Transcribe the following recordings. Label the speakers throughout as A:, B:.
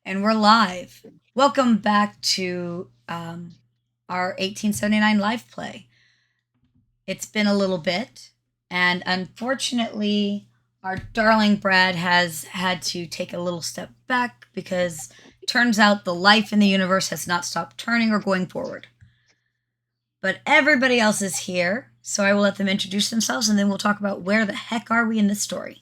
A: And we're live. Welcome back to our 1879 live play. It's been a little bit, and unfortunately, our darling Brad has had to take a little step back because it turns out the life in the universe has not stopped turning or going forward. But everybody else is here, so I will let them introduce themselves and then we'll talk about where the heck are we in this story.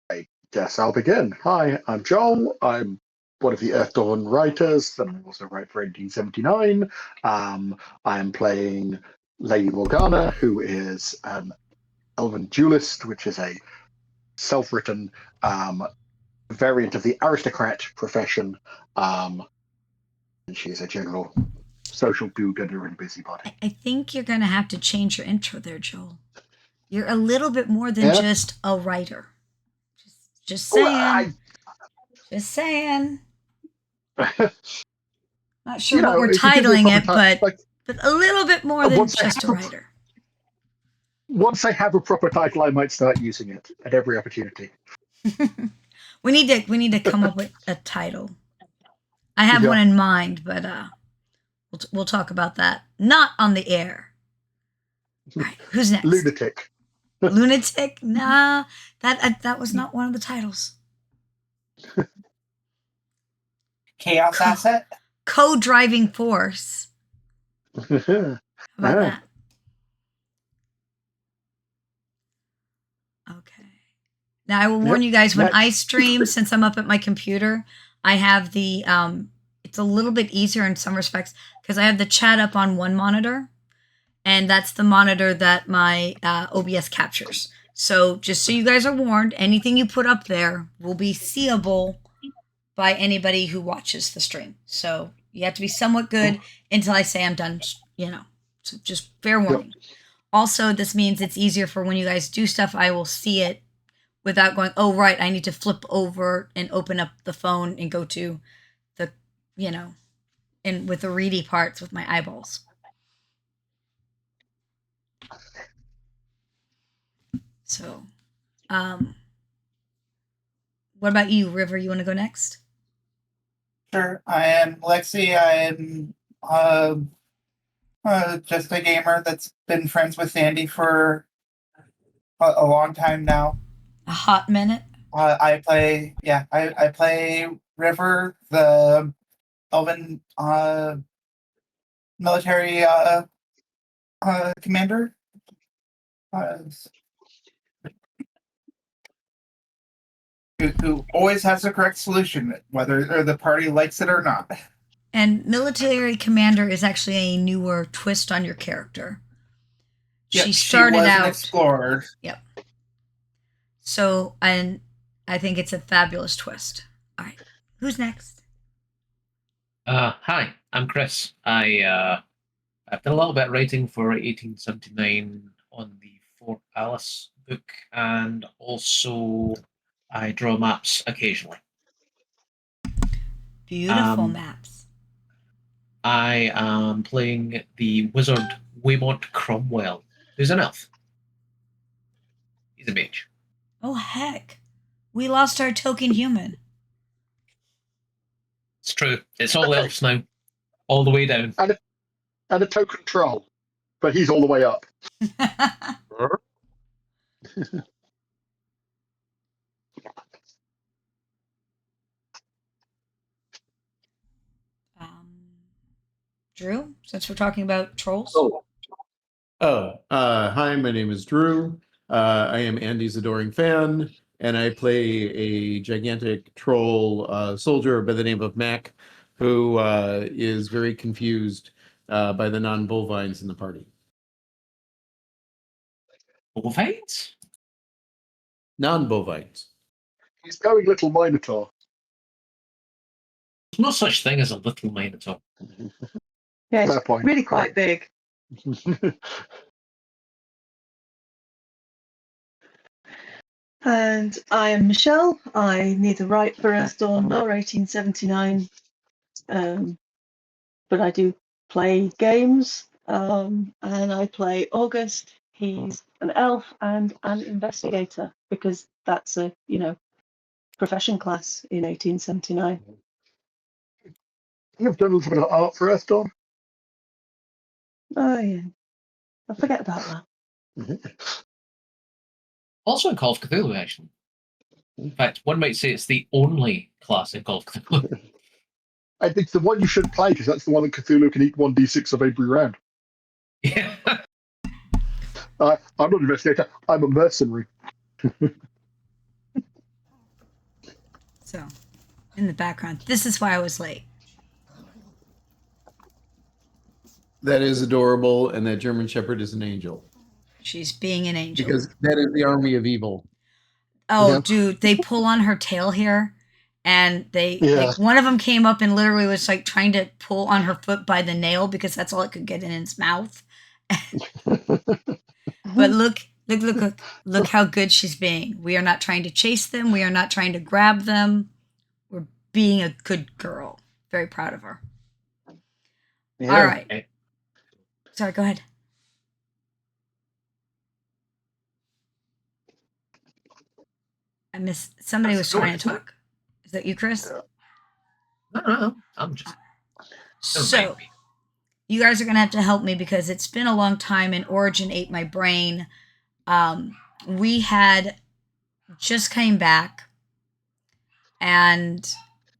B: I guess I'll begin. Hi, I'm Joel. I'm one of the Earth Dawn writers, and I also write for 1879. I am playing Lady Morgana, who is an elven duelist, which is a self-written variant of the aristocrat profession. And she is a general social do-gooder and busybody.
A: I think you're going to have to change your intro there, Joel. You're a little bit more than just a writer. Just saying. Just saying. Not sure what we're titling it, but a little bit more than just a writer.
B: Once I have a proper title, I might start using it at every opportunity.
A: we need to come up with a title. I have one in mind, but we'll talk about that. Not on the air. All right, who's next?
B: Lunatic.
A: Lunatic? Nah, that was not one of the titles.
C: Chaos Asset?
A: Co-driving force. How about that? Okay. Now I will warn you guys, when I stream, since I'm up at my computer, I have the it's a little bit easier in some respects because I have the chat up on one monitor, and that's the monitor that my OBS captures. So just so you guys are warned, anything you put up there will be seeable by anybody who watches the stream. So you have to be somewhat good until I say I'm done, so just fair warning. Yep. Also, this means it's easier for when you guys do stuff, I will see it without going, oh, right, I need to flip over and open up the phone and go to the, and with the reedy parts with my eyeballs. So, what about you, River? You want to go next?
C: Sure. I am Lexi. I am just a gamer that's been friends with Sandy for a long time now.
A: A hot minute?
C: I play River, the elven military commander. Who always has the correct solution, whether the party likes it or not.
A: And military commander is actually a newer twist on your character.
C: Yep, she started out an explorer.
A: Yep. So, and I think it's a fabulous twist. All right, who's next?
D: Hi, I'm Chris. I've done a little bit of writing for 1879 on the Fort Alice book, and also I draw maps occasionally.
A: Beautiful maps.
D: I am playing the wizard Waymont Cromwell, who's an elf. He's a mage.
A: Oh, heck. We lost our token human.
D: It's true. It's all elves now. All the way down.
B: And a token troll. But he's all the way up.
A: Drew, since we're talking about trolls.
E: Hi, my name is Drew. I am Andy's adoring fan, and I play a gigantic troll soldier by the name of Mac, who is very confused by the non-bovines in the party.
D: Bovines?
E: Non-bovines.
B: He's going little Minotaur.
D: There's no such thing as a little Minotaur.
F: Yeah, it's really quite big. And I am Michelle. I neither write for Earth Dawn nor 1879, but I do play games. And I play August. He's an elf, and an investigator, because that's a, profession class in 1879.
B: You've done a little bit of art for Earthdawn.
F: Oh, yeah. I forget about that.
D: Also in Call of Cthulhu, actually. In fact, one might say it's the only class in Call of Cthulhu.
B: And it's the one you should play because that's the one that Cthulhu can eat 1d6 of every round.
D: Yeah.
B: I'm not an investigator. I'm a mercenary.
A: So, in the background, this is why I was late.
E: That is adorable, and that German Shepherd is an angel.
A: She's being an angel.
E: Because that is the army of evil.
A: Oh,
B: Yeah.
A: dude, they pull on her tail here, and they
B: Yeah.
A: like one of them came up and literally was like trying to pull on her foot by the nail because that's all it could get in its mouth. But look how good she's being. We are not trying to chase them. We are not trying to grab them. We're being a good girl. Very proud of her.
B: Yeah.
A: All right.
D: Okay.
A: Sorry, go ahead. I missed. Somebody was trying to talk. Is that you, Chris?
D: No. I'm just.
A: So, you guys are going to have to help me because it's been a long time and Origin ate my brain. We had just came back and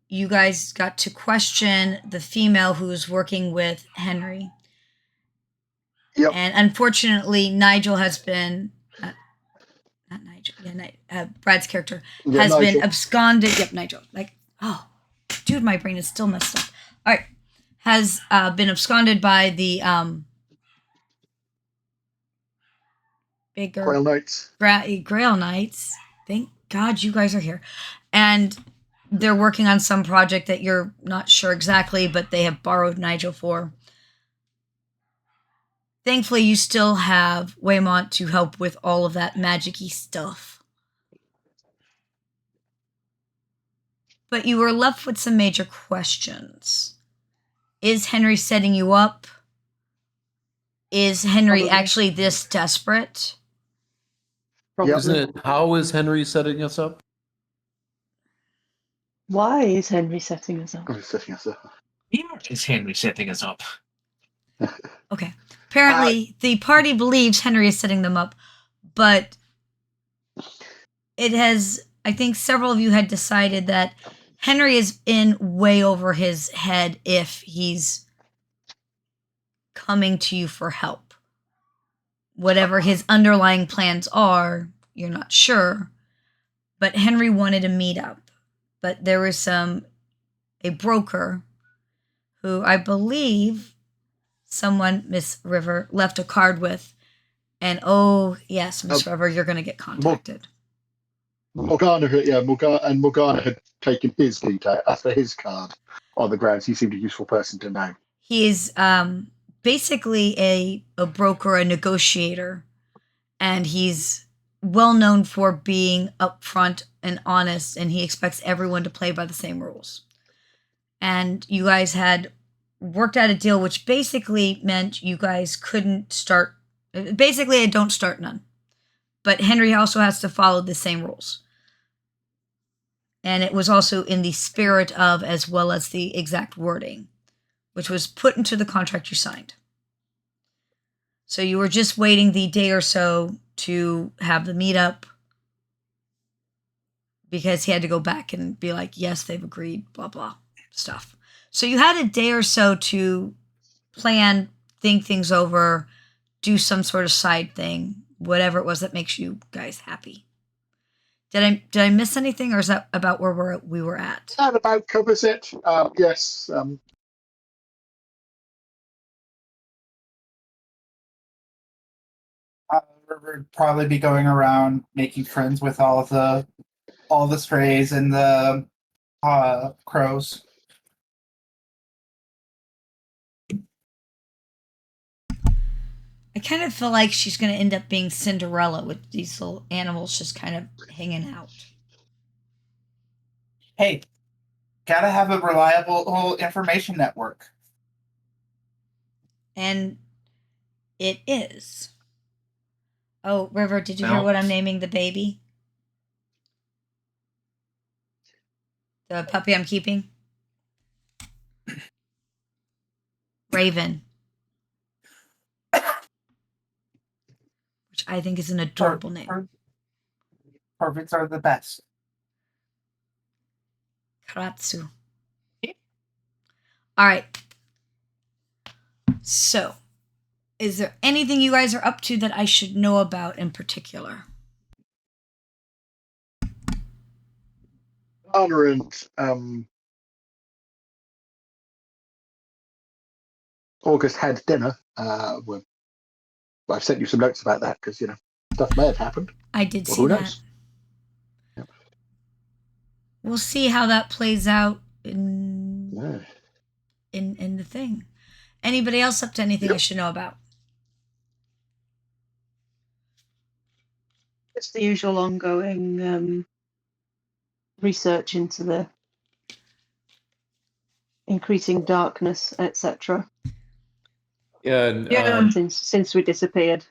A: you guys got to question the female who was working with Henry.
B: Yep.
A: And unfortunately, Nigel has been, not Nigel, yeah, Brad's character has
B: Nigel.
A: been absconded. Yep, Nigel. Like, oh, dude, my brain is still messed up. All right. Has been absconded by the bigger
B: Grail Knights.
A: Grail Knights. Thank God you guys are here. And they're working on some project that you're not sure exactly, but they have borrowed Nigel for. Thankfully, you still have Waymont to help with all of that magic-y stuff. But you were left with some major questions. Is Henry setting you up? Is Henry actually this desperate?
B: Yep.
E: Isn't it? How is Henry setting us up?
F: Why is Henry setting us up?
B: I'm just setting us up.
D: Here is Henry setting us up.
A: Okay. Apparently, the party believes Henry is setting them up, but it has, I think several of you had decided that Henry is in way over his head if he's coming to you for help. Whatever his underlying plans are, you're not sure, but Henry wanted a meetup. But there was a broker who I believe someone, Miss River, left a card with. And oh, yes, Miss River, you're going to get contacted.
B: Morgana had taken his detail after his card on the grounds. He seemed a useful person to know.
A: He is basically a broker, a negotiator, and he's well known for being upfront and honest, and he expects everyone to play by the same rules. And you guys had worked out a deal which basically meant you guys couldn't start, basically a don't start none. But Henry also has to follow the same rules. And it was also in the spirit of, as well as the exact wording, which was put into the contract you signed. So you were just waiting the day or so to have the meetup because he had to go back and be like, yes, they've agreed, blah, blah, stuff. So you had a day or so to plan, think things over, do some sort of side thing, whatever it was that makes you guys happy. Did I miss anything, or is that about where we were at?
B: That about covers it. Yes.
C: We'd probably be going around making friends with all the strays and the crows.
A: I kind of feel like she's going to end up being Cinderella with these little animals just kind of hanging out.
C: Hey, gotta have a reliable information network.
A: And it is. Oh, River, did you hear
D: No.
A: what I'm naming the baby? The puppy I'm keeping? Raven. Which I think is an adorable name.
C: Corvids are the best.
A: Karatsu. All right. So, is there anything you guys are up to that I should know about in particular?
B: Anna and August had dinner. I've sent you some notes about that because stuff may have happened.
A: I did
B: Well,
A: see
B: who
A: that.
B: knows? Yep.
A: We'll see how that plays out in the thing. Anybody else up to anything I should know about?
F: It's the usual ongoing research into the increasing darkness, etc.
E: Yeah, and
F: Since we disappeared,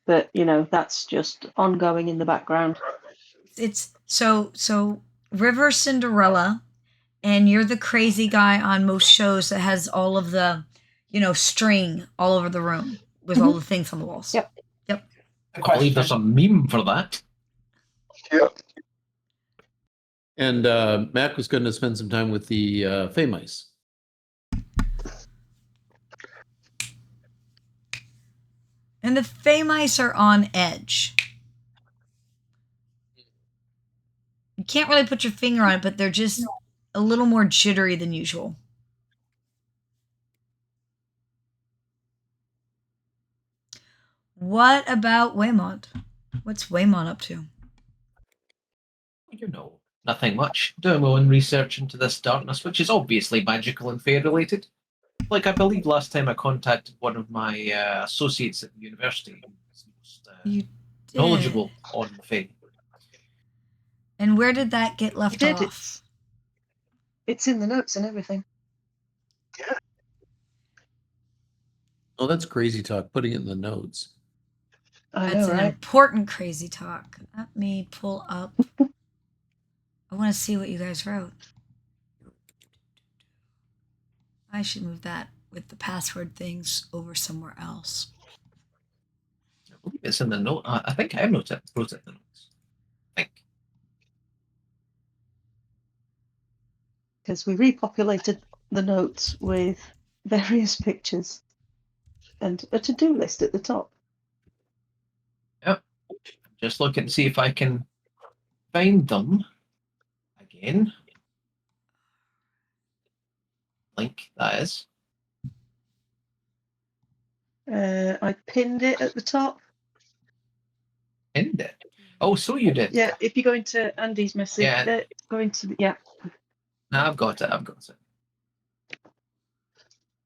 F: but that's just ongoing in the background.
A: It's so River Cinderella, and you're the crazy guy on most shows that has all of the, string all over the room with all the things on the walls.
F: Yep.
D: I believe there's a meme for that.
B: Yeah.
E: And Mac was going to spend some time with the Fey Mice.
A: And the Fey Mice are on edge. You can't really put your finger on it, but they're just a little more jittery than usual. What about Waymont? What's Waymont up to?
D: Nothing much. Doing my own research into this darkness, which is obviously magical and fae related. Like, I believe last time I contacted one of my associates at the university who was most knowledgeable on fae.
A: And where did that get left off?
F: It's in the notes and everything.
B: Yeah.
E: Oh, that's crazy talk, putting it in the notes.
A: That's an important crazy talk. Let me pull up. I want to see what you guys wrote. I should move that with the password things over somewhere else.
D: I believe it's in the note. I think I wrote it in the notes. I think.
F: Because we repopulated the notes with various pictures and a to-do list at the top.
D: Yep. Just looking to see if I can find them again. Link, that is.
F: I pinned it at the top.
D: Pinned it? Oh, so you did.
F: Yeah, if you go into Andy's message,
D: Yeah.
F: go into yeah.
D: No, I've got it.
A: All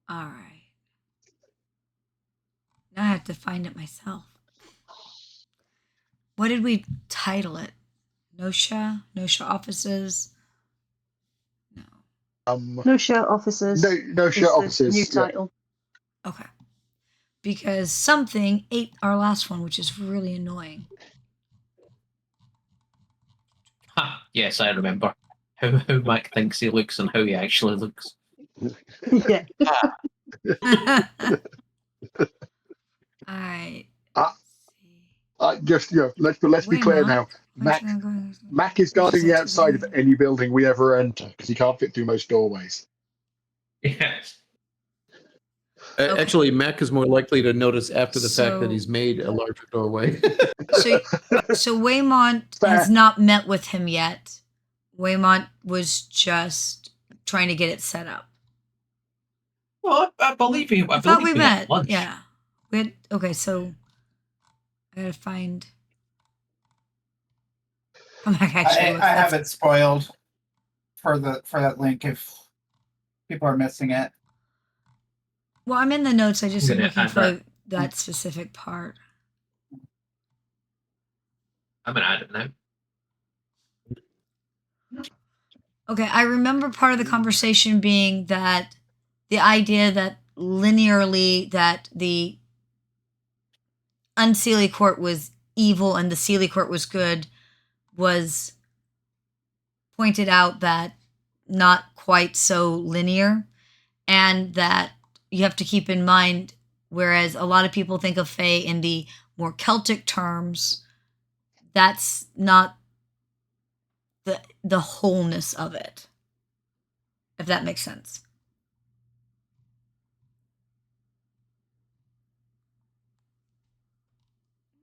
A: right. Now I have to find it myself. What did we title it? Notia offices? No.
F: Notia offices.
B: Notia offices.
F: New title.
A: Okay. Because something ate our last one, which is really annoying.
D: Ha, yes, I remember. How Mike thinks he looks and how he actually looks.
F: Yeah.
B: Let's be clear now. Mac is guarding the outside of any building we ever enter because he can't fit through most doorways.
D: Yes.
A: Okay.
E: Actually, Mac is more likely to notice after the fact that he's made a larger doorway.
A: So Waymont has not met with him yet. Waymont was just trying to get it set up.
D: Well, I believe he.
A: I thought we met.
D: Lunch.
A: Yeah. Okay, so I gotta find. Come back. Actually,
C: I have it spoiled for that link if people are missing it.
A: Well, I'm in the notes. I just am looking for
D: that.
A: that specific part.
D: I'm gonna add it now.
A: Okay, I remember part of the conversation being that the idea that linearly that the Unseelie Court was evil and the Sealy court was good was pointed out that not quite so linear, and that you have to keep in mind, whereas a lot of people think of Fae in the more Celtic terms, that's not the wholeness of it, if that makes sense.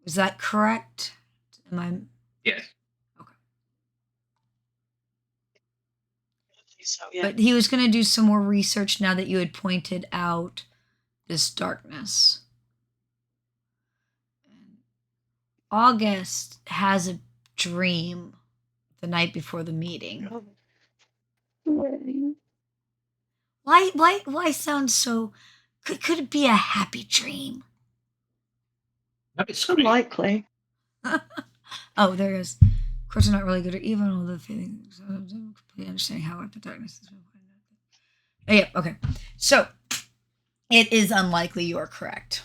A: Is that correct? Am I?
D: Yes.
A: Okay.
F: So, yeah.
A: But he was going to do some more research now that you had pointed out this darkness. August has a dream the night before the meeting. Why sound so? Could it be a happy dream?
D: That's
F: Unlikely.
A: Oh, there it is. Of course, are not really good or even all the feelings. I don't completely understanding how the darkness is. Oh, yeah, okay. So it is unlikely you are correct.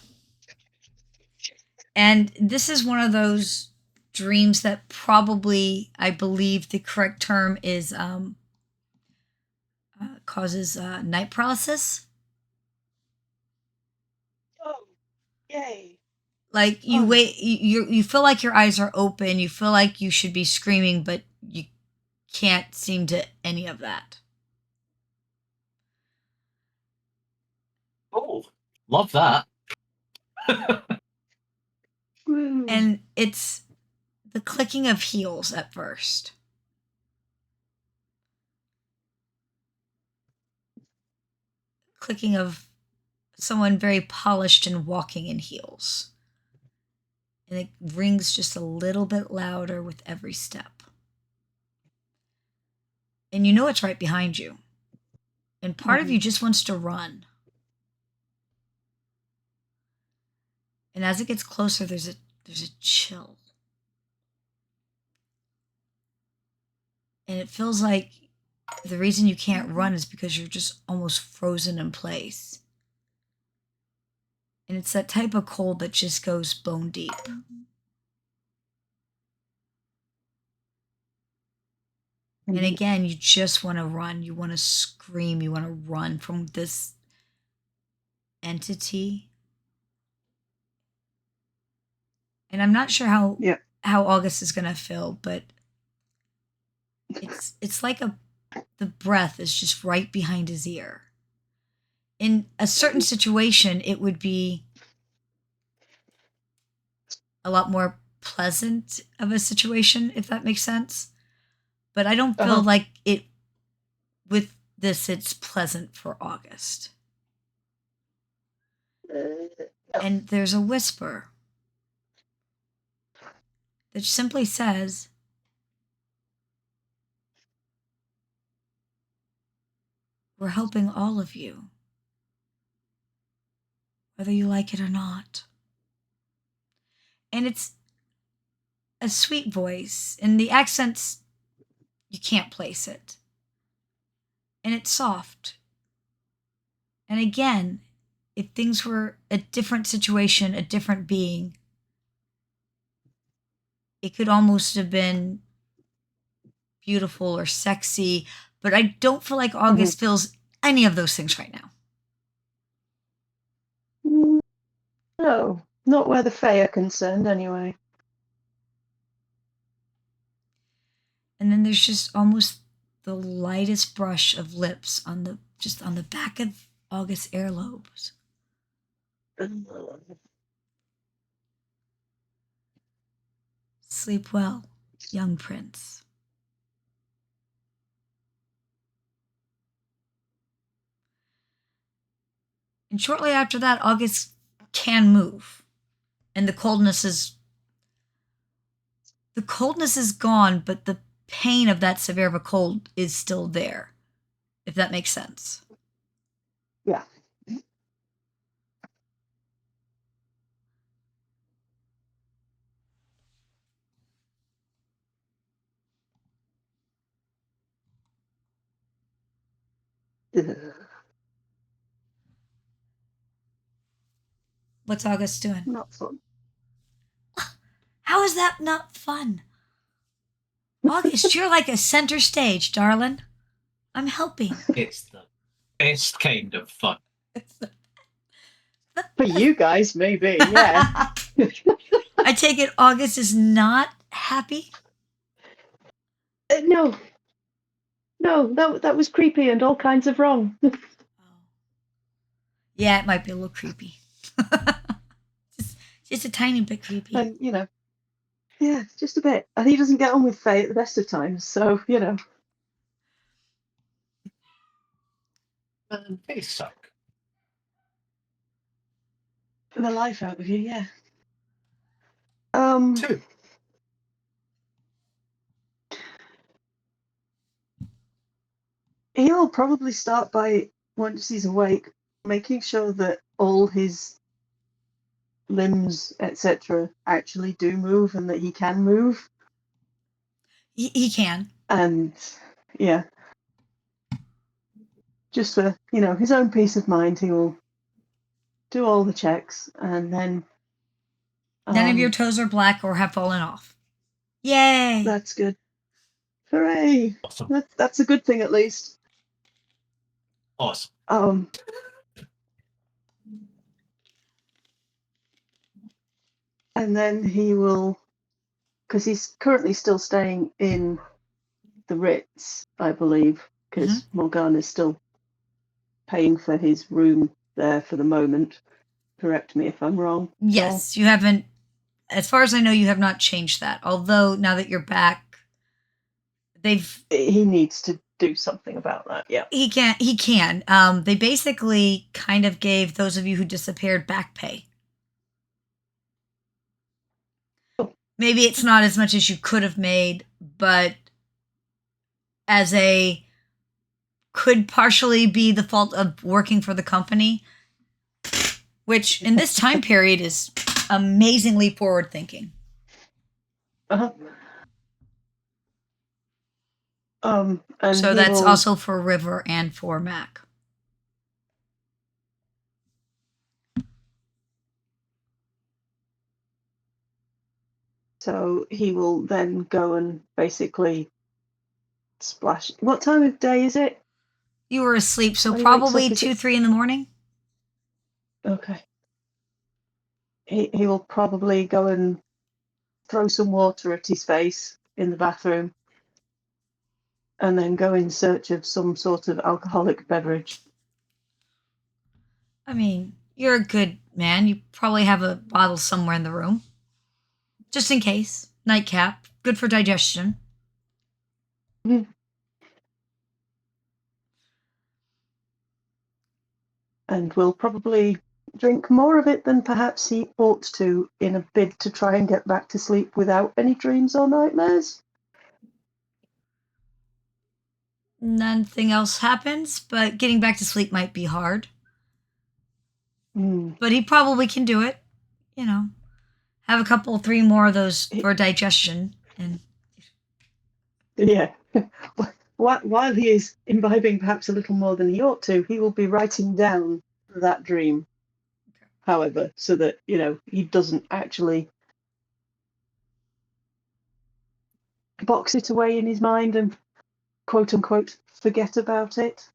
A: And this is one of those dreams that probably, I believe the correct term is causes night paralysis.
F: Oh, yay.
A: Like you wait, you feel like your eyes are open, you feel like you should be screaming, but you can't seem to any of that.
D: Oh, love that.
A: And it's the clicking of heels at first. Clicking of someone very polished and walking in heels. And it rings just a little bit louder with every step. And you know it's right behind you. And part of you just wants to run. And as it gets closer, there's a chill. And it feels like the reason you can't run is because you're just almost frozen in place. And it's that type of cold that just goes bone deep. And again, you just want to run. You want to scream. You want to run from this entity. And I'm not sure how August is going to feel, but it's like the breath is just right behind his ear. In a certain situation, it would be a lot more pleasant of a situation, if that makes sense. But I don't feel like it, with this, it's pleasant for August. And there's a whisper that simply says, we're helping all of you, whether you like it or not. And it's a sweet voice, and the accents, you can't place it. And it's soft. And again, if things were a different situation, a different being, it could almost have been beautiful or sexy, but I don't feel like August feels any of those things right now.
F: No, not where the Fae are concerned, anyway.
A: And then there's just almost the lightest brush of lips on the back of August's earlobes. Sleep well, young prince. And shortly after that, August can move. And the coldness is gone, but the pain of that severe of a cold is still there, if that makes sense.
F: Yeah.
A: What's August doing?
F: Not fun.
A: How is that not fun? August, you're like a center stage, darling. I'm helping.
D: It's the best kind of fun.
F: For you guys, maybe, yeah.
A: I take it August is not happy?
F: No. No, that was creepy and all kinds of wrong.
A: Yeah, it might be a little creepy. just a tiny bit creepy.
F: And, yeah, just a bit. And he doesn't get on with Faye at the best of times, so,
D: And they suck.
F: the life out of you, yeah.
D: Two.
F: He'll probably start by, once he's awake, making sure that all his limbs, etc., actually do move and that he can move.
A: He can.
F: And, yeah. Just for, his own peace of mind, he will do all the checks and then...
A: None of your toes are black or have fallen off. Yay!
F: That's good. Hooray!
D: Awesome.
F: That's a good thing, at least.
D: Awesome.
F: And then he will, because he's currently still staying in the Ritz, I believe, because Morgana's still paying for his room there for the moment. Correct me if I'm wrong.
A: Yes, you haven't, as far as I know, you have not changed that. Although, now that you're back,
F: he needs to do something about that, yeah.
A: He can. They basically kind of gave those of you who disappeared back pay. Maybe it's not as much as you could have made, but could partially be the fault of working for the company, which in this time period is amazingly forward thinking. So that's also for River and for Mac.
F: So he will then go and basically splash. What time of day is it?
A: You were asleep, so probably 2, 3 in the morning.
F: Okay. He will probably go and throw some water at his face in the bathroom and then go in search of some sort of alcoholic beverage.
A: I mean, you're a good man. You probably have a bottle somewhere in the room. Just in case. Nightcap. Good for digestion.
F: Mm-hmm. And will probably drink more of it than perhaps he ought to in a bid to try and get back to sleep without any dreams or nightmares.
A: Nothing else happens, but getting back to sleep might be hard. But he probably can do it. Have a couple, 3 more of those for digestion. And
F: yeah. While he is imbibing perhaps a little more than he ought to, he will be writing down that dream, however, so that, he doesn't actually box it away in his mind and quote unquote forget about it,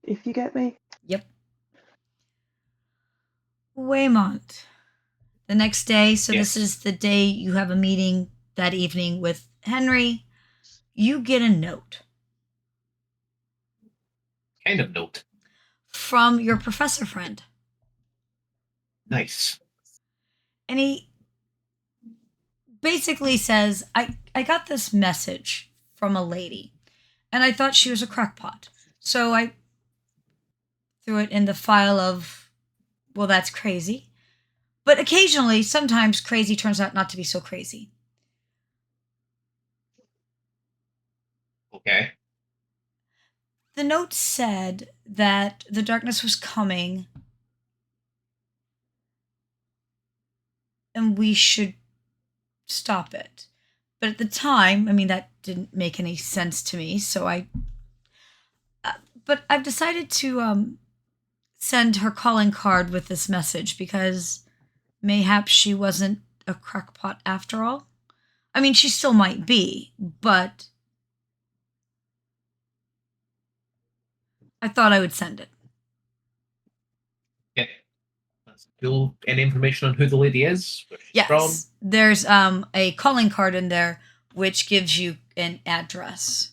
F: if you get me.
A: Yep. Waymont. The next day, so yes. This is the day you have a meeting that evening with Henry. You get a note.
D: Kind of note.
A: From your professor friend.
D: Nice.
A: And he basically says, I got this message from a lady, and I thought she was a crackpot. So I threw it in the file of, well, that's crazy. But occasionally, sometimes crazy turns out not to be so crazy.
D: Okay.
A: The note said that the darkness was coming and we should stop it. But at the time, I mean, that didn't make any sense to me, so but I've decided to send her calling card with this message because mayhaps she wasn't a crackpot after all. I mean, she still might be, but I thought I would send it.
D: Yeah. That's cool. Any information on who the lady is? Where she's from?
A: There's a calling card in there which gives you an address.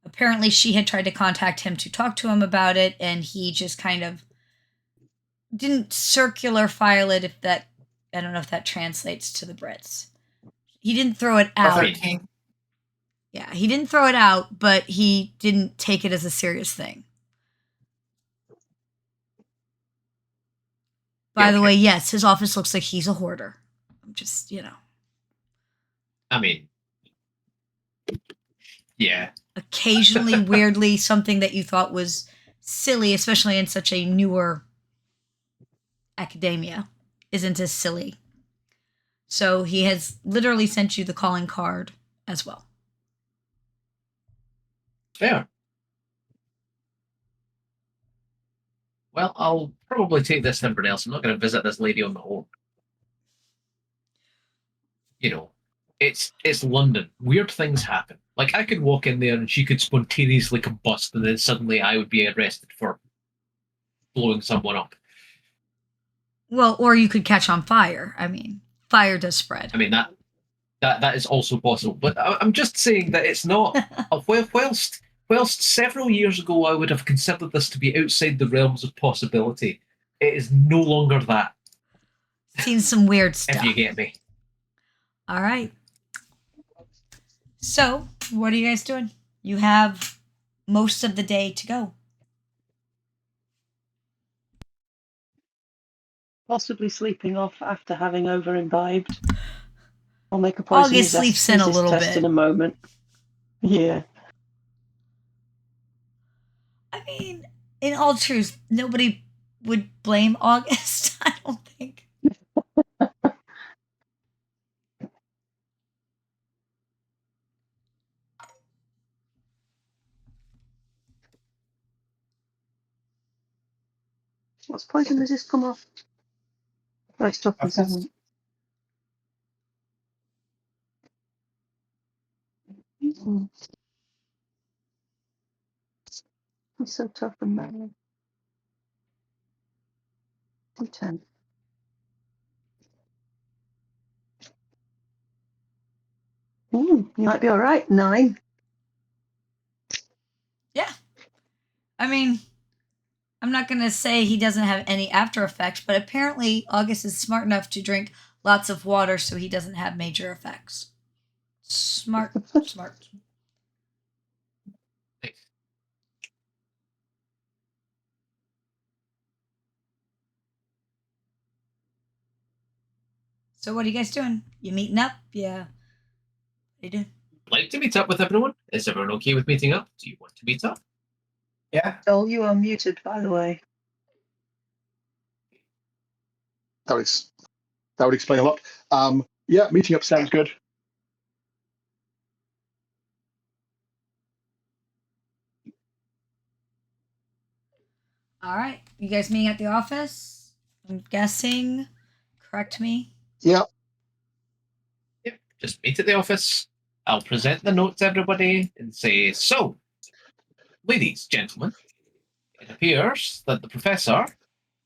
A: Apparently, she had tried to contact him to talk to him about it, and he just kind of didn't circular file it. If that, I don't know if that translates to the Brits. He didn't throw it out.
C: 13.
A: Yeah, he didn't throw it out, but he didn't take it as a serious thing. By the way, yes, his office looks like he's a hoarder. I'm just,
D: I mean, yeah.
A: Occasionally, weirdly, something that you thought was silly, especially in such a newer academia, isn't as silly. So he has literally sent you the calling card as well.
D: Fair. Well, I'll probably take this to everybody else. I'm not going to visit this lady on my own. It's London. Weird things happen. Like, I could walk in there and she could spontaneously combust, and then suddenly I would be arrested for blowing someone up.
A: Well, or you could catch on fire. I mean, fire does spread.
D: I mean, that is also possible. But I'm just saying that it's not. Whilst several years ago I would have considered this to be outside the realms of possibility, it is no longer that.
A: Seen some weird stuff.
D: If you get me.
A: All right. So, what are you guys doing? You have most of the day to go.
F: Possibly sleeping off after having over-imbibed. I'll make a poison
A: August sleeps in a little
F: test
A: bit.
F: in a moment. Yeah.
A: I mean, in all truth, nobody would blame August, I don't think.
F: What's poison resist come off? Right, toughness,
C: Okay.
F: isn't it? He's so tough and manly. 10. You might be all right. 9.
A: Yeah. I mean, I'm not going to say he doesn't have any after effects, but apparently August is smart enough to drink lots of water so he doesn't have major effects. Smart. So what are you guys doing? You meeting up? Yeah. What are you doing?
D: Like to meet up with everyone? Is everyone okay with meeting up? Do you want to meet up?
C: Yeah.
F: Oh, you are muted, by the way.
B: That would explain a lot. Yeah, meeting up sounds good.
A: All right. You guys meeting at the office? I'm guessing. Correct me.
B: Yeah.
D: Yep. Just meet at the office. I'll present the note to everybody and say, so, ladies, gentlemen, it appears that the professor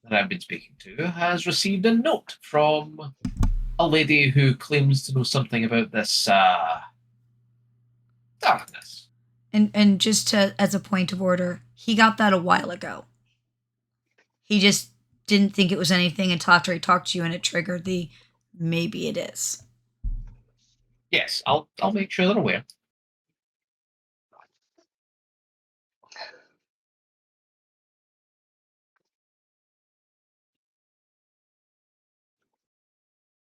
D: that I've been speaking to has received a note from a lady who claims to know something about this darkness.
A: And just as a point of order, he got that a while ago. He just didn't think it was anything until after he talked to you and it triggered the maybe it is.
D: Yes, I'll make sure they're aware.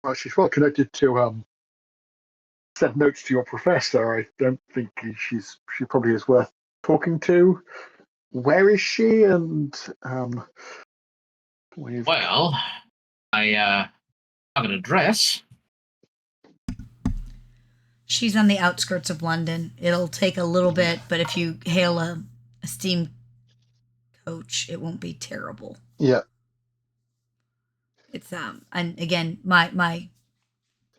B: Well, she's well connected to send notes to your professor. I don't think she probably is worth talking to. Where is she? And
D: Well, I have an address.
A: She's on the outskirts of London. It'll take a little bit, but if you hail a steam coach, it won't be terrible.
B: Yeah.
A: It's and again, my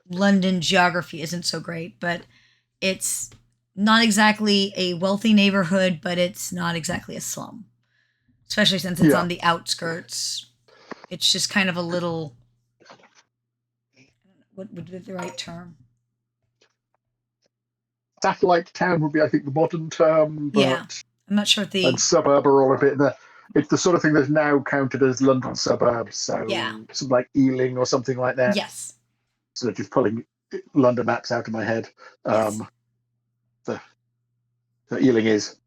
A: London geography isn't so great, but it's not exactly a wealthy neighborhood, but it's not exactly a slum, especially since it's on the outskirts. It's just kind of a little, what would be the right term?
B: Satellite town would be, I think, the modern term, but
A: Yeah, I'm not sure if
B: and suburb are all a bit in there. It's the sort of thing that's now counted as London suburbs, so
A: Yeah.
B: something like Ealing or something like that.
A: Yes.
B: So just pulling London maps out of my head.
A: Yes.
B: The Ealing is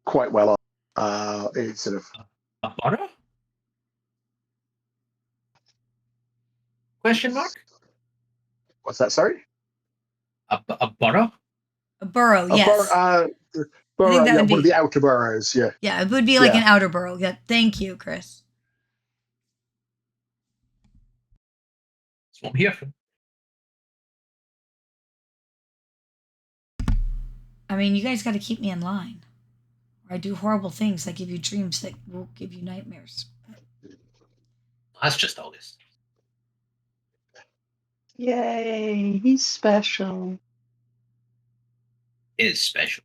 B: quite well off. It's sort of
D: A borough? Question mark?
B: what's that? Sorry,
D: A borough?
A: A borough,
B: a
A: yes.
B: borough,
A: that would be
B: one of the outer boroughs. Yeah,
A: yeah, it would be like an outer borough. Yeah, thank you, Chris.
D: That's what I'm here for.
A: I mean, you guys got to keep me in line. Or I do horrible things that give you dreams that will give you nightmares.
D: That's just August.
F: Yay, he's special.
D: Is special.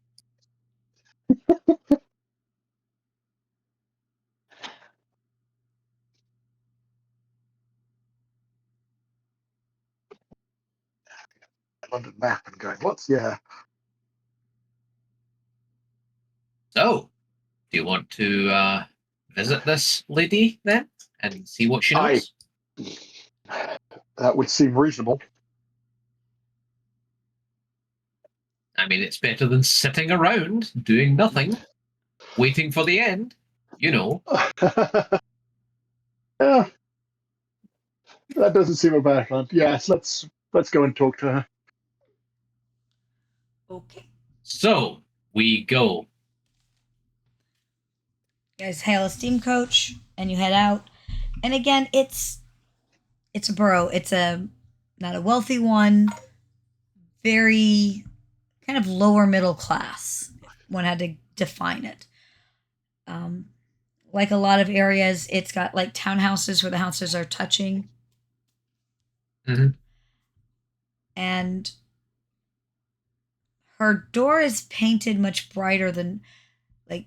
B: London map and going, what's
D: So, do you want to visit this lady then and see what she knows?
B: That would seem reasonable.
D: I mean, it's better than sitting around doing nothing, waiting for the end. You know.
B: Yeah, that doesn't seem a bad one. Yes, let's go and talk to her.
A: Okay.
D: So we go.
A: You guys hail a steam coach and you head out. And again, it's a borough. It's not a wealthy one. Very kind of lower middle class. If one had to define it. Like a lot of areas, it's got like townhouses where the houses are touching.
D: Mm-hmm.
A: And her door is painted much brighter than like.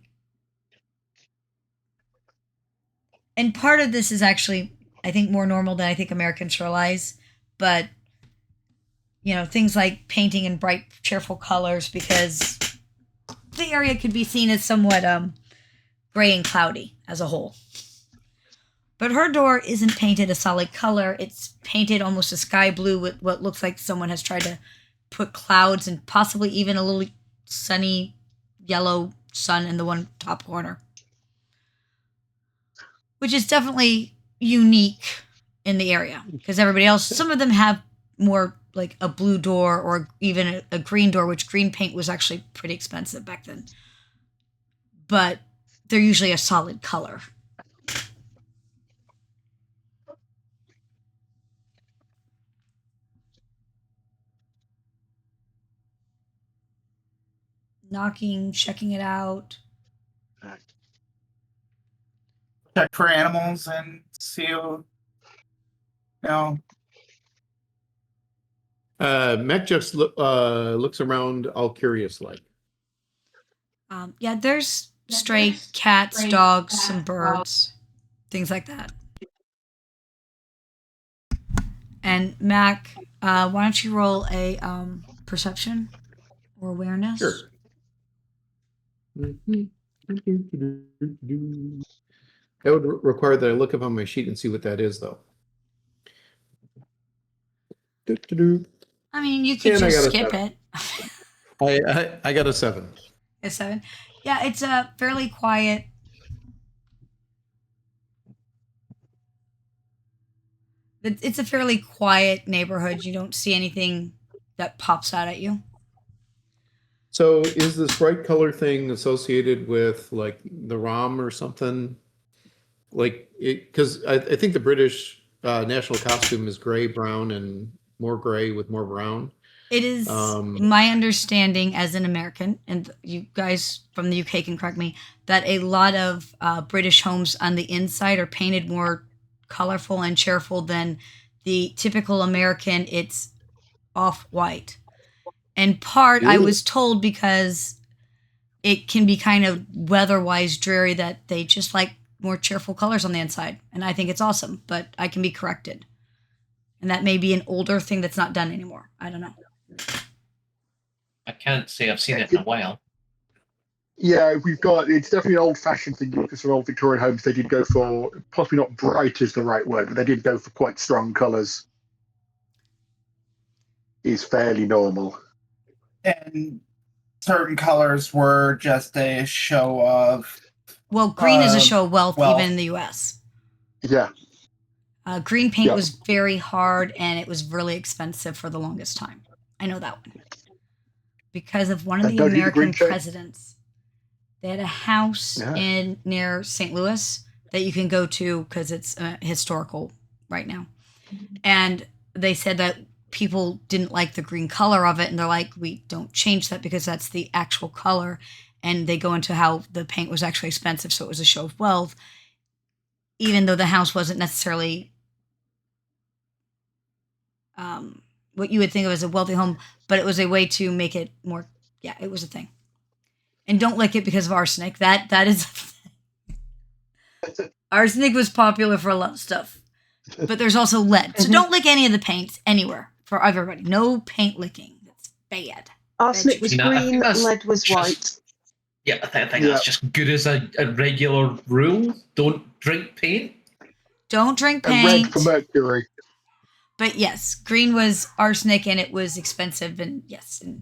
A: And part of this is actually, I think, more normal than I think Americans realize. But, things like painting in bright, cheerful colors because the area could be seen as somewhat gray and cloudy as a whole. But her door isn't painted a solid color. It's painted almost a sky blue with what looks like someone has tried to put clouds and possibly even a little sunny yellow sun in the one top corner. Which is definitely unique in the area because everybody else, some of them have more like a blue door or even a green door, which green paint was actually pretty expensive back then. But they're usually a solid color. Knocking, checking it out.
C: Check for animals and see
E: Mac just looks around all curious like.
A: Yeah, there's stray cats, dogs, some birds, things like that. And Mac, why don't you roll a perception or awareness?
E: Sure. That would require that I look up on my sheet and see what that is, though.
A: I mean, you could just skip it.
E: I got a 7.
A: A 7? Yeah, it's a fairly quiet. It's a fairly quiet neighborhood. You don't see anything that pops out at you.
E: So is this bright color thing associated with like the ROM or something? Like it, because I think the British national costume is gray, brown, and more gray with more brown.
A: It is my understanding as an American, and you guys from the UK can correct me, that a lot of British homes on the inside are painted more colorful and cheerful than the typical American. It's off-white. And part, I was told, because it can be kind of weather-wise dreary, that they just like more cheerful colors on the inside. And I think it's awesome, but I can be corrected. And that may be an older thing that's not done anymore. I don't know.
D: I can't say I've seen it in a while.
B: Yeah, it's definitely an old-fashioned thing because for old Victorian homes, they did go for, possibly not bright is the right word, but they did go for quite strong colours. Is fairly normal.
C: And certain colors were just a show of.
A: Well, green is a show of wealth, even in the U.S.
B: Yeah.
A: Green paint was very hard, and it was really expensive for the longest time. I know that one. Because of one of the American presidents. They had a house near St. Louis that you can go to because it's historical right now. And they said that people didn't like the green color of it, and they're like, we don't change that because that's the actual color. And they go into how the paint was actually expensive, so it was a show of wealth, even though the house wasn't necessarily what you would think of as a wealthy home, but it was a way to make it more, it was a thing. And don't lick it because of arsenic. That is arsenic was popular for a lot of stuff. But there's also lead. So don't lick any of the paints anywhere for everybody. No paint licking. That's bad.
F: Arsenic was green, lead was white.
D: Yeah, I think that's just good as a regular rule. Don't drink paint.
A: Don't drink paint.
B: And red for mercury.
A: But yes, green was arsenic and it was expensive, and yes, and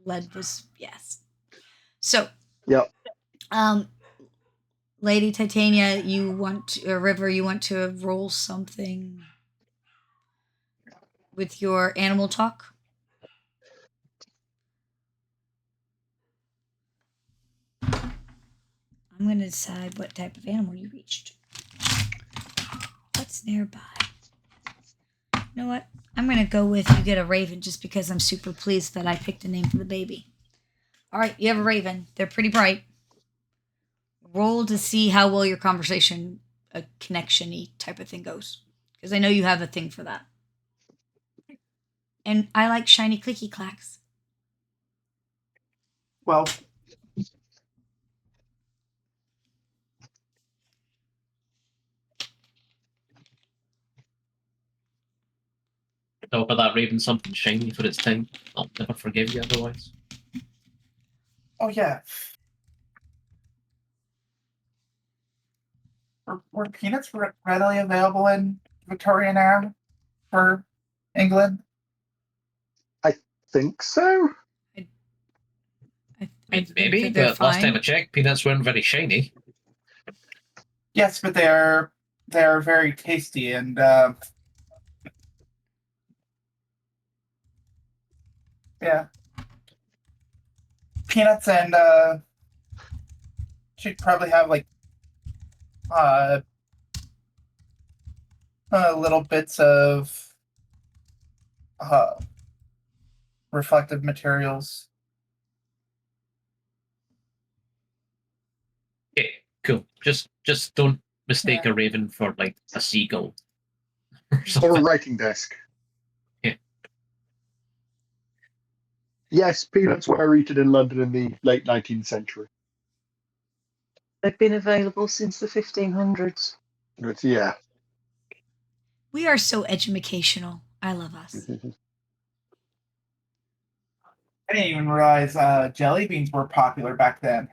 A: lead was So, Lady Titania, River, you want to roll something with your animal talk? I'm going to decide what type of animal you reached. What's nearby? You know what? I'm going to go with you get a raven just because I'm super pleased that I picked a name for the baby. All right, you have a raven. They're pretty bright. Roll to see how well your conversation, a connection-y type of thing goes. Because I know you have a thing for that. And I like shiny clicky clacks.
C: Well.
D: Talk about that raven something shiny for its time. I'll never forgive you otherwise.
C: Oh, yeah. Were peanuts readily available in Victorian era for England?
B: I think so.
D: Maybe, but last time I checked, peanuts weren't very shiny.
C: Yes, but they're very tasty, and peanuts and should probably have like little bits of reflective materials.
D: Okay, cool. Just don't mistake a raven for like a seagull.
B: Or a writing desk.
D: Yeah.
B: Yes, peanuts were eaten in London in the late 19th century.
F: They've been available since the 1500s.
B: Yeah.
A: We are so educational. I love us.
C: I didn't even realize jelly beans were popular back then.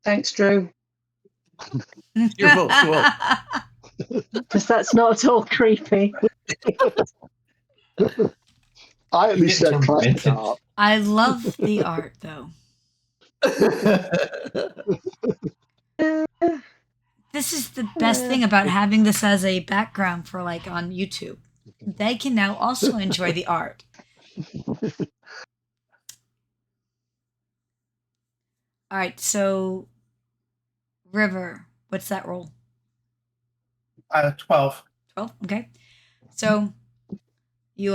F: Thanks, Drew.
E: You're both cool.
F: Because that's not at all creepy.
B: I at least said classic art.
A: I love the art, though. This is the best thing about having this as a background for like on YouTube. They can now also enjoy the art. All right, so River, what's that roll?
C: 12.
A: 12. Okay. So you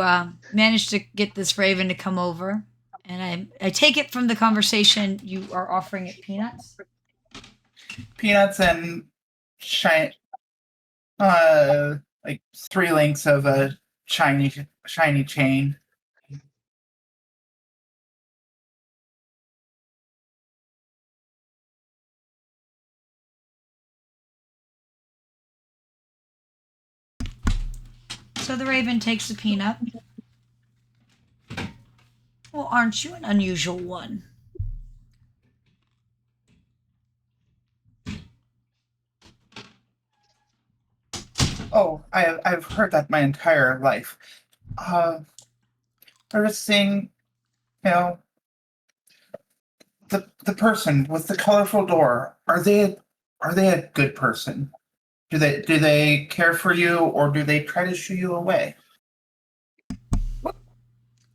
A: managed to get this raven to come over, and I take it from the conversation you are offering it peanuts.
C: Peanuts and like 3 links of a shiny chain.
A: So the raven takes the peanut. Well, aren't you an unusual one?
C: Oh, I've heard that my entire life. I was saying, you know, the person with the colorful door. Are they a good person? Do they care for you, or do they try to shoo you away?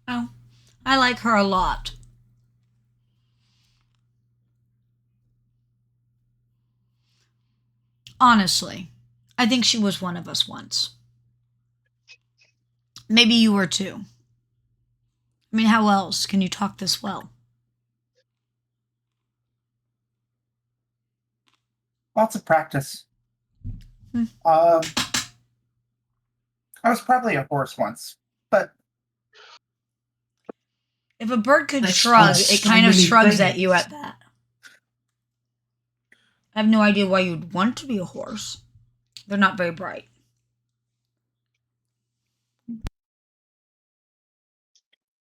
A: Oh, I like her a lot. Honestly, I think she was one of us once. Maybe you were too. I mean, how else can you talk this well?
C: Lots of practice.
A: Hmm.
C: I was probably a horse once, but
A: If a bird could
G: That's
A: shrug,
G: so
A: it kind of
G: many
A: shrugs at you
G: things.
A: at that. I have no idea why you'd want to be a horse. They're not very bright.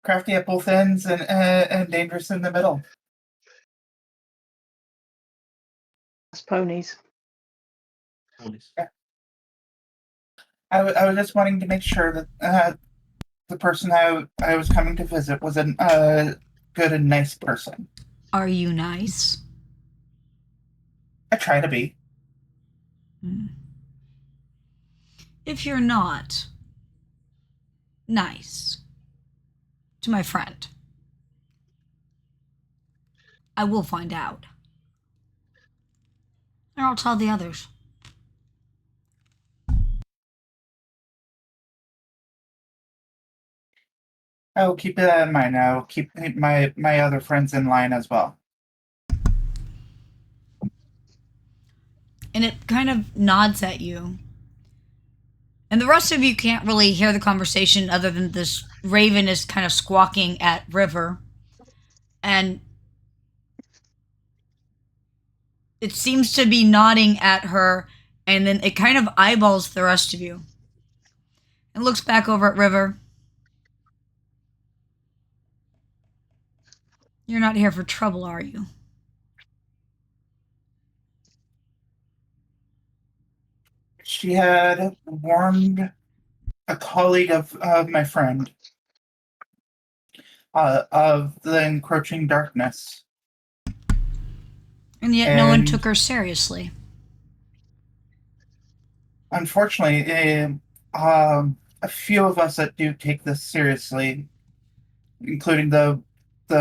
C: crafty at both ends and dangerous in the middle.
F: That's ponies.
D: Ponies.
C: I was just wanting to make sure that the person I was coming to visit was a good and nice person.
A: Are you nice?
C: I try to be.
A: If you're not nice to my friend, I will find out. And I'll tell the others.
C: I will keep that in mind. I will keep my other friends in line as well.
A: And it kind of nods at you. And the rest of you can't really hear the conversation other than this raven is kind of squawking at River. And it seems to be nodding at her, and then it kind of eyeballs the rest of you. And looks back over at River. You're not here for trouble, are you?
C: She had warned a colleague of my friend of the encroaching darkness.
A: And yet no one took her seriously.
C: Unfortunately, a few of us that do take this seriously, including the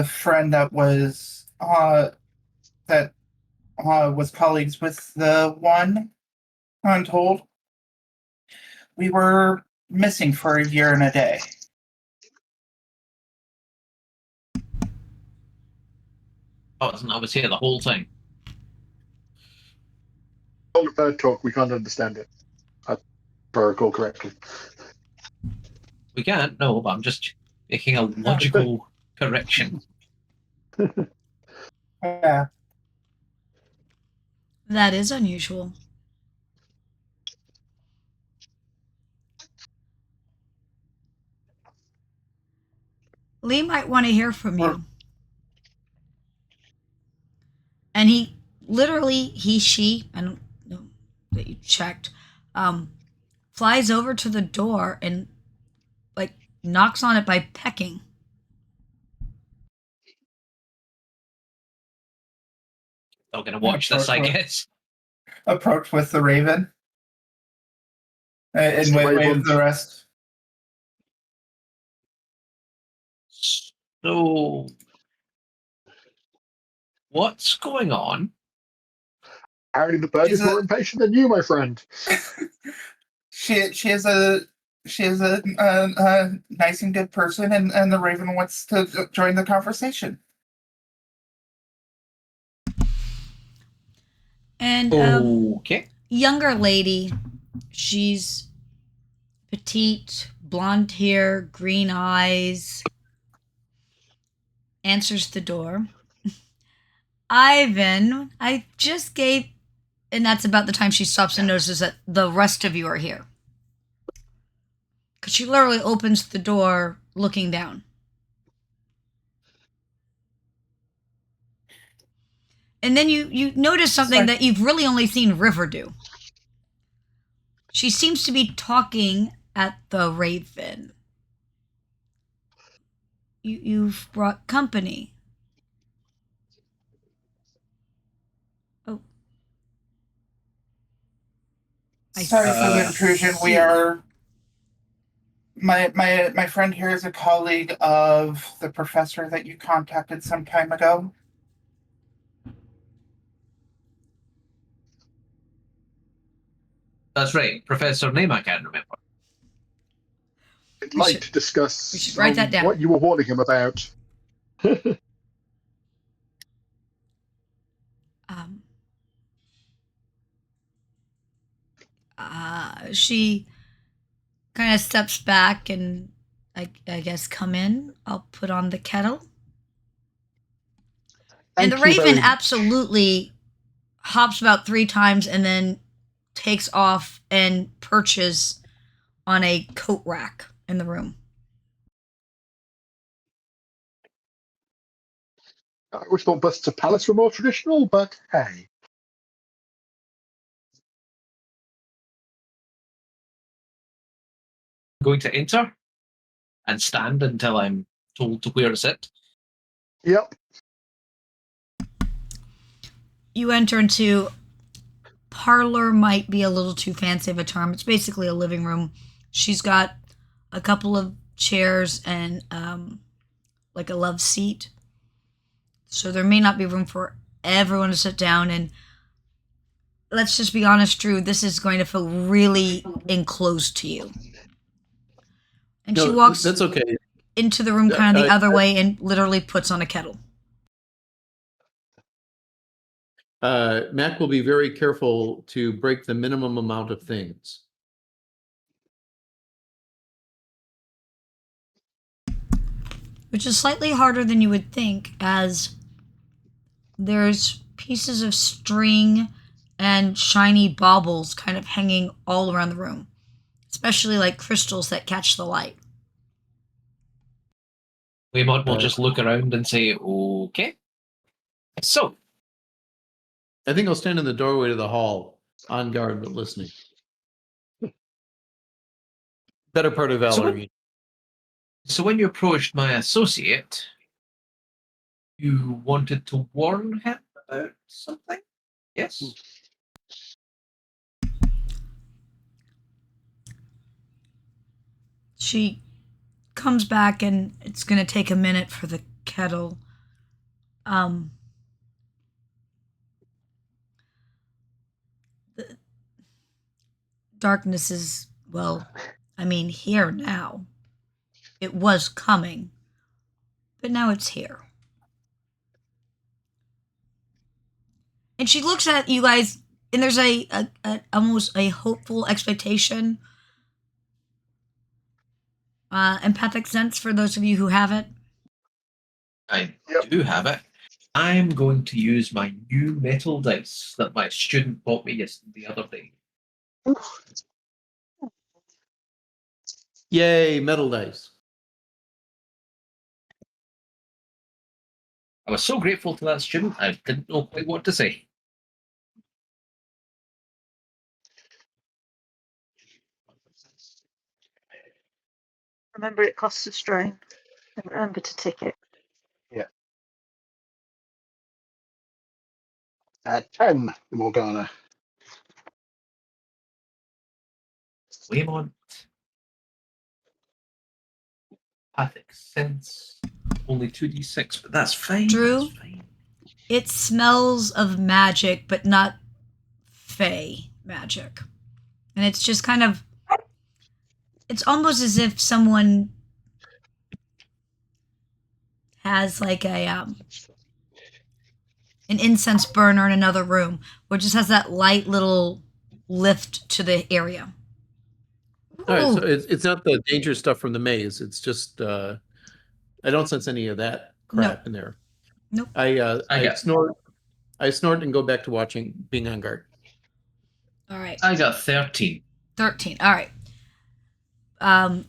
C: friend that was colleagues with the one untold. We were missing for a year and a day.
D: Oh, I was here the whole time.
B: All the bird talk, we can't understand it. If I recall correctly.
D: We can't, no, but I'm just making a logical correction.
C: Yeah.
A: That is unusual. Lee might want to hear from you. And he literally, she, I don't know that you checked, flies over to the door and like knocks on it by pecking.
D: Not gonna watch this, I guess.
C: Approach with the raven. And wave the rest.
D: So, what's going on?
B: Apparently the bird is more impatient than you, my friend.
C: she is a nice and good person, and the Raven wants to join the conversation.
A: And
D: Okay.
A: younger lady, she's petite, blonde hair, green eyes, answers the door. Ivan, I just gave, and that's about the time she stops and notices that the rest of you are here. Because she literally opens the door looking down. And then you notice something that you've really only seen River do. She seems to be talking at the Raven. You've brought company. Oh.
C: Sorry for the intrusion. We are. My friend here is a colleague of the professor that you contacted some time ago.
D: That's right. Professor name I can't remember.
B: I'd like to discuss
A: we should write that down.
B: What you were warning him about.
A: She kind of steps back and I guess come in. I'll put on the kettle. And the Raven absolutely hops about 3 times and then takes off and perches on a coat rack in the room.
B: I always thought busts of palace were more traditional, but hey.
D: I'm going to enter and stand until I'm told to where to sit.
B: Yep.
A: You enter into parlor, might be a little too fancy of a term. It's basically a living room. She's got a couple of chairs and like a love seat. So there may not be room for everyone to sit down. And let's just be honest, Drew, this is going to feel really enclosed to you. And she walks
E: that's okay.
A: into the room kind of the other way and literally puts on a kettle.
E: Mac will be very careful to break the minimum amount of things.
A: Which is slightly harder than you would think, as there's pieces of string and shiny baubles kind of hanging all around the room, especially like crystals that catch the light.
D: Waymont will just look around and say, okay. So.
E: I think I'll stand in the doorway to the hall, on guard but listening. Better part of Valerie.
D: So when you approached my associate, you wanted to warn him about something? Yes?
A: She comes back and it's going to take a minute for the kettle. The darkness is, well, I mean, here now. It was coming, but now it's here. And she looks at you guys, and there's a almost a hopeful expectation, empathic sense for those of you who have it.
D: I do have it. I'm going to use my new metal dice that my student bought me the other day.
E: Yay, metal dice.
D: I was so grateful to that student, I didn't know quite what to say.
F: Remember, it costs a strain. And remember to tick it.
B: Yeah. 10, Morgana.
D: Waymont. Empathic sense. Only 2d6, but that's fine.
A: Drew,
D: that's fine.
A: It smells of magic, but not fey magic. And it's just kind of It's almost as if someone has like a an incense burner in another room, which just has that light little lift to the area.
E: All right, so
A: Ooh.
E: it's not the dangerous stuff from the maze. It's just I don't sense any of that crap in there.
A: Nope.
E: I snort and go back to being on guard.
A: All right.
D: I got 13.
A: 13. All right.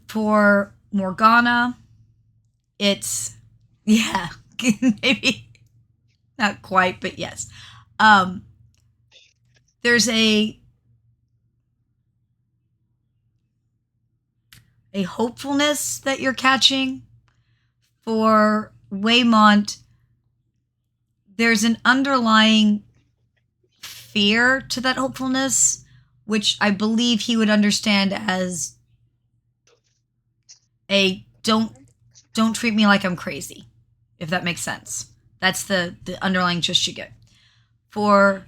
A: For Morgana, it's maybe not quite, but yes. There's a hopefulness that you're catching. For Waymont, there's an underlying fear to that hopefulness, which I believe he would understand as a don't treat me like I'm crazy, if that makes sense. That's the underlying gist you get. For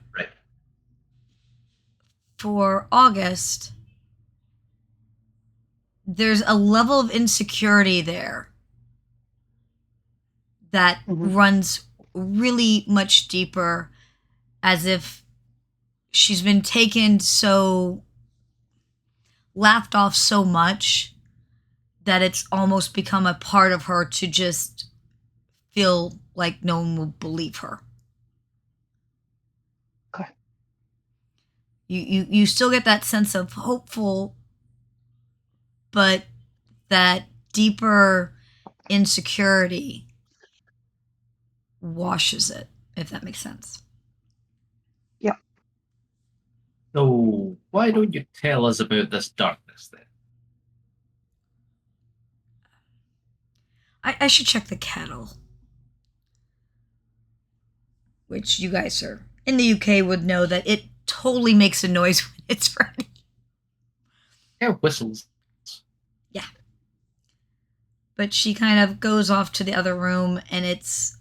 A: August, there's a level of insecurity there that runs really much deeper, as if she's been laughed off so much that it's almost become a part of her to just feel like no one will believe her.
F: Okay.
A: You still get that sense of hopeful, but that deeper insecurity washes it, if that makes sense.
F: Yeah.
D: So why don't you tell us about this darkness then?
A: I should check the kettle, which you guys are in the UK would know that it totally makes a noise when it's ready.
D: Yeah, whistles.
A: Yeah. But she kind of goes off to the other room, and it's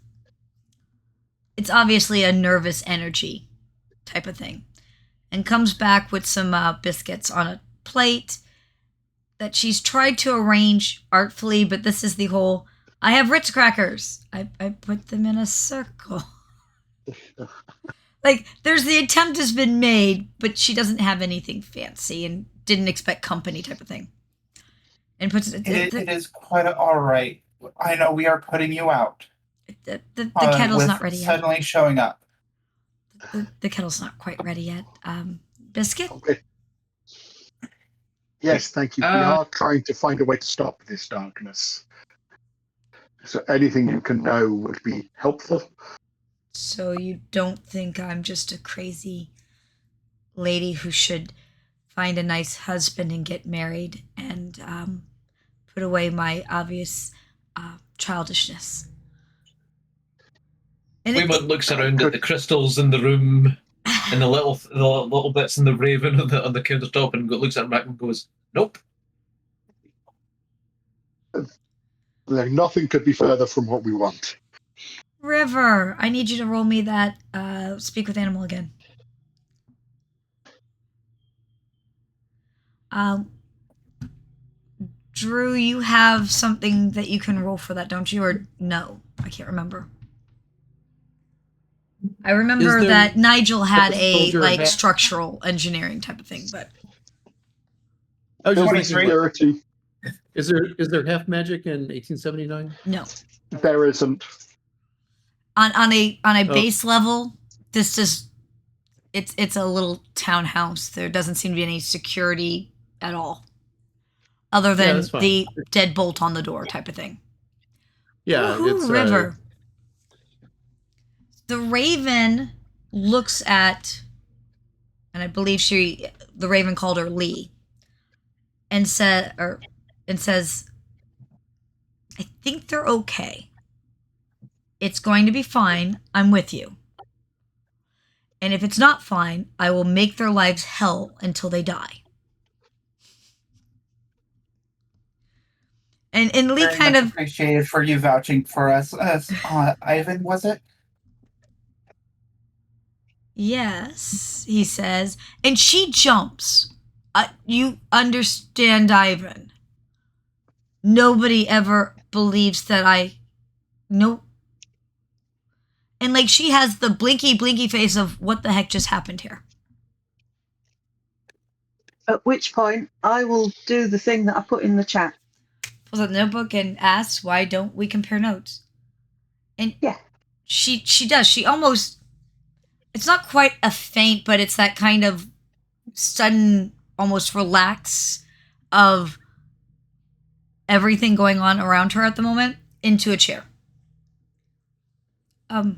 A: obviously a nervous energy type of thing, and comes back with some biscuits on a plate that she's tried to arrange artfully, but this is the whole, I have Ritz crackers. I put them in a circle. Like, the attempt has been made, but she doesn't have anything fancy and didn't expect company type of thing. And puts it
C: is quite all right. I know we are putting you out.
A: The kettle's not ready yet.
C: Suddenly showing up.
A: The kettle's not quite ready yet. Biscuit?
B: Okay. Yes, thank you. We are trying to find a way to stop this darkness. So anything you can know would be helpful.
A: So you don't think I'm just a crazy lady who should find a nice husband and get married and put away my obvious childishness? And
D: Waymont looks around at the crystals in the room and the little bits in the raven on the countertop, and looks at Mac and goes, "Nope."
B: Nothing could be further from what we want.
A: River, I need you to roll me that speak with animal again. Drew, you have something that you can roll for that, don't you? Or no? I can't remember. I remember that Nigel had a structural engineering type of thing, but
E: I was just
B: thinking,
E: is there half magic in 1879?
A: No,
B: there isn't.
A: On a base level, this is it's a little townhouse. There doesn't seem to be any security at all, other than the deadbolt on the door type of thing.
E: Yeah,
A: it's River. The Raven looks at, and I believe the Raven called her Lee, and says, "I think they're okay. It's going to be fine. I'm with you. And if it's not fine, I will make their lives hell until they die." And Lee
C: Very
A: kind
C: much
A: of
C: appreciated for you vouching for us. Ivan, was it?
A: Yes, he says, and she jumps. You understand, Ivan? nobody ever believes that no. And like she has the blinky face of what the heck just happened here.
F: At which point, I will do the thing that I put in the chat.
A: Pulls out the notebook and asks, "Why don't we compare notes?" And
F: yeah,
A: she does. She almost. It's not quite a faint, but it's that kind of sudden, almost relax of everything going on around her at the moment into a chair. Yeah.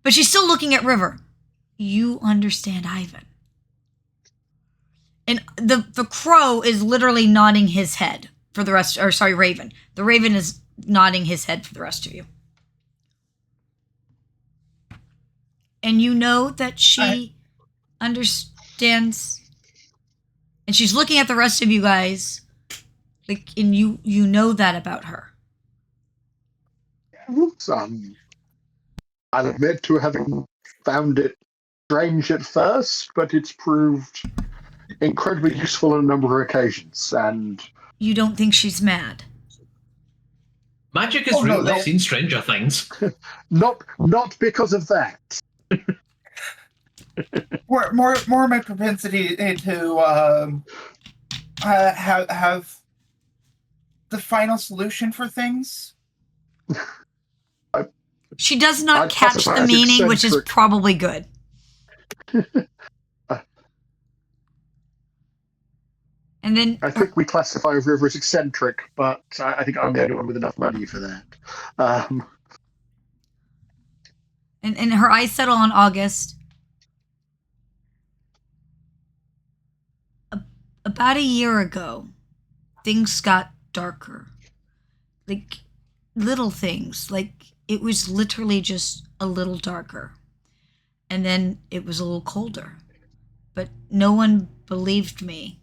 A: But she's still looking at River. You understand Ivan. And the crow is literally nodding his head for the rest, or sorry, Raven. The Raven is nodding his head for the rest of you. And you know that she understands, and she's looking at the rest of you guys, like, and you know that about her.
B: I'll admit to having found it strange at first, but it's proved incredibly useful on a number of occasions. And
A: you don't think she's mad?
D: Magic is real. They've seen Stranger Things.
B: not because of that.
C: more my propensity to have the final solution for things.
A: She does not catch the meaning, which is probably good. And then
B: I think we classify River as eccentric, but I think I'm the only one with enough money for that.
A: And her eyes settle on August. About a year ago, things got darker. Like, little things. Like, it was literally just a little darker. And then it was a little colder. But no one believed me.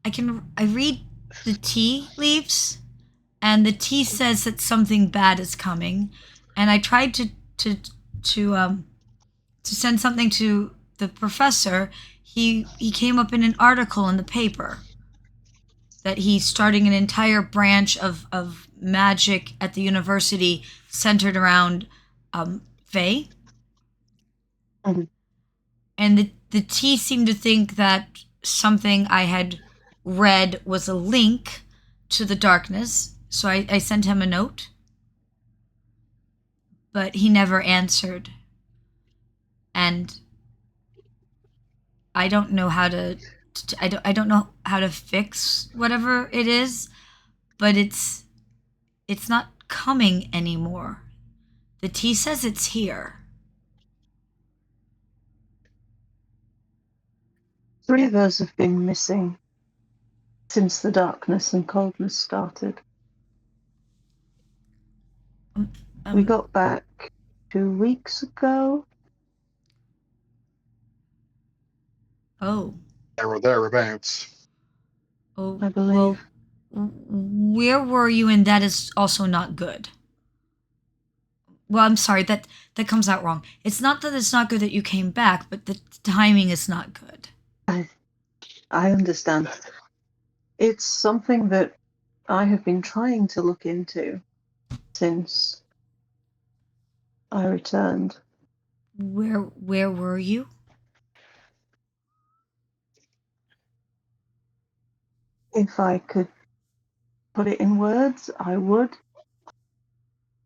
A: I read the tea leaves, and the tea says that something bad is coming, and I tried to send something to the professor. He came up in an article in the paper that he's starting an entire branch of magic at the university centered around Fae.
F: Mm-hmm.
A: And the tea seemed to think that something I had read was a link to the darkness, so I sent him a note, but he never answered. And I don't know how to I don't know how to fix whatever it is, but it's not coming anymore. The tea says it's here.
F: 3 of us have been missing since the darkness and coldness started. We got back 2 weeks ago.
A: Oh.
B: There or thereabouts.
A: Oh,
F: I believe.
A: Well, where were you? And that is also not good. Well, I'm sorry, that comes out wrong. It's not that it's not good that you came back, but the timing is not good.
F: I understand. It's something that I have been trying to look into since I returned.
A: Where were you?
F: If I could put it in words, I would.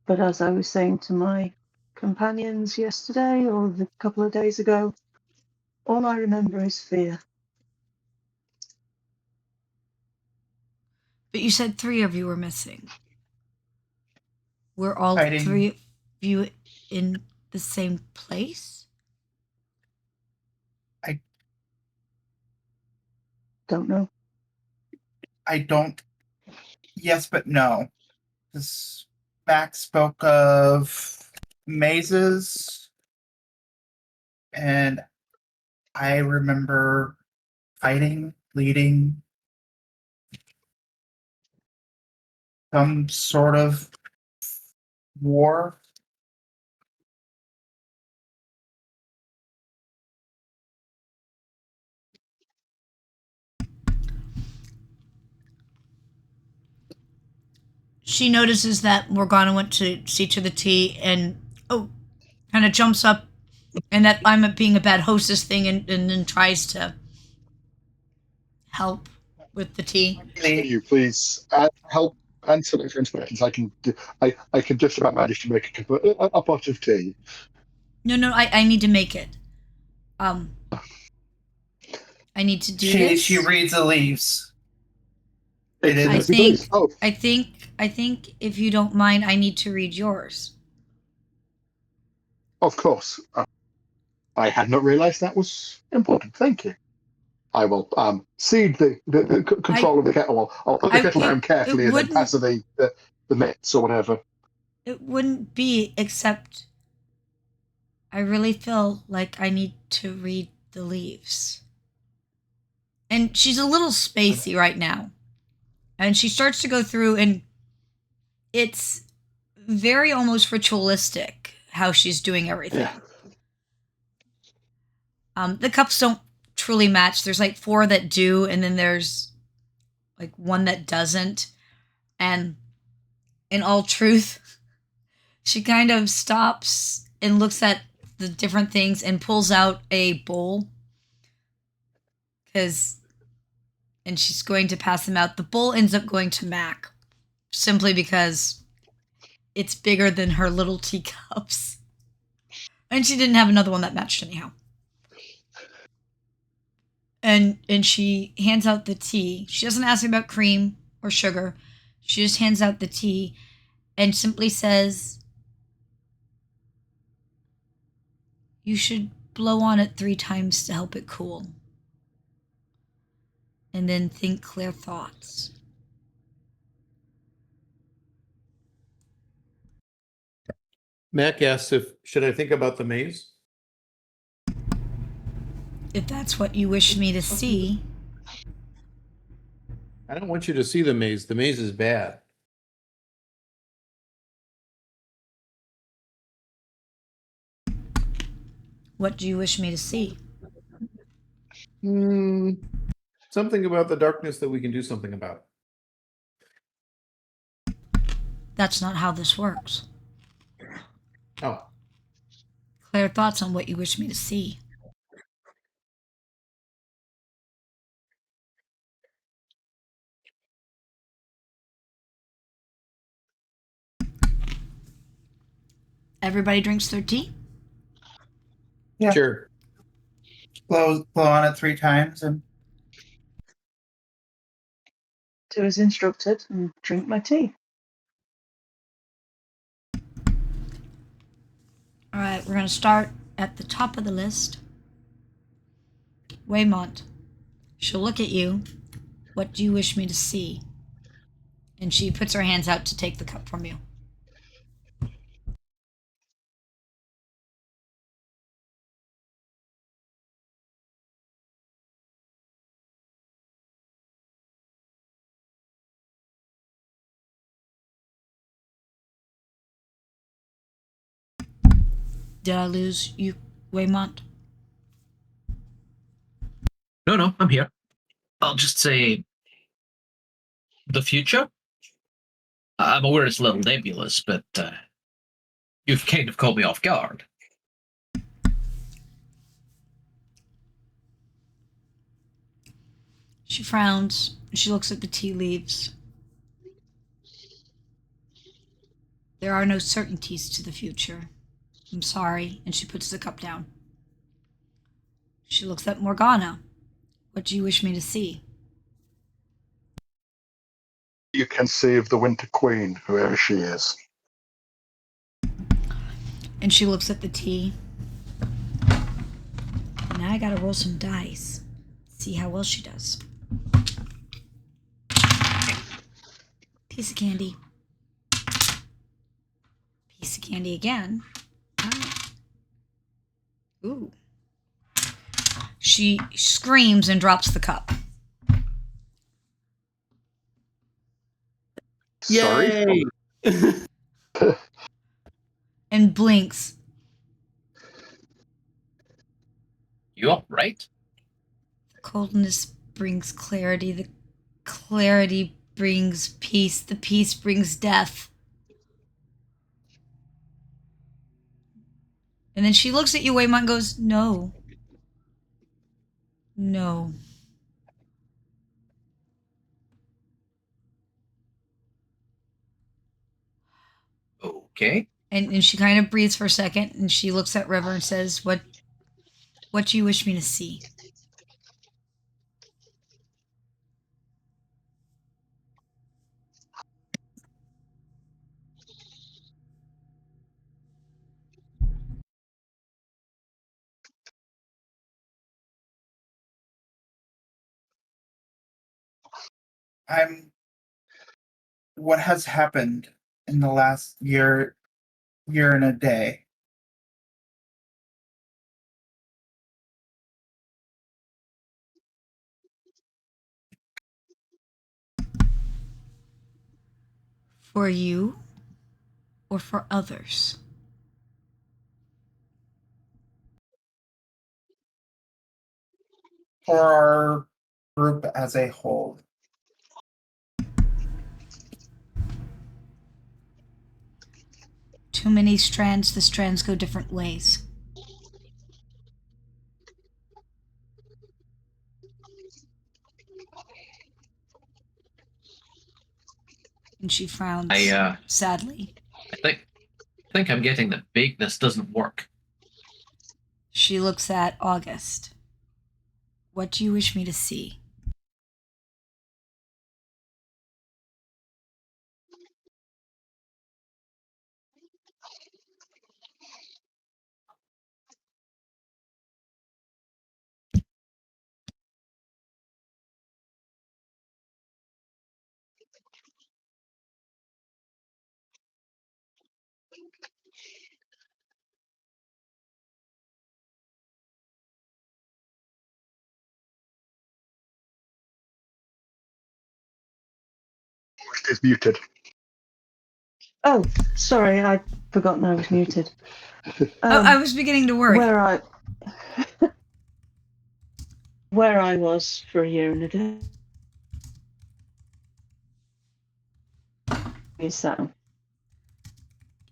F: But as I was saying to my companions yesterday or a couple of days ago, all I remember is fear.
A: But you said 3 of you were missing. Were all
C: Fighting.
A: 3 of you in the same place?
C: I
F: don't know.
C: I don't. Yes, but no. Because Max spoke of mazes, and I remember fighting, leading some sort of war.
A: she notices that Morgana went to see to the tea and kind of jumps up, and that I'm being a bad hostess thing, and then tries to help with the tea.
B: Can you please help answer my friend's questions? I can just about manage to make a pot of tea.
A: No, I need to make it. I need to do this.
C: She reads the leaves.
A: I think if you don't mind, I need to read yours.
B: Of course. I had not realized that was important. Thank you. I will cede the control of the kettle. I'll put the kettle down carefully and then pass her the mitts or whatever.
A: It wouldn't be, except I really feel like I need to read the leaves. And she's a little spacey right now. And she starts to go through, and it's very almost ritualistic how she's doing everything. Yeah. The cups don't truly match. There's like 4 that do, and then there's like 1 that doesn't. And in all truth, she kind of stops and looks at the different things and pulls out a bowl. And she's going to pass them out. The bowl ends up going to Mac, simply because it's bigger than her little teacups. And she didn't have another one that matched anyhow. And she hands out the tea. She doesn't ask about cream or sugar. She just hands out the tea and simply says, "You should blow on it 3 times to help it cool. And then think clear thoughts."
E: Mac asks should I think about the maze?
A: If that's what you wish me to see.
E: I don't want you to see the maze. The maze is bad.
A: What do you wish me to see?
E: Something about the darkness that we can do something about.
A: That's not how this works.
E: Oh.
A: Clear thoughts on what you wish me to see. Everybody drinks their tea?
C: Yeah.
E: Sure.
C: Blow on it 3 times and
F: do as instructed and drink my tea.
A: All right, we're going to start at the top of the list. Waymont. She'll look at you. What do you wish me to see? And she puts her hands out to take the cup from you. Did I lose you, Waymont?
D: No, I'm here. I'll just say the future. I'm aware it's a little nebulous, but you've kind of caught me off guard.
A: She frowns. She looks at the tea leaves. There are no certainties to the future. I'm sorry. And she puts the cup down. She looks at Morgana. What do you wish me to see?
B: You can save the Winter Queen, whoever she is.
A: And she looks at the tea. Now I gotta roll some dice. See how well she does. Piece of candy. Piece of candy again. Ooh. She screams and drops the cup.
B: Sorry.
A: And blinks.
D: You all right?
A: Coldness brings clarity. The clarity brings peace. The peace brings death. And then she looks at you, Waymont, and goes, no. No.
D: Okay.
A: And she kind of breathes for a second, and she looks at River and says, what do you wish me to see?
C: What has happened in the last year and a day?
A: For you or for others?
C: For our group as a whole.
A: Too many strands, the strands go different ways. And she frowns sadly.
D: I think I'm getting that vagueness doesn't work.
A: She looks at August. What do you wish me to see?
B: Is muted.
F: Oh, sorry, I'd forgotten I was muted.
A: I was beginning to worry.
F: Where I was for a year and a day is that.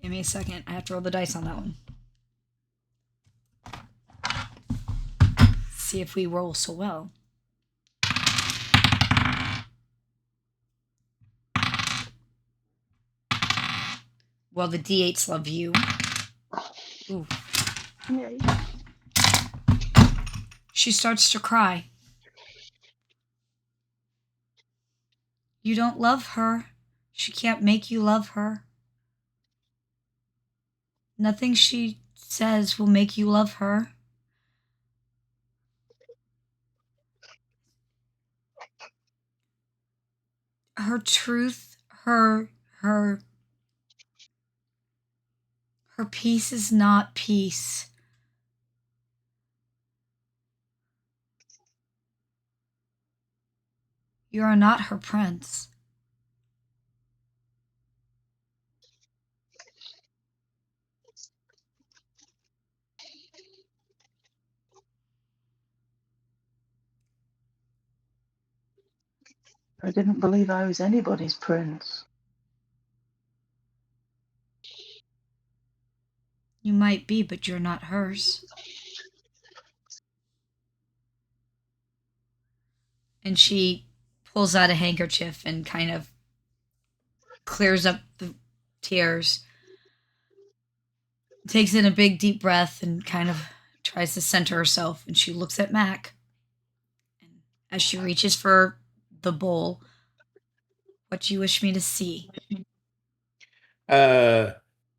A: Give me a second. I have to roll the dice on that one. See if we roll so well. Well, the D8s love you. Ooh.
F: Yay.
A: She starts to cry. You don't love her. She can't make you love her. Nothing she says will make you love her. Her truth, her peace is not peace. You are not her prince.
F: I didn't believe I was anybody's prince.
A: You might be, but you're not hers. And she pulls out a handkerchief and kind of clears up the tears. Takes in a big deep breath and kind of tries to center herself. And she looks at Mac. And as she reaches for the bowl, what do you wish me to see?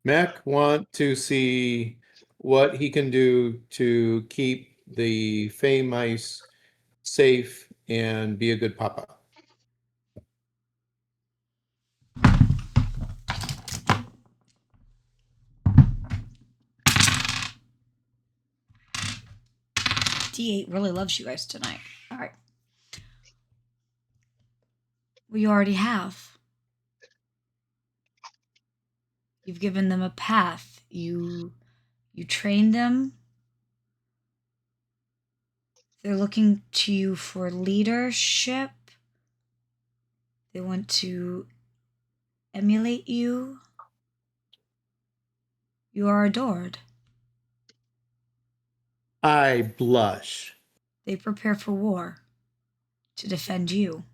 E: Mac want to see what he can do to keep the Fey mice safe and be a good papa.
A: D8 really loves you guys tonight. All right. We already have. You've given them a path. You trained them. They're looking to you for leadership. They want to emulate you. You are adored.
E: I blush.
A: They prepare for war to defend you.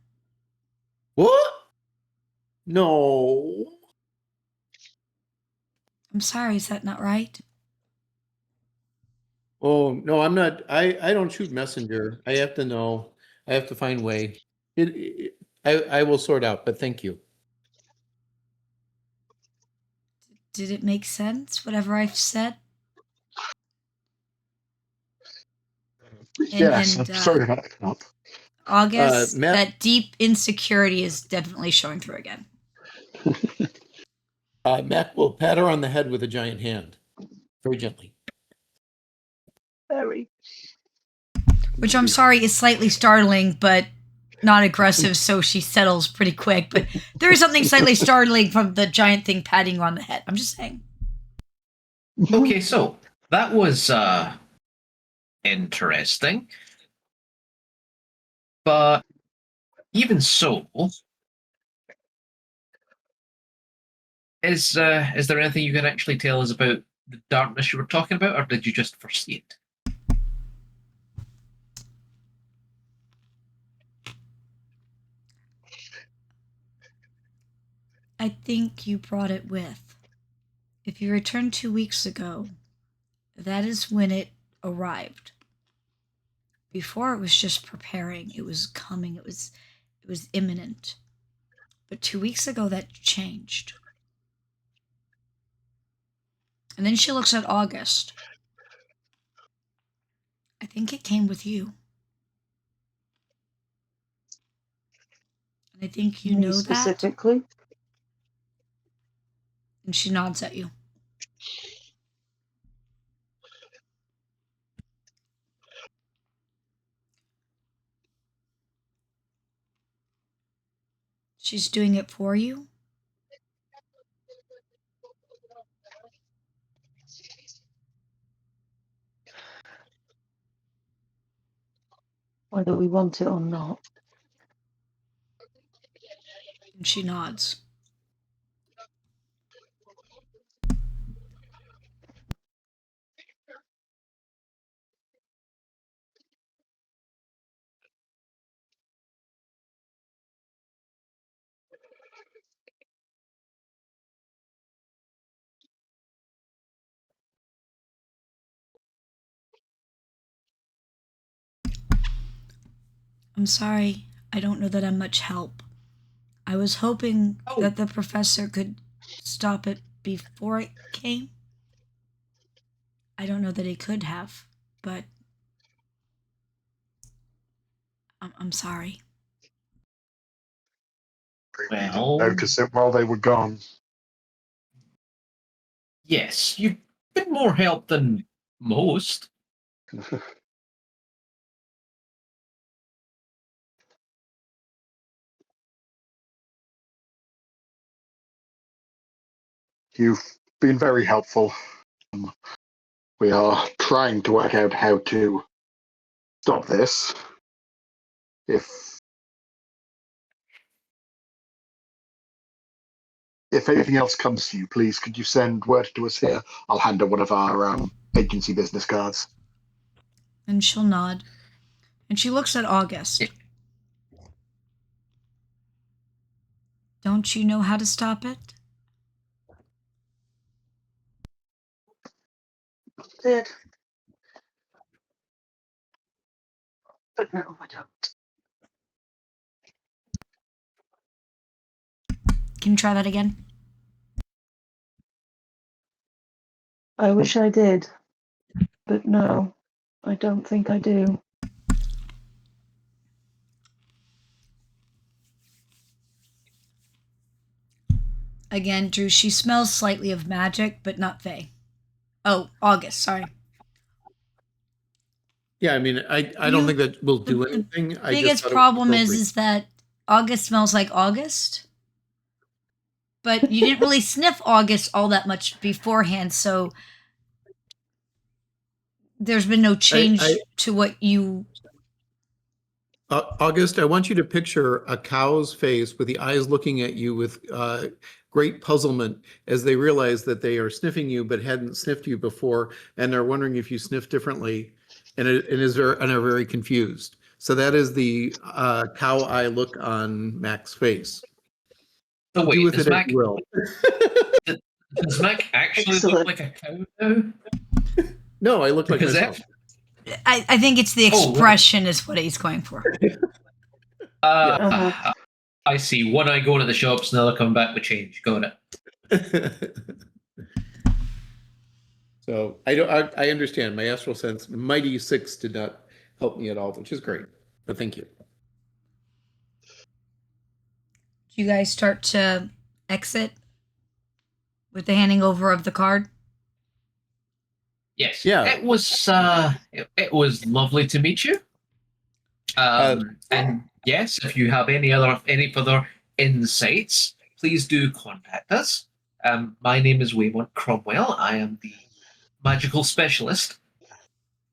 E: What? No.
A: I'm sorry, is that not right?
E: Oh, no, I'm not. I don't shoot messenger. I have to know. I have to find way. I will sort out, but thank you.
A: Did it make sense, whatever I've said?
B: Yes, I'm sorry about that up.
A: August,
E: Matt-
A: that deep insecurity is definitely showing through again.
E: Matt will pat her on the head with a giant hand, very gently.
F: Very.
A: Which I'm sorry is slightly startling, but not aggressive, so she settles pretty quick. But there is something slightly startling from the giant thing patting her on the head. I'm just saying.
D: Okay, so that was interesting. But even so, is there anything you can actually tell us about the darkness you were talking about, or did you just foresee it?
A: I think you brought it with. If you returned 2 weeks ago, that is when it arrived. Before it was just preparing, it was coming, it was imminent. But 2 weeks ago that changed. And then she looks at August. I think it came with you. And I think you
F: Me
A: know that.
F: specifically.
A: And she nods at you. She's doing it for you?
F: Whether we want it or not.
A: And she nods. I'm sorry. I don't know that I'm much help. I was hoping that the professor could stop it before it came. I don't know that he could have, but I'm sorry.
B: Maybe you
D: Well-
B: didn't notice it while they were gone.
D: Yes, you've been more help than most.
B: You've been very helpful. We are trying to work out how to stop this. If anything else comes to you, please could you send word to us here? I'll hand her one of our agency business cards.
A: And she'll nod. And she looks at August.
D: Yeah.
A: Don't you know how to stop it?
F: Did. But no, I don't.
A: Can you try that again?
F: I wish I did. But no, I don't think I do.
A: Again, Drew, she smells slightly of magic, but not Faye. Oh, August, sorry.
E: Yeah, I mean, I don't think that will do
A: the
E: anything. I just
A: Biggest
E: thought it was
A: problem
E: appropriate.
A: is that August smells like August. But you didn't really sniff August all that much beforehand, so there's been no change to what you
E: August, I want you to picture a cow's face with the eyes looking at you with great puzzlement as they realize that they are sniffing you but hadn't sniffed you before, and they're wondering if you sniff differently, and are very confused. So that is the cow eye look on Mac's face.
D: So wait,
E: Do with
D: does
E: it as
D: Mac
E: you will.
D: does Mac actually
F: Excellent.
D: look like a cow now?
E: No, I look like
D: Because
E: myself.
A: I think it's the
D: Oh, right.
A: expression is what he's going for.
D: I see. One eye going to the shops, another coming back with change. Got it.
E: So I understand. My astral sense, Mighty 6 did not help me at all, which is great. But thank you.
A: Do you guys start to exit with the handing over of the card?
D: Yes.
E: Yeah.
D: It was it was lovely to meet you. And yes, if you have any further insights, please do contact us. My name is Waymont Cromwell. I am the magical specialist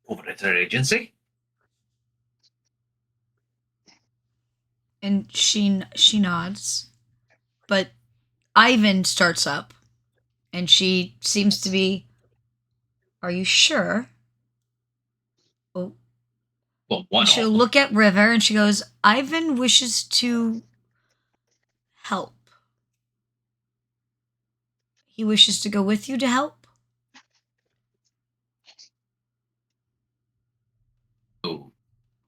D: over at our agency.
A: And she nods, but Ivan starts up, and she seems to be. Are you sure? Oh,
D: Well, one
A: she'll
D: of them.
A: look at River, and she goes, "Ivan wishes to help. He wishes to go with you to help."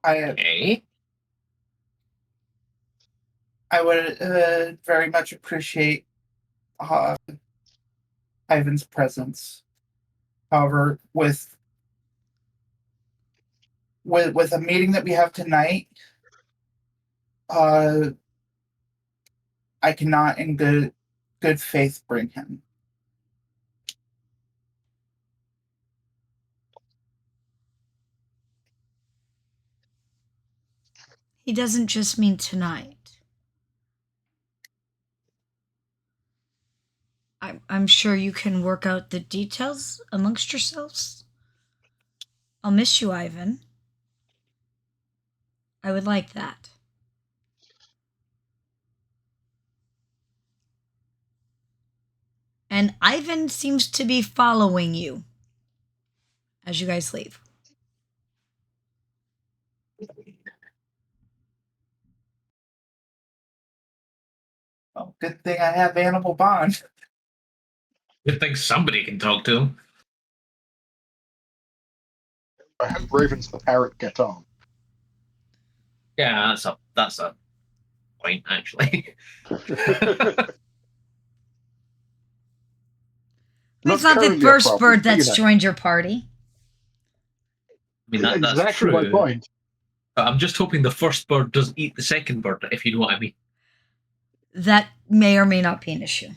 D: Okay.
C: I would very much appreciate Ivan's presence. However, with a meeting that we have tonight, I cannot in good faith bring him.
A: He doesn't just mean tonight. I'm sure you can work out the details amongst yourselves. I'll miss you, Ivan. I would like that. And Ivan seems to be following you as you guys leave.
C: Oh, good thing I have Animal Bond.
D: Good thing somebody can talk to him.
B: I hope Ravens the parrot get on.
D: Yeah, that's a point actually.
A: It's not the first bird that's joined your party.
D: I mean, that's
B: exactly
D: true.
B: my point.
D: But I'm just hoping the first bird doesn't eat the second bird, if you know what I mean.
A: That may or may not be an issue.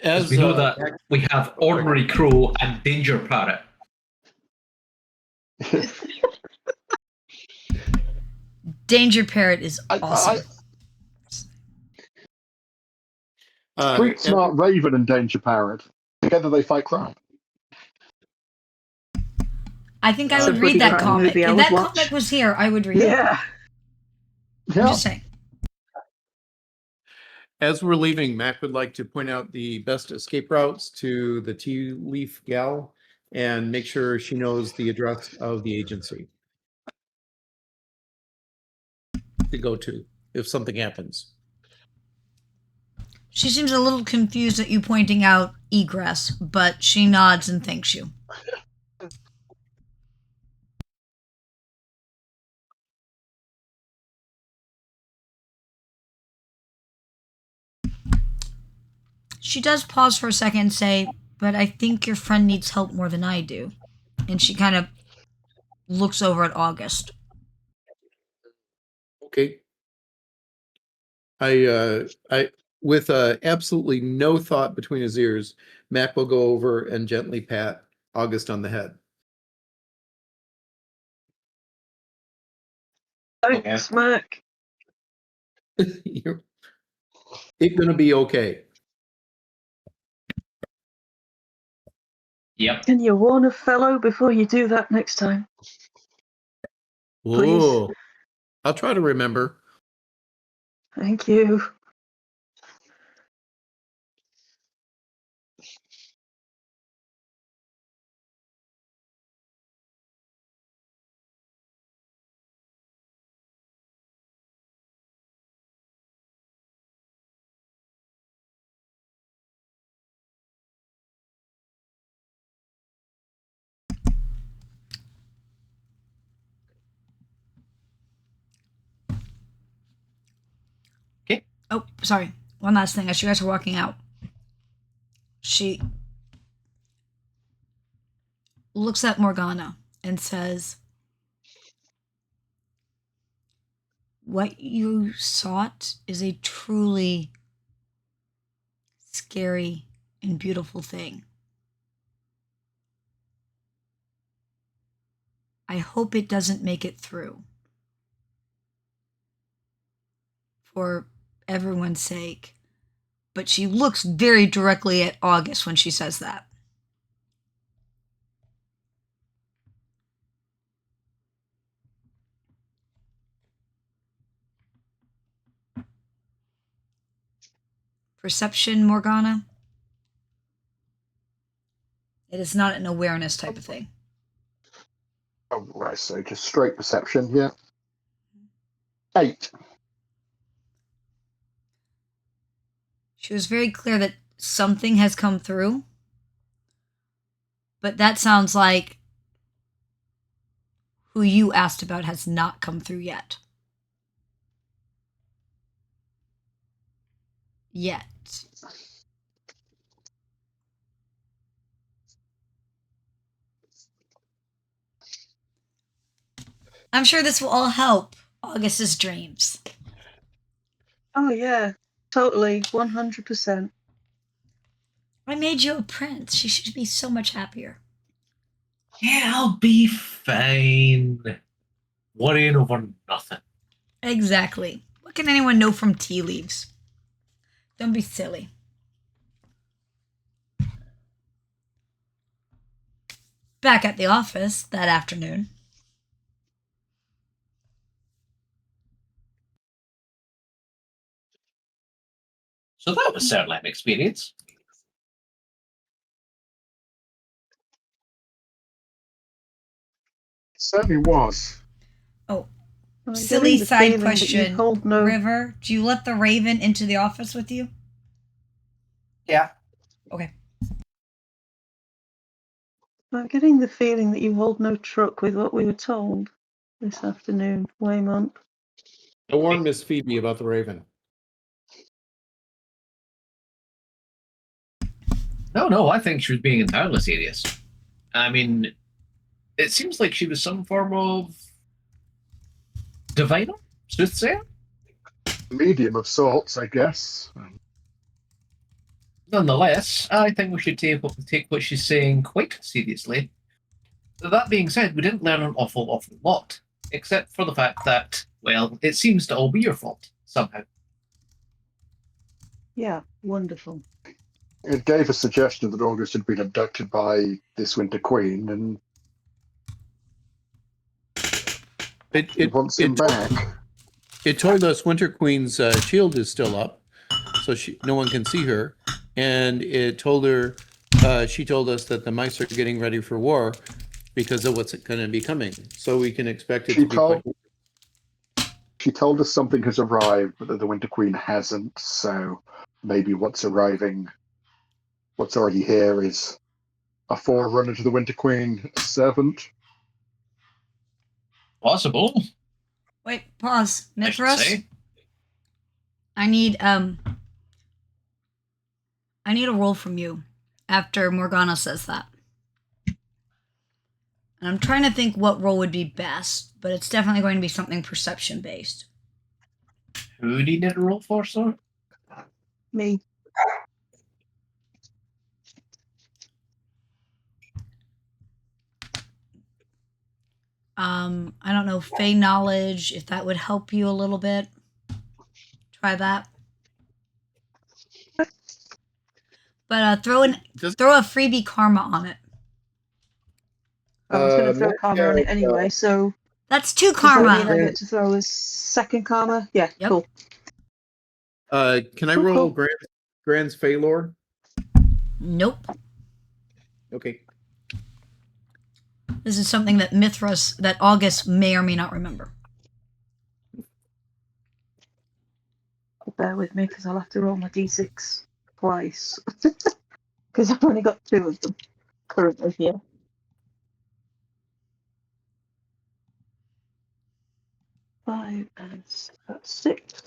D: As we know that we have ordinary crow and danger parrot.
A: Danger parrot is awesome.
B: Street smart raven and danger parrot. Together they fight crime.
A: I think I would read that comic. If that comic was here, I would read it.
F: Yeah.
A: I'm just saying.
E: As we're leaving, Mac would like to point out the best escape routes to the Tea Leaf Gal and make sure she knows the address of the agency to go to if something happens.
A: She seems a little confused at you pointing out egress, but she nods and thanks you. She does pause for a second and say, "But I think your friend needs help more than I do." And she kind of looks over at August.
E: Okay. I with absolutely no thought between his ears, Mac will go over and gently pat August on the head.
F: Thanks, Mac.
E: It's gonna be okay.
D: Yep.
F: Can you warn a fellow before you do that next time? Please.
E: Ooh. I'll try to remember.
F: Thank you.
D: Okay.
A: Oh, sorry. One last thing. As you guys are walking out, she looks at Morgana and says, "What you sought is a truly scary and beautiful thing. I hope it doesn't make it through. For everyone's sake." But she looks very directly at August when she says that. Perception, Morgana? It is not an awareness type of thing.
B: Oh, right, so just straight perception, yeah. 8.
A: She was very clear that something has come through, but that sounds like who you asked about has not come through yet. Yet. I'm sure this will all help August's dreams.
F: Oh, yeah. Totally. 100%.
A: I made you a prince. She should be so much happier.
D: Yeah, I'll be fine. Worrying over nothing.
A: Exactly. What can anyone know from tea leaves? Don't be silly. Back at the office that afternoon.
D: So that was certainly an experience.
B: It certainly was.
A: Oh,
F: I'm
A: silly
F: getting the
A: side
F: feeling that
A: question.
F: you hold no.
A: River, do you let the raven into the office with you?
C: Yeah.
A: Okay.
F: I'm getting the feeling that you hold no truck with what we were told this afternoon, Waymont.
E: I warned Miss Phoebe about the Raven.
D: No, I think she was being entirely serious. I mean, it seems like she was some form of diviner, soothsayer.
B: Medium of sorts, I guess.
D: Nonetheless, I think we should take what she's saying quite seriously. That being said, we didn't learn an awful lot, except for the fact that, well, it seems to all be your fault, somehow.
F: Yeah, wonderful.
B: It gave a suggestion that August had been abducted by this Winter Queen, and he wants him back.
E: It told us Winter Queen's shield is still up, so no one can see her. And it told her, she told us that the mice are getting ready for war because of what's going to be coming. So we can expect it to be quite.
B: She told us something has arrived, but that the Winter Queen hasn't. So maybe what's already here is a forerunner to the Winter Queen, a servant.
D: Possible.
A: Wait, pause.
D: I should
A: Mithras?
D: say.
A: I need a roll from you after Morgana says that. And I'm trying to think what role would be best, but it's definitely going to be something perception based.
D: Who do you need a roll for, sir?
F: Me.
A: I don't know, Fey knowledge, if that would help you a little bit. Try that. But throw a freebie karma on it.
F: I was going to throw
B: Next,
F: karma on it anyway, so
A: That's 2
F: does that mean
A: karma.
F: I get to throw a second karma? Yeah,
A: Yep.
F: cool.
E: Can I
F: Cool,
E: roll
F: cool.
E: Grand's Phalor?
A: Nope.
E: Okay.
A: This is something that that August may or may not remember.
F: Bear with me because I'll have to roll my d6 twice because I've only got 2 of them currently here. Five and that's 6.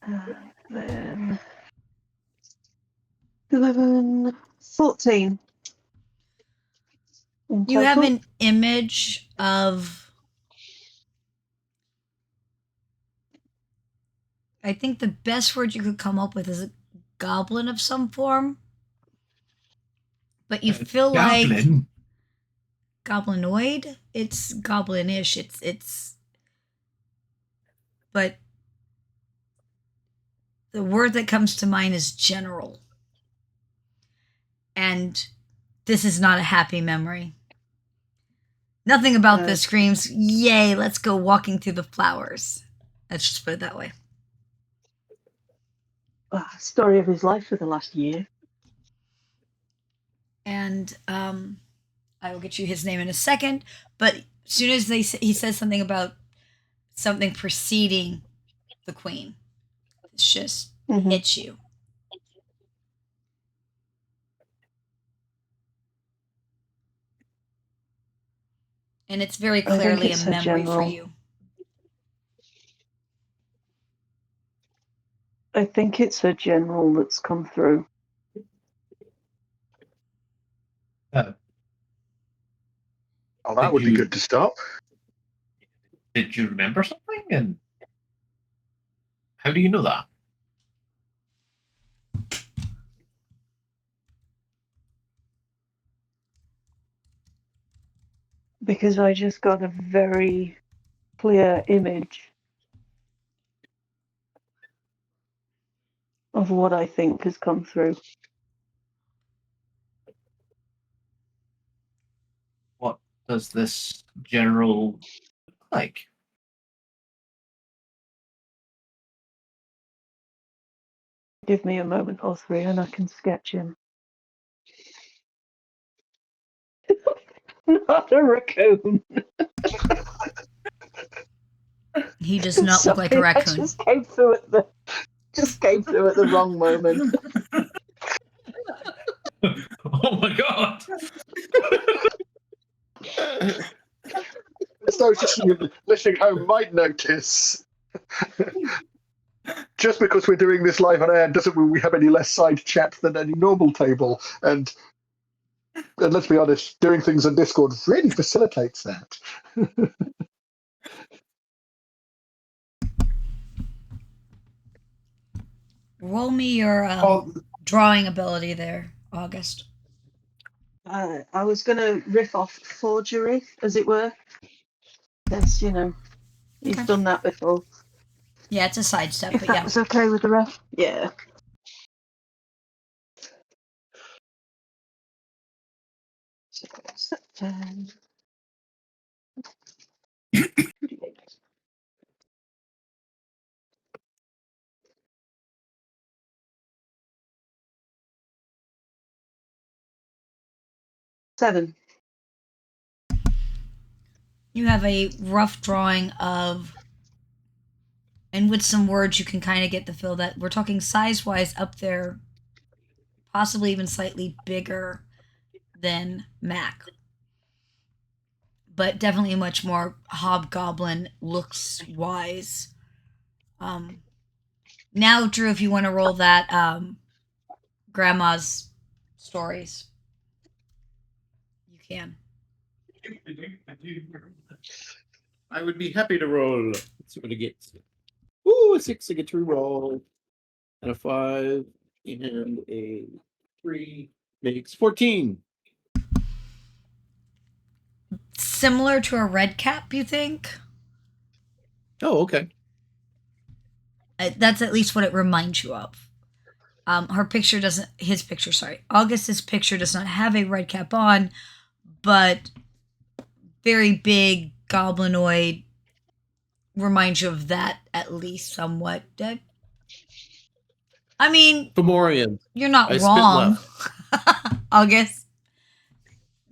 F: And then 11, 14 in
A: You have
F: total.
A: an image of, I think the best word you could come up with is a goblin of some form. But you feel like goblinoid. It's goblinish. But the word that comes to mind is general. And this is not a happy memory. Nothing about this screams, yay, let's go walking through the flowers. Let's just put it that way.
F: Story of his life for the last year.
A: And I will get you his name in a second. But as soon as he says something about something preceding the queen, it's just hits you. And it's very clearly a memory for you.
F: I think it's a general that's come through.
B: Oh, that would be good to stop.
D: Did you remember something? And how do you know that?
F: Because I just got a very clear image of what I think has come through.
D: What does this general look like?
F: Give me a moment or 3 and I can sketch him. Not a raccoon.
A: He does not look like a
F: Sorry,
A: raccoon.
F: I just came through at the wrong moment.
D: Oh my god!
B: As those listening home might notice, just because we're doing this live on air doesn't mean we have any less side chat than any normal table. And let's be honest, doing things on Discord really facilitates that.
A: Roll me your drawing ability there, August.
F: I was going to riff off forgery, as it were. Yes, you've done that before.
A: Yeah, it's a sidestep,
F: If
A: but
F: that was okay with the ref. Yeah. So, 7.
A: You have a rough drawing of, and with some words you can kind of get the feel that we're talking size-wise up there, possibly even slightly bigger than Mac. But definitely much more hobgoblin looks-wise. Now, Drew, if you want to roll that grandma's stories, you can.
E: I would be happy to roll. Let's see what I get. Ooh, a 6. I get to roll. And a 5 and a 3 makes 14.
A: Similar to a red cap, you think?
E: Oh, okay.
A: That's at least what it reminds you of. August's picture does not have a red cap on, but very big goblinoid reminds you of that at least somewhat. I mean,
E: Fomorian.
A: you're not
E: I spit
A: wrong.
E: left.
A: August.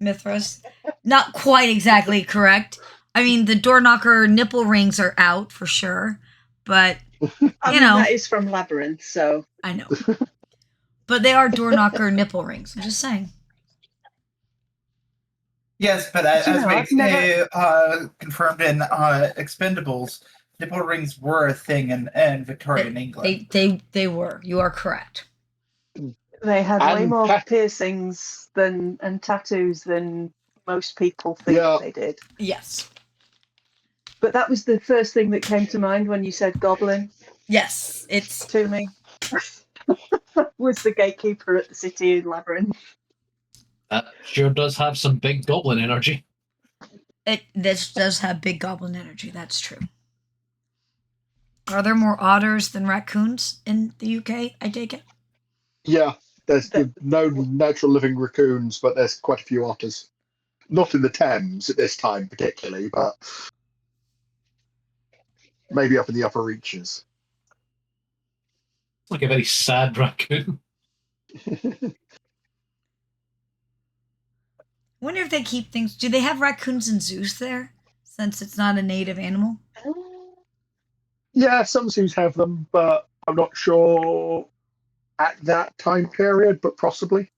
A: Mithras. Not quite exactly correct. I mean, the door knocker nipple rings are out for sure, but
F: I
A: you
F: mean,
A: know,
F: that is from Labyrinth, so
A: I know. But they are door knocker nipple rings. I'm just saying.
C: Yes, but
F: But,
C: as
F: I've
C: we
F: never.
C: confirmed in Expendables, nipple rings were a thing in Victorian England.
A: They were. You are correct.
F: They had way
B: And
F: more piercings and tattoos than most people think
B: Yeah.
F: they did.
A: Yes.
F: But that was the first thing that came to mind when you said goblin
A: Yes. It's
F: to me. Was the gatekeeper at the city in Labyrinth.
D: That sure does have some big goblin energy.
A: this does have big goblin energy. That's true. Are there more otters than raccoons in the UK? I take it.
B: Yeah, there's
F: That-
B: no natural living raccoons, but there's quite a few otters. Not in the Thames at this time, particularly, but maybe up in the upper reaches.
D: It's like a very sad raccoon.
A: I wonder if they keep things. Do they have raccoons in zoos there? Since it's not a native animal.
B: Yeah, some zoos have them, but I'm not sure at that time period, but possibly.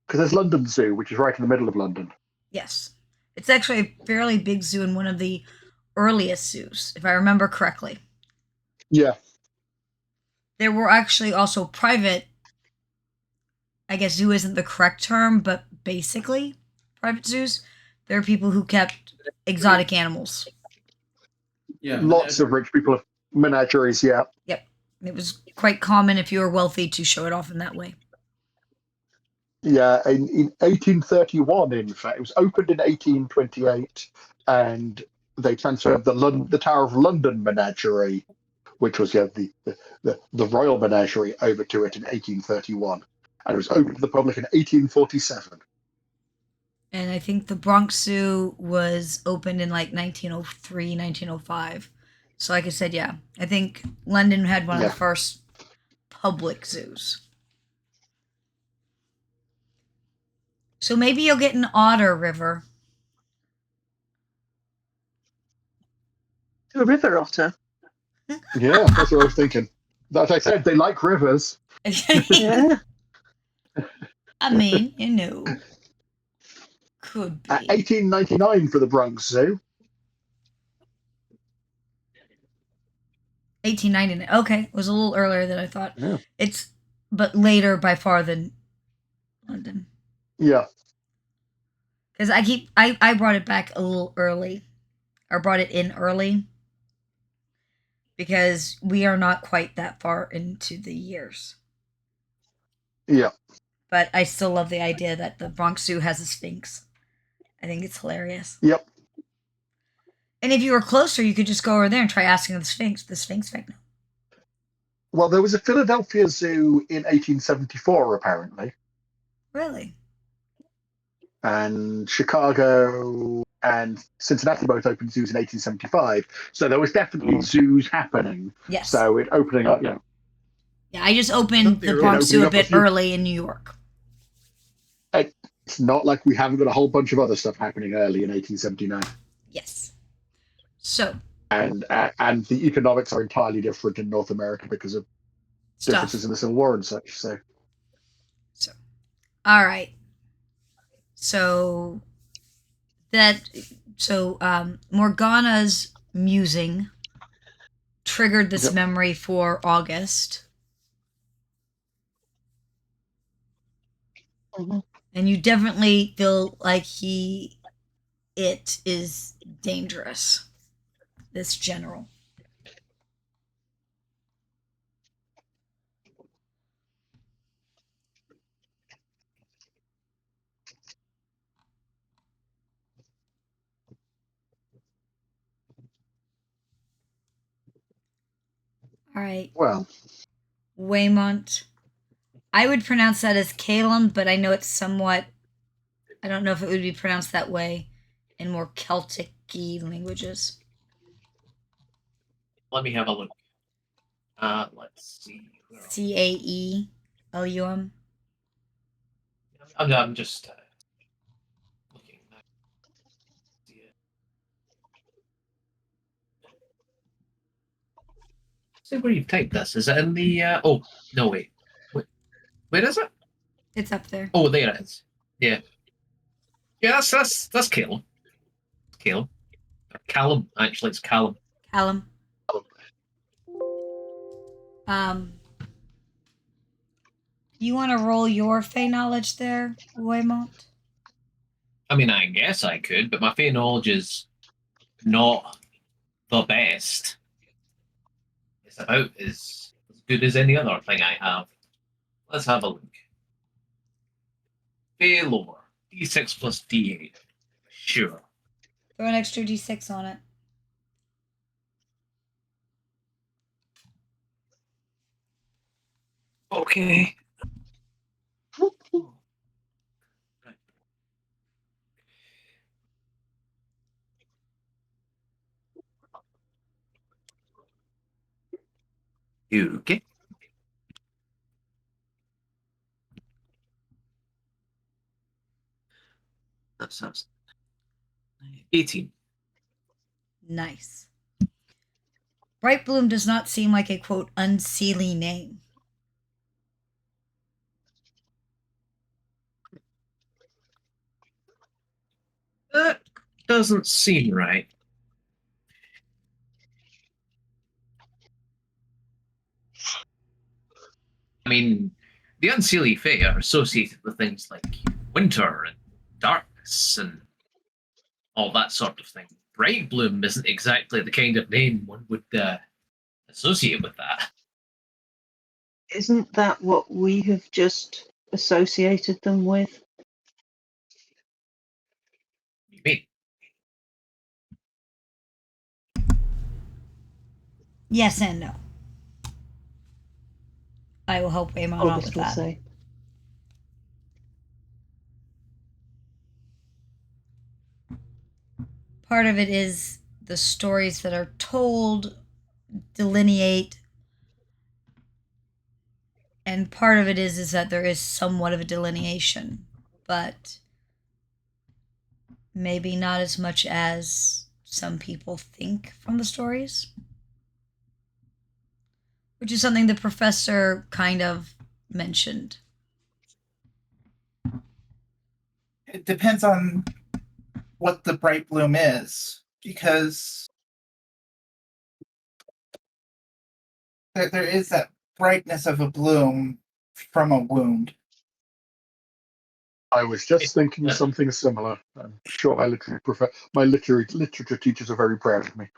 B: Because there's London Zoo, which is right in the middle of London.
A: Yes. It's actually a fairly big zoo and one of the earliest zoos, if I remember correctly.
B: Yeah.
A: There were actually also private, I guess zoo isn't the correct term, but basically private zoos. There are people who kept exotic animals.
E: Yeah.
B: Lots of rich people have menageries, yeah.
A: Yep. It was quite common if you were wealthy to show it off in that way.
B: Yeah, in 1831, in fact. It was opened in 1828, and they transferred the Tower of London Menagerie, which was the Royal Menagerie, over to it in 1831. And it was opened to the public in 1847.
A: And I think the Bronx Zoo was opened in like 1903, 1905. So, like I said, yeah, I think London had one of
B: Yeah.
A: the first public zoos. So maybe you'll get an otter, River.
F: A river otter.
B: Yeah, that's what I was thinking. As I said, they like rivers.
F: Yeah.
A: I mean, you know, could be.
B: 1899 for the Bronx Zoo.
A: 1899. Okay, it was a little earlier than I thought.
B: Yeah.
A: It's, but later by far than London.
B: Yeah.
A: Because I brought it back a little early, or brought it in early, because we are not quite that far into the years.
B: Yeah.
A: But I still love the idea that the Bronx Zoo has a Sphinx. I think it's hilarious.
B: Yep.
A: And if you were closer, you could just go over there and try asking the Sphinx. The Sphinx fact.
B: Well, there was a Philadelphia Zoo in 1874, apparently.
A: Really?
B: And Chicago and Cincinnati both opened zoos in 1875. So there was definitely zoos happening.
A: Yes.
B: So it opening up,
A: Yeah, I just opened the Bronx Zoo a bit early in New York.
B: It's not like we haven't got a whole bunch of other stuff happening early in 1879.
A: Yes. So.
B: And the economics are entirely different in North America because of differences in the Civil War and such. So.
A: All right. So Morgana's musing triggered this memory for August.
F: Mm-hmm.
A: And you definitely feel like it is dangerous. This general. All right.
B: Well.
A: Waymont. I would pronounce that as Calum, but I know it's somewhat I don't know if it would be pronounced that way in more Celtic-y languages.
D: Let me have a look. Let's see.
A: Caelum.
D: I'm just looking. See where you've typed this. Is it in the? Oh no, wait. Where is it?
A: It's up there.
D: Oh, there it is. Yeah. Yeah, that's Caleb. Caleb. Callum. Actually, it's Callum.
A: Callum. You want to roll your Fey knowledge there, Waymont?
D: I mean, I guess I could, but my Fey knowledge is not the best. It's about as good as any other thing I have. Let's have a look. Fey lore. D6 plus D8. Sure.
A: Throw an extra D6 on it.
D: Okay. Okay. That sounds 18.
A: Nice. Bright Bloom does not seem like a, quote, unseelie name.
D: That doesn't seem right. I mean, the Unseelie Fae are associated with things like winter and darkness and all that sort of thing. Bright Bloom isn't exactly the kind of name one would associate with that.
F: Isn't that what we have just associated them with?
D: You mean?
A: Yes and no. I will help Waymont out with
F: August will
A: that.
F: say.
A: Part of it is the stories that are told delineate, and part of it is that there is somewhat of a delineation, but maybe not as much as some people think from the stories, which is something the professor kind of mentioned.
C: It depends on what the bright bloom is, because there is that brightness of a bloom from a wound.
B: I was just thinking something similar. I'm sure my literature teachers are very proud of me.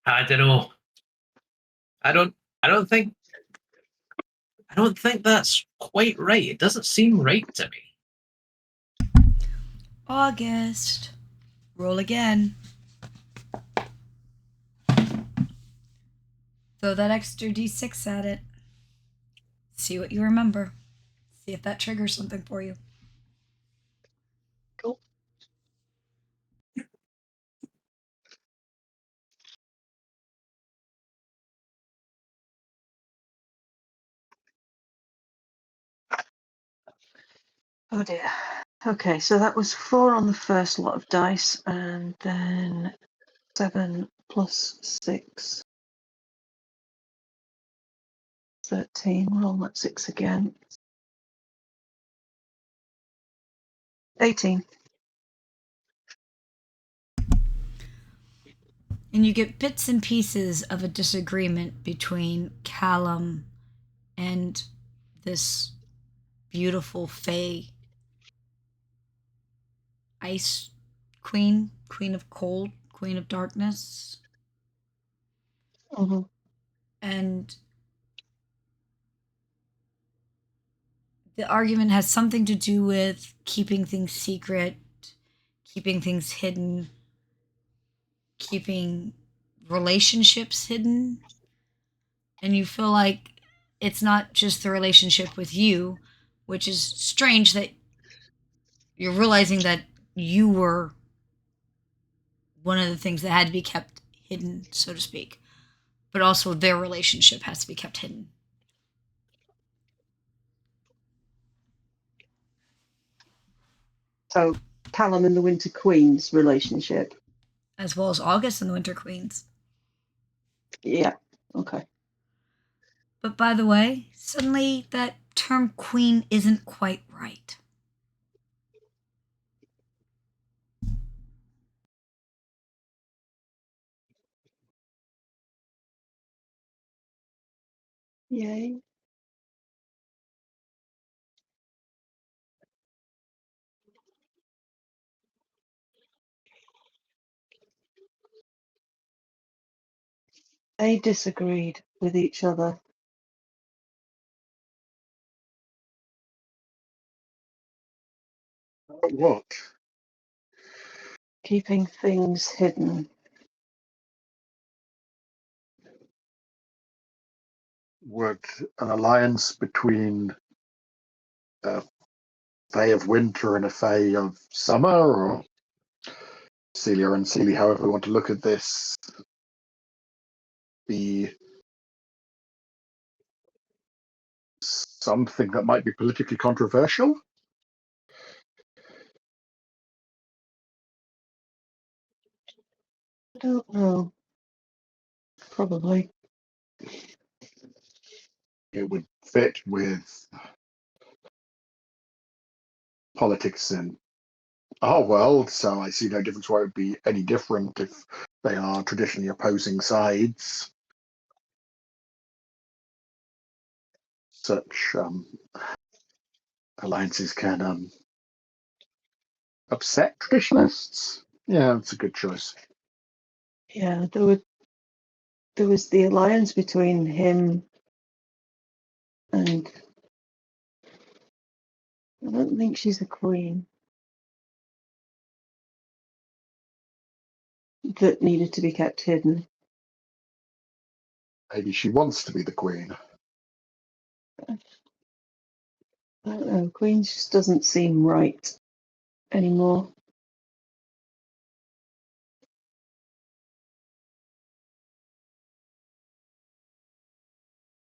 D: I don't know. I don't think that's quite right. It doesn't seem right to me.
A: August. Roll again. Throw that extra D6 at it. See what you remember. See if that triggers something for you.
F: Cool. Oh dear. Okay, so that was 4 on the first lot of dice, and then 7 plus 6. 13. Roll that 6 again. 18.
A: And you get bits and pieces of a disagreement between Callum and this beautiful Fae Ice Queen, Queen of Cold, Queen of Darkness.
F: Mm-hmm.
A: And the argument has something to do with keeping things secret, keeping things hidden, keeping relationships hidden. And you feel like it's not just the relationship with you, which is strange that you're realizing that you were one of the things that had to be kept hidden, so to speak, but also their relationship has to be kept hidden.
F: So Callum and the Winter Queen's relationship.
A: As well as August and the Winter Queens.
F: Yeah. Okay.
A: But by the way, suddenly that term queen isn't quite right.
F: Yay. They disagreed with each other.
B: What?
F: Keeping things hidden.
B: Would an alliance between a Fae of Winter and a Fae of Summer, or Celia and Celie, however we want to look at this, be something that might be politically controversial?
F: I don't know. Probably.
B: It would fit with politics in our world, so I see no difference why it would be any different if they are traditionally opposing sides. Such alliances can upset traditionalists. Yeah, that's a good choice.
F: Yeah, there was the alliance between him and I don't think she's a queen. That needed to be kept hidden.
B: Maybe she wants to be the queen.
F: I don't know. Queen just doesn't seem right anymore.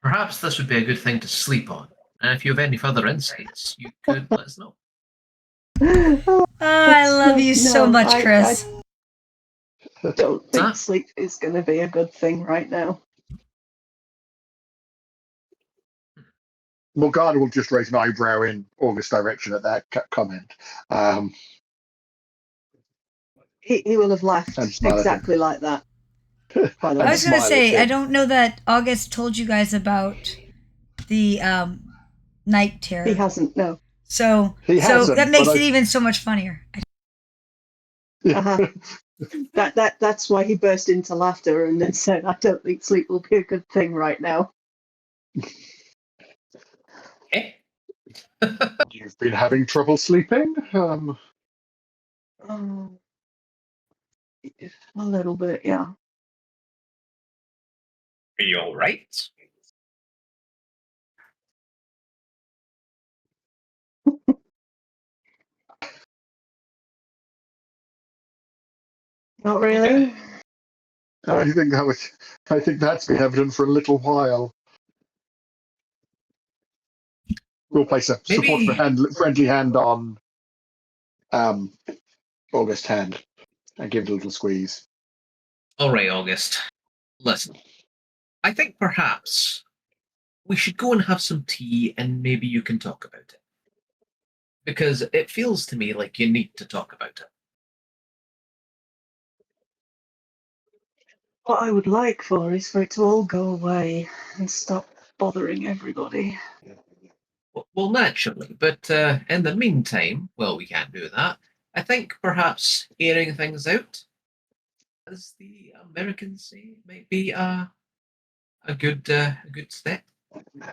D: Perhaps this would be a good thing to sleep on. And if you have any further insights, you could let us know.
A: Oh, I love you so much,
F: I
A: Chris.
F: don't think
D: Huh?
F: sleep is going to be a good thing right now.
B: Morgana will just raise an eyebrow in August's direction at that comment.
F: He will have laughed
B: And smile at him.
F: exactly like that. By the
A: I
F: way,
A: was going to
B: smile
A: say,
B: at
A: I
B: him.
A: don't know that August told you guys about the night terror.
F: he hasn't. No.
A: So
B: He hasn't,
A: that makes
B: but
A: it even so much funnier.
F: Uh-huh. That's why he burst into laughter and then said, "I don't think sleep will be a good thing right now."
D: Okay.
B: You've been having trouble sleeping?
F: Oh, a little bit, yeah.
D: Are you all right?
F: Not really.
B: Okay. I think that's been evident for a little while. We'll place a supportive friendly hand on August's hand and give it a little squeeze.
D: All right, August. Listen, I think perhaps we should go and have some tea and maybe you can talk about it. Because it feels to me like you need to talk about it.
F: What I would like for is for it to all go away and stop bothering everybody.
D: Well, naturally, but in the meantime, well, we can't do that. I think perhaps airing things out, as the Americans say, might be a good step.
B: You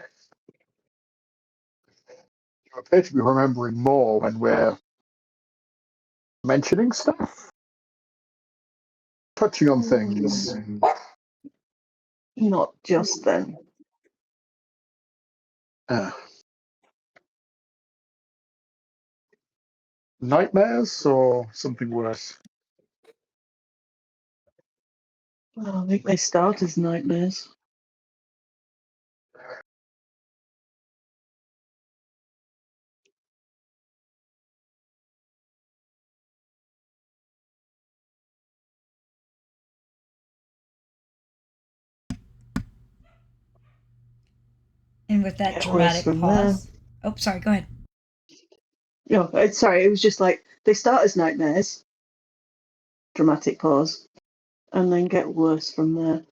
B: appear to be remembering more when we're mentioning stuff, touching on things.
F: Not just then.
B: Uh, nightmares or something worse?
F: Well, I think they start as nightmares.
A: And with that
F: Get worse
A: dramatic
F: from
A: pause. Oh, sorry, go ahead.
F: No, sorry, it was just like they start as nightmares, dramatic pause, and then get worse from there.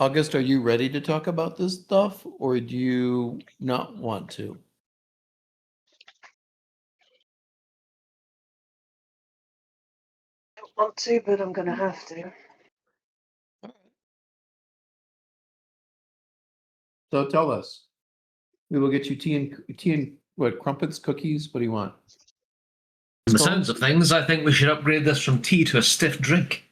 E: August, are you ready to talk about this stuff, or do you not want to?
F: I don't want to, but I'm going to have to.
E: So tell us. We will get you tea and what, crumpets, cookies? What do you want?
D: From the sounds of things, I think we should upgrade this from tea to a stiff drink.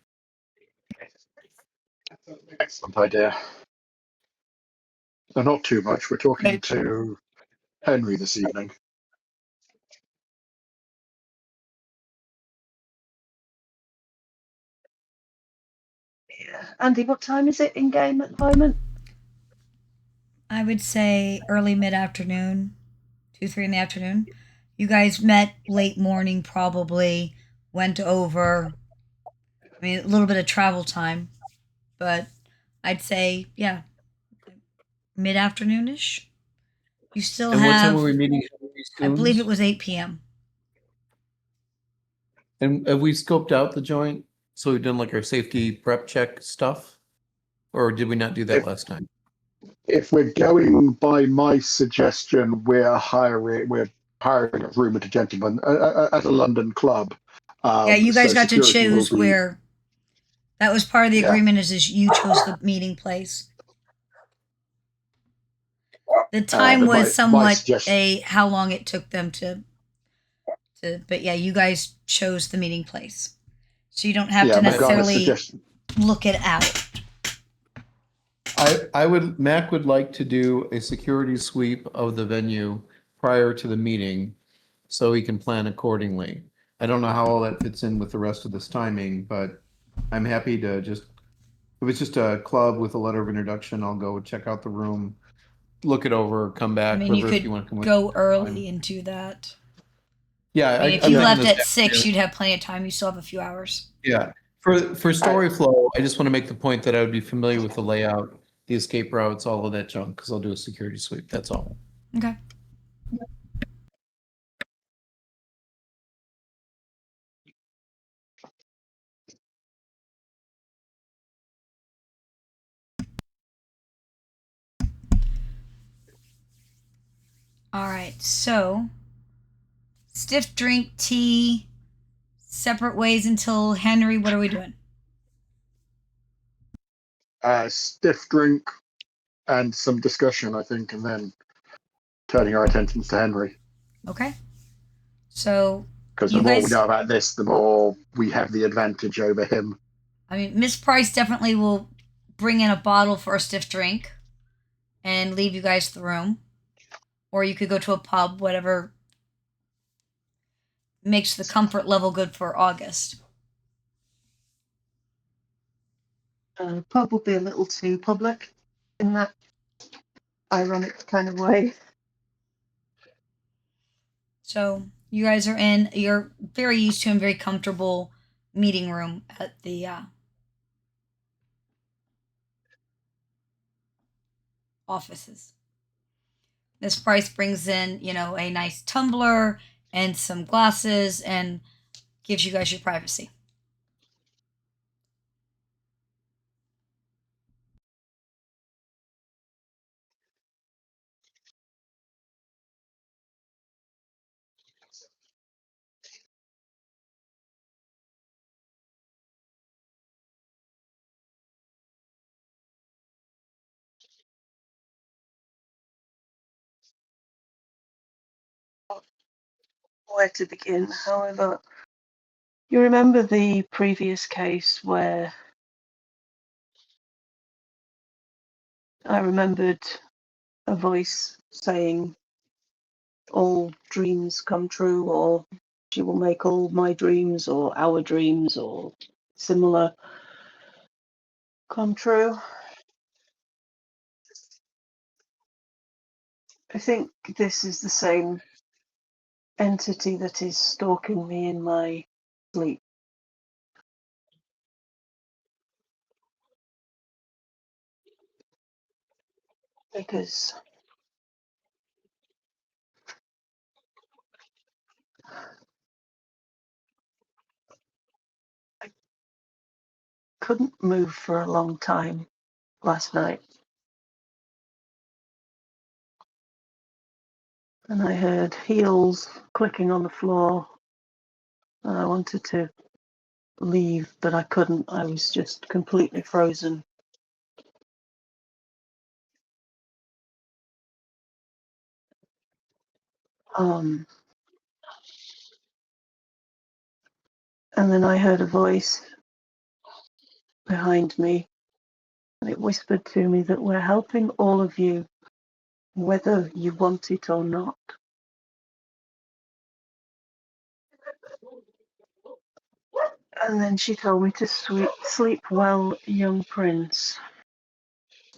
B: Excellent idea. So not too much. We're talking to Henry this evening.
F: Yeah. Andy, what time is it in game at the moment?
A: I would say early mid-afternoon, 2, 3 in the afternoon. You guys met late morning, probably went over. I mean, a little bit of travel time, but I'd say yeah, mid-afternoonish. You still
E: And what time
A: have.
E: are we meeting?
A: I believe it was 8 p.m.
E: And have we scoped out the joint? So we've done like our safety prep check stuff? Or did we not do that last time?
B: If we're going by my suggestion, we're hiring a room at a gentleman at a London club.
A: Yeah, you guys
B: So
A: got to
B: security will
A: choose
B: be.
A: where. That was part of the
B: Yeah.
A: agreement. Is you chose the meeting place. The time
B: But
A: was
B: my
A: somewhat
B: suggestion.
A: how long it took them to. But yeah, you guys chose the meeting place, so you don't have to
B: Yeah, Morgana's
A: necessarily
B: suggestion.
A: look it out.
E: Mac would like to do a security sweep of the venue prior to the meeting so he can plan accordingly. I don't know how all that fits in with the rest of this timing, but I'm happy to just, if it's just a club with a letter of introduction, I'll go check out the room, look it over, come
A: I
E: back.
A: mean, you
E: River, if you
A: could
E: want to come with.
A: go early and do that.
E: Yeah,
A: I mean, if
E: I'm
A: you
E: thinking
A: left
E: this
A: at 6,
E: afternoon.
A: you'd have plenty of time. You still have a few hours.
E: Yeah, for story flow, I just want to make the point that I would be familiar with the layout, the escape routes, all of that junk, because I'll do a security sweep. That's all.
A: Okay. All right. So, stiff drink, tea, separate ways until Henry. What are we doing?
B: Stiff drink and some discussion, I think, and then turning our attentions to Henry.
A: Okay. So,
B: Because the
A: you
B: more we
A: guys.
B: know about this, the more we have the advantage over him.
A: I mean, Miss Price definitely will bring in a bottle for a stiff drink and leave you guys the room. Or you could go to a pub, whatever makes the comfort level good for August.
F: Pub will be a little too public in that ironic kind of way.
A: So you guys are in, you're very used to and very comfortable meeting room at the offices. This Price brings in, a nice tumbler and some glasses and gives you guys your privacy.
F: where to begin. However, you remember the previous case where I remembered a voice saying, all dreams come true, or she will make all my dreams or our dreams or similar come true. I think this is the same entity that is stalking me in my sleep. Because I couldn't move for a long time last night. And I heard heels clicking on the floor. And I wanted to leave, but I couldn't. I was just completely frozen. And then I heard a voice behind me, and it whispered to me that we're helping all of you, whether you want it or not. And then she told me to sleep well, young prince.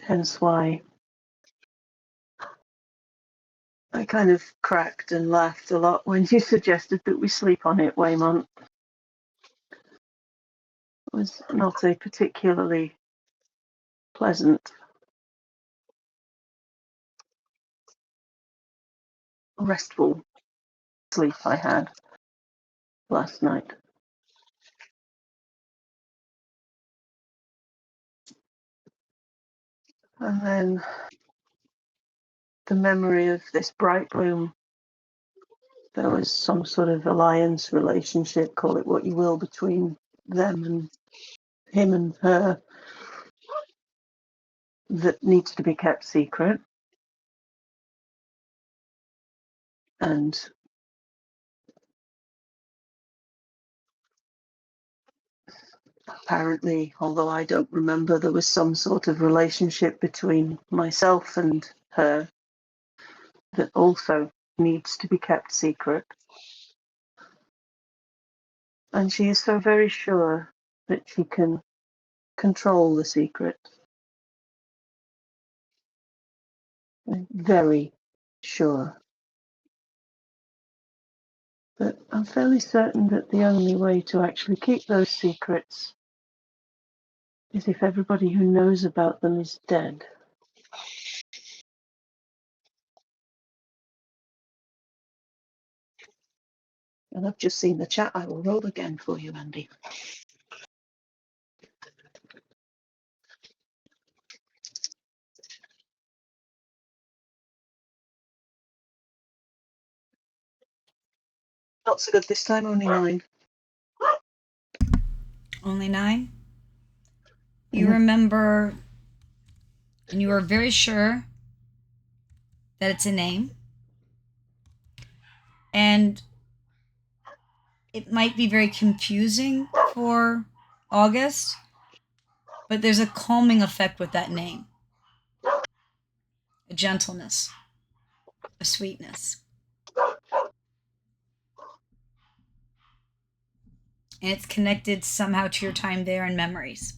F: Hence why I kind of cracked and laughed a lot when you suggested that we sleep on it, Waymont. It was not a particularly pleasant, restful sleep I had last night. And then the memory of this bright bloom, there was some sort of alliance relationship, call it what you will, between them and him and her that needs to be kept secret. And apparently, although I don't remember, there was some sort of relationship between myself and her that also needs to be kept secret. And she is so very sure that she can control the secret. Very sure. But I'm fairly certain that the only way to actually keep those secrets is if everybody who knows about them is dead. And I've just seen the chat. I will roll again for you, Andy. Not so good this time, only 9.
A: Only 9? You remember, and you are very sure that it's a name. And it might be very confusing for August, but there's a calming effect with that name. A gentleness, a sweetness. And it's connected somehow to your time there and memories.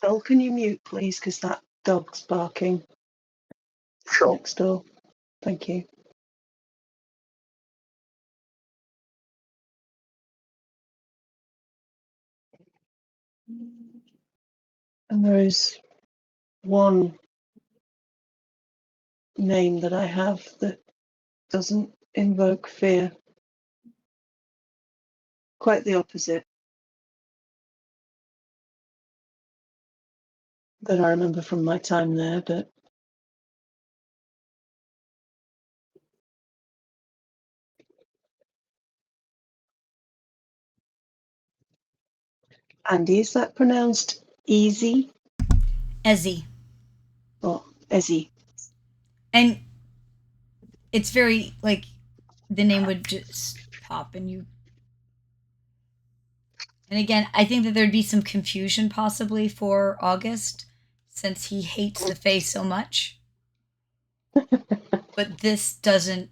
F: Phil, can you mute, please? Because that dog's barking
B: Sure.
F: next door. Thank you. And there is one name that I have that doesn't invoke fear. Quite the opposite. That I remember from my time there, but Andy, is that pronounced easy
A: Ezzy.
F: or Ezzy?
A: And it's very like the name would just pop and you. And again, I think that there'd be some confusion possibly for August since he hates the Fae so much. But this doesn't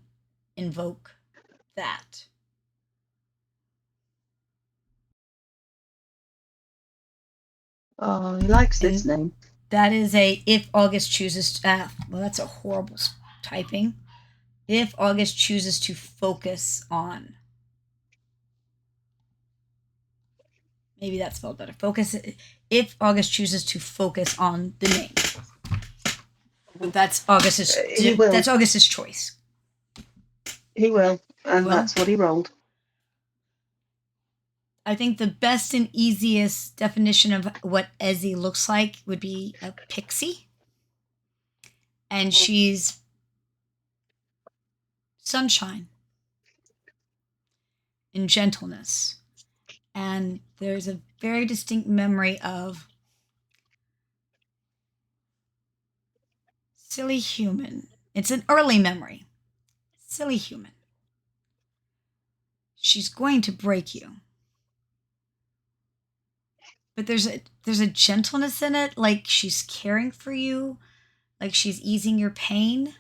A: invoke that.
F: Oh, he likes this
A: And
F: name.
A: that is a if August chooses to, well, that's a horrible typing. If August chooses to focus on. Maybe that's spelled better. Focus. If August chooses to focus on the name. But that's August's.
F: He will.
A: That's August's choice.
F: He will, and
A: Well,
F: that's what he rolled.
A: I think the best and easiest definition of what Ezzy looks like would be a pixie. And she's sunshine and gentleness. And there's a very distinct memory of silly human. It's an early memory. Silly human. She's going to break you. But there's a gentleness in it, like she's caring for you, like she's easing your pain.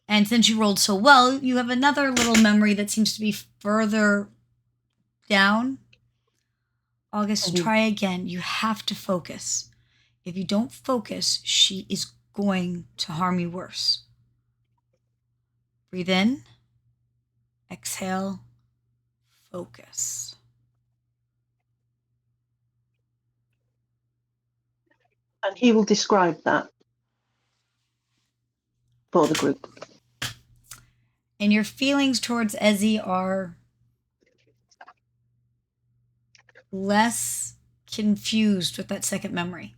A: And since you rolled so well, you have another little memory that seems to be further down. August, try again. You have to focus. If you don't focus, she is going to harm you worse. Breathe in, exhale, focus.
F: And he will describe that for the group.
A: And your feelings towards Ezzy are less confused with that second memory.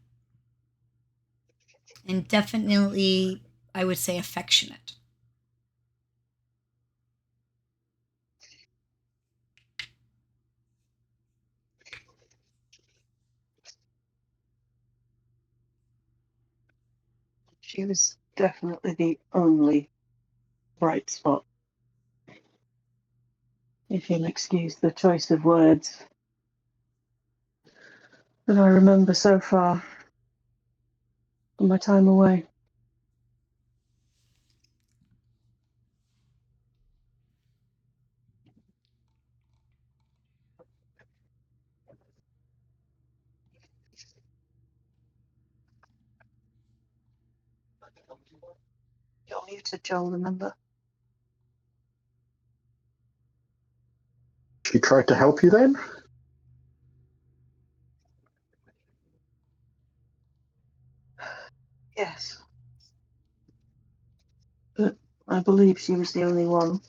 A: And definitely, I would say, affectionate.
F: She was definitely the only bright spot. If you'll excuse the choice of words that I remember so far from my time away. You're muted, Joel, remember?
B: She tried to help you then?
F: Yes. But I believe she was the only one.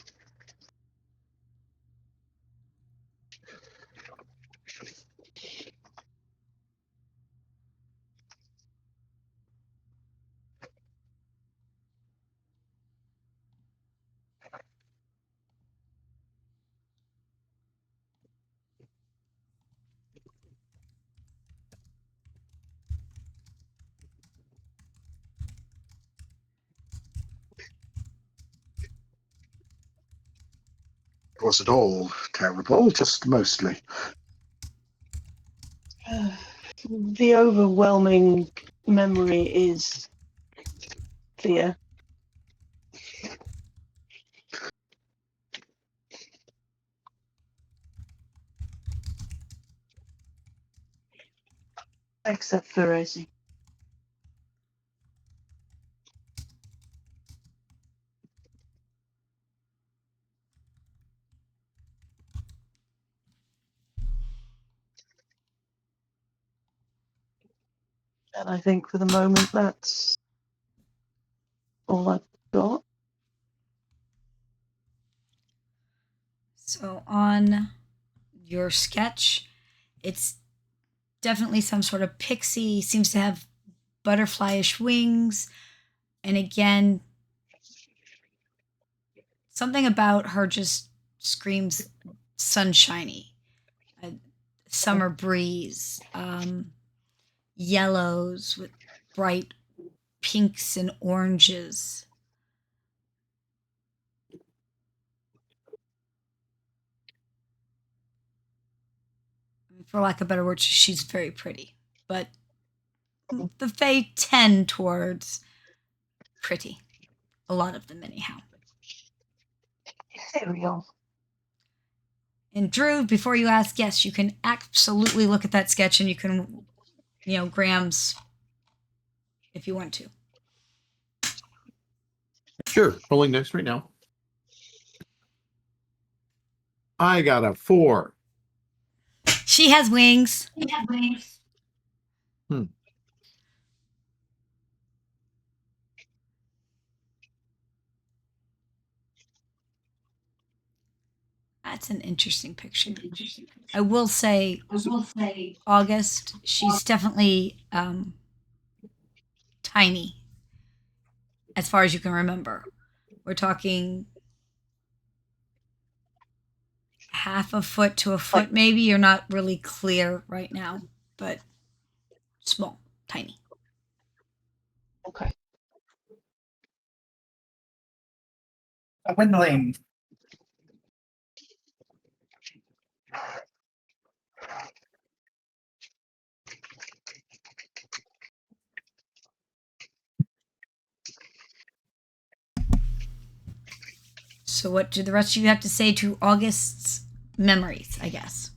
B: Was it all terrible? Just mostly.
F: The overwhelming memory is fear. Except for Rosie. And I think for the moment that's all I've got.
A: So on your sketch, it's definitely some sort of pixie, seems to have butterflyish wings. And again, something about her just screams sunshiny, a summer breeze, yellows with bright pinks and oranges. For lack of better words, she's very pretty. But the Fae tend towards pretty. A lot of them, anyhow.
F: Cereal.
A: And Drew, before you ask, yes, you can absolutely look at that sketch and you can, grams if you want to.
E: Sure. Rolling next right now. I got a 4.
A: She has wings. That's an interesting picture. I will say, August, she's definitely tiny as far as you can remember. We're talking half a foot to a foot, maybe. You're not really clear right now, but small, tiny.
F: Okay.
C: A windling.
A: So what do the rest of you have to say to August's memories, I guess?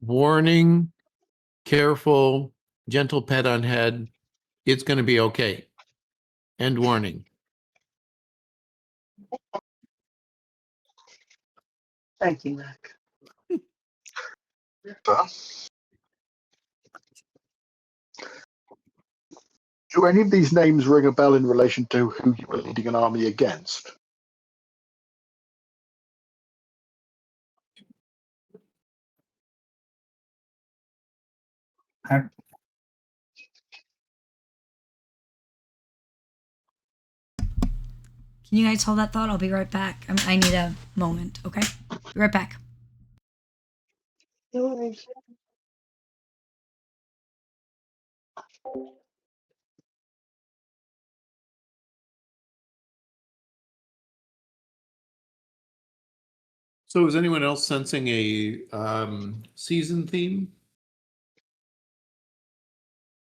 E: Warning, careful, gentle pet on head. It's going to be okay. End warning.
F: Thank you, Mac.
B: Do any of these names ring a bell in relation to who you were leading an army against?
A: Can you guys hold that thought? I'll be right back. I need a moment, okay? Be right back.
F: No worries.
E: So is anyone else sensing a season theme?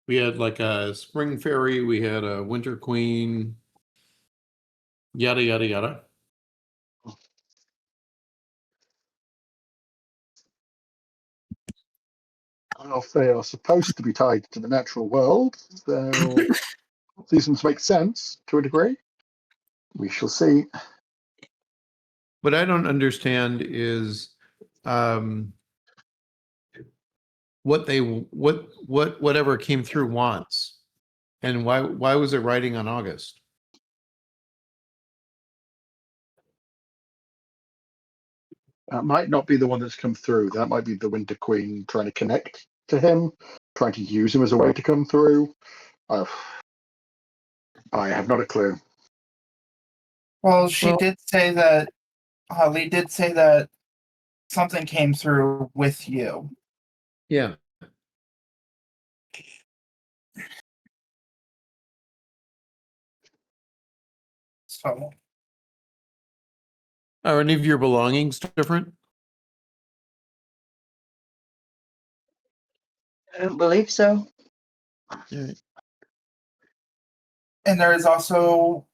E: We had like a spring fairy, we had a winter queen, yada, yada, yada.
B: Well, if they are supposed to be tied to the natural world, so seasons make sense to a degree. We shall see.
E: What I don't understand is whatever came through wants, and why was it writing on August?
B: That might not be the one that's come through. That might be the Winter Queen trying to connect to him, trying to use him as a way to come through. I have not a clue.
C: Well, she did say that. Holly did say that something came through with you.
E: Yeah.
C: So.
E: Are any of your belongings different?
F: I don't believe so.
E: Yeah.
C: And there is also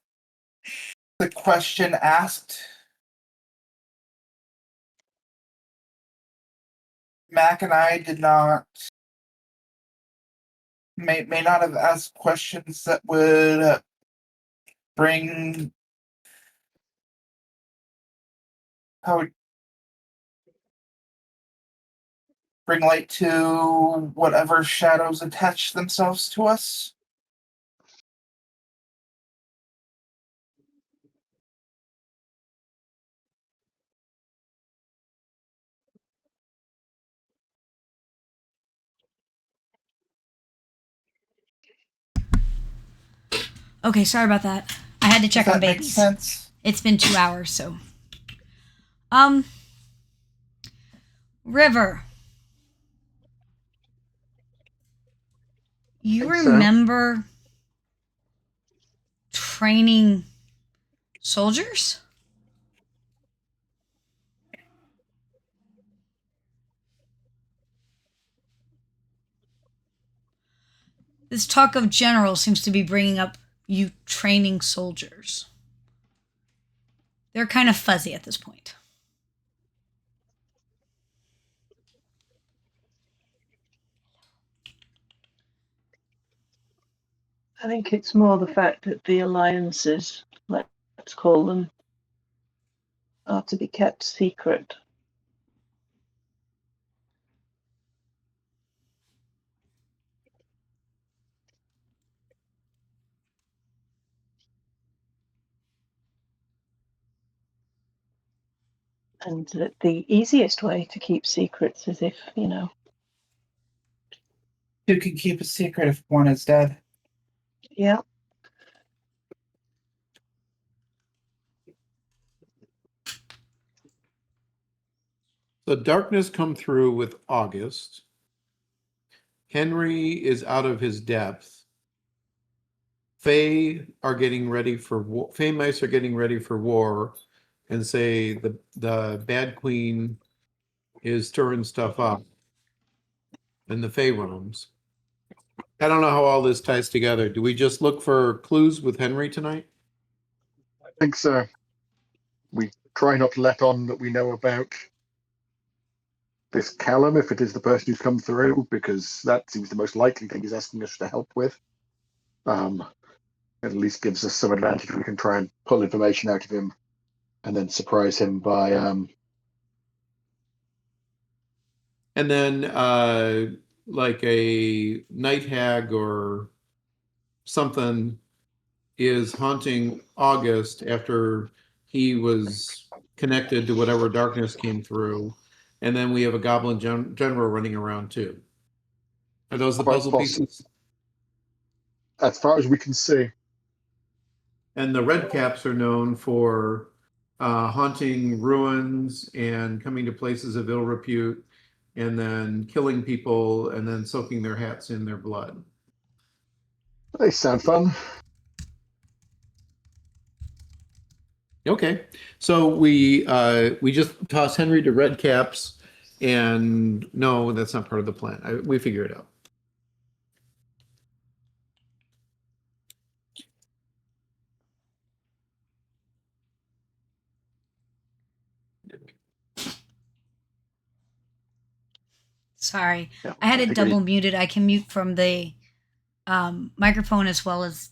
C: the question asked. Mac and I did not may not have asked questions that would bring bring light to whatever shadows attach themselves to us.
A: Okay, sorry about that. I had to check
C: Does
A: on
C: that make
A: babies.
C: sense?
A: It's been 2 hours, so. River. You
B: think so.
A: remember training soldiers? This talk of general seems to be bringing up you training soldiers. They're kind of fuzzy at this point.
F: I think it's more the fact that the alliances, let's call them, are to be kept secret. And that the easiest way to keep secrets is if,
C: You can keep a secret if one is dead.
F: yeah.
E: So darkness come through with August. Henry is out of his depth. Fae are getting ready for war. Fae mice are getting ready for war, and say the Bad Queen is stirring stuff up in the Fae realms. I don't know how all this ties together. Do we just look for clues with Henry tonight?
B: I think so. We try not to let on that we know about this Callum, if it is the person who's come through, because that seems the most likely thing he's asking us to help with. It at least gives us some advantage. We can try and pull information out of him and then surprise him by
E: And then like a night hag or something is haunting August after he was connected to whatever darkness came through. And then we have a goblin general running around too. Are those the
B: quite
E: puzzle
B: possible.
E: pieces?
B: As far as we can see.
E: And the red caps are known for haunting ruins and coming to places of ill repute and then killing people and then soaking their hats in their blood.
B: They sound fun.
E: Okay, so we just toss Henry to red caps, and no, that's not part of the plan. We figure it out.
A: Sorry,
B: Yeah,
A: I had it
B: agreed.
A: double muted. I can mute from the microphone as well as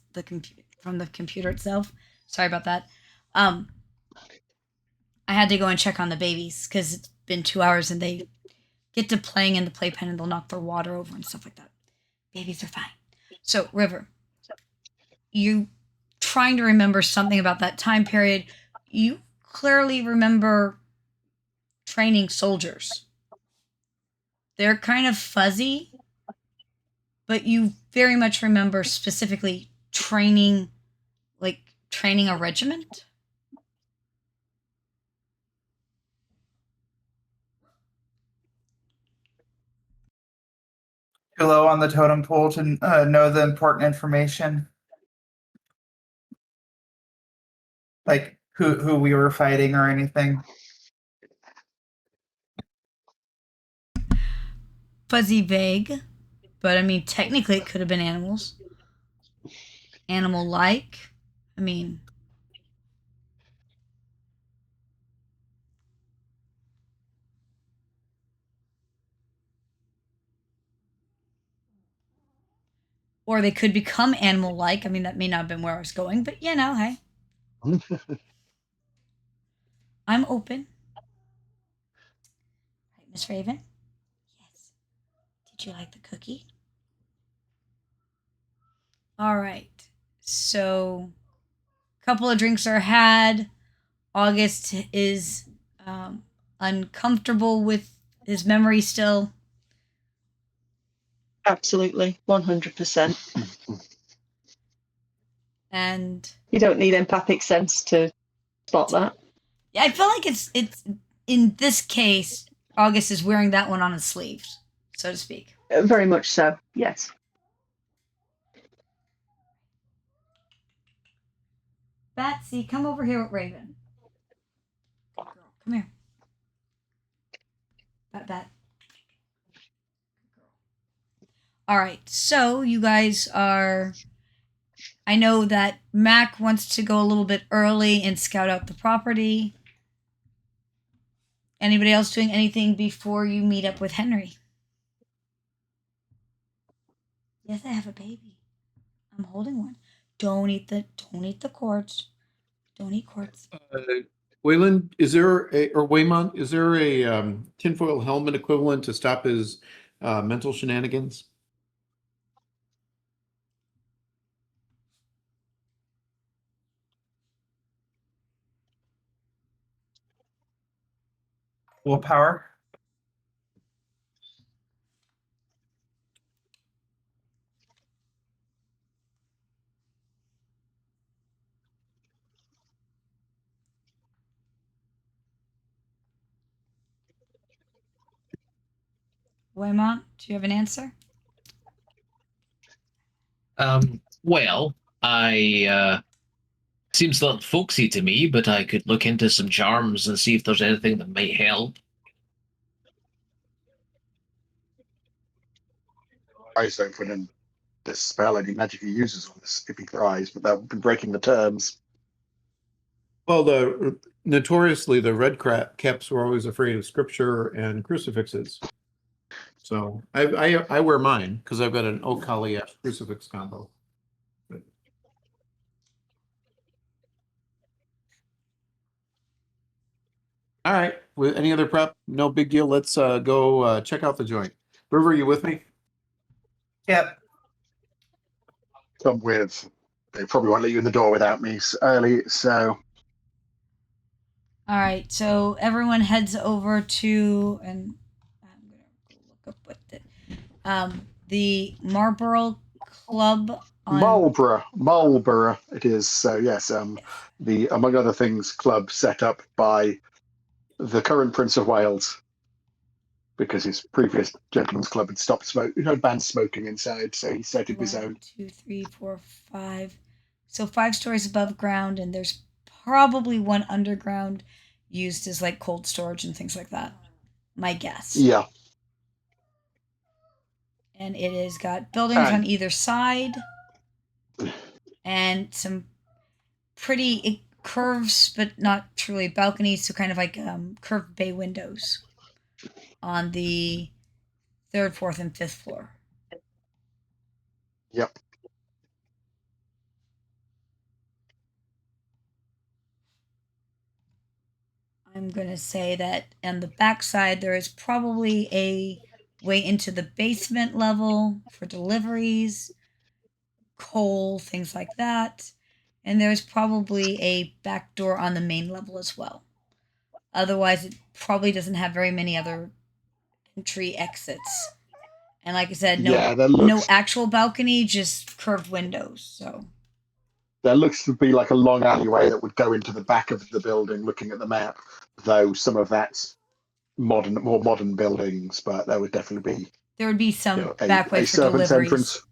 A: from the computer itself. Sorry about that. I had to go and check on the babies because it's been 2 hours and they get to playing in the playpen and they'll knock their water over and stuff like that. Babies are fine. So, River, you trying to remember something about that time period. You clearly remember training soldiers. They're kind of fuzzy, but you very much remember specifically training a regiment.
C: Too low on the totem pole to know the important information. Like who we were fighting or anything.
A: Fuzzy vague, but I mean, technically it could have been animals. Animal-like. I mean, or they could become animal-like. I mean, that may not have been where I was going, but hey. I'm open. Right, Miss Raven? Yes. Did you like the cookie? All right. So, a couple of drinks are had. August is uncomfortable with his memory still.
F: Absolutely, 100%.
A: And
F: you don't need empathic sense to spot that.
A: Yeah, I feel like it's in this case, August is wearing that one on his sleeves, so to speak.
F: Very much so, yes.
A: Batsy, come over here with Raven. Good girl. Come here. Bat. All right, so you guys are. I know that Mac wants to go a little bit early and scout out the property. Anybody else doing anything before you meet up with Henry? Yes, I have a baby. I'm holding one. Don't eat the cords. Don't eat cords.
E: Wayland, is there or Waymont, is there a tinfoil helmet equivalent to stop his mental shenanigans?
C: Willpower.
A: Waymont, do you have an answer?
D: Well, I seems a little folksy to me, but I could look into some charms and see if there's anything that might help.
B: I don't put in this spell any magic he uses on this if he tries, but that would be breaking the terms.
E: Well, notoriously the red caps were always afraid of scripture and crucifixes. So I wear mine because I've got an Oak Holly Ash crucifix combo. But... All right. With any other prep, no big deal. Let's go check out the joint. River, you with me?
C: Yep.
B: Come with. They probably won't let you in the door without me early, so.
A: All right, so everyone heads over to, and I'm gonna go look up what the Marlborough Club on
B: Marlborough it is. So yes, the among other things club set up by the current Prince of Wales, because his previous gentleman's club had stopped banned smoking inside, so he set up his own.
A: 2, 3, 4, 5. So 5 stories above ground, and there's probably one underground used as like cold storage and things like that. My guess.
B: Yeah.
A: And it has got buildings on either side and some pretty curves, but not truly balconies, so kind of like curved bay windows on the 3rd, 4th, and 5th floor.
B: Yep.
A: I'm going to say that on the back side, there is probably a way into the basement level for deliveries, coal, things like that. And there's probably a back door on the main level as well. Otherwise, it probably doesn't have very many other entry exits. And like I said, no actual balcony, just curved windows. So
B: there looks to be like a long alleyway that would go into the back of the building, looking at the map, though some of that's more modern buildings, but there would definitely be
A: some back way for
B: servants'
A: deliveries.
B: entrance.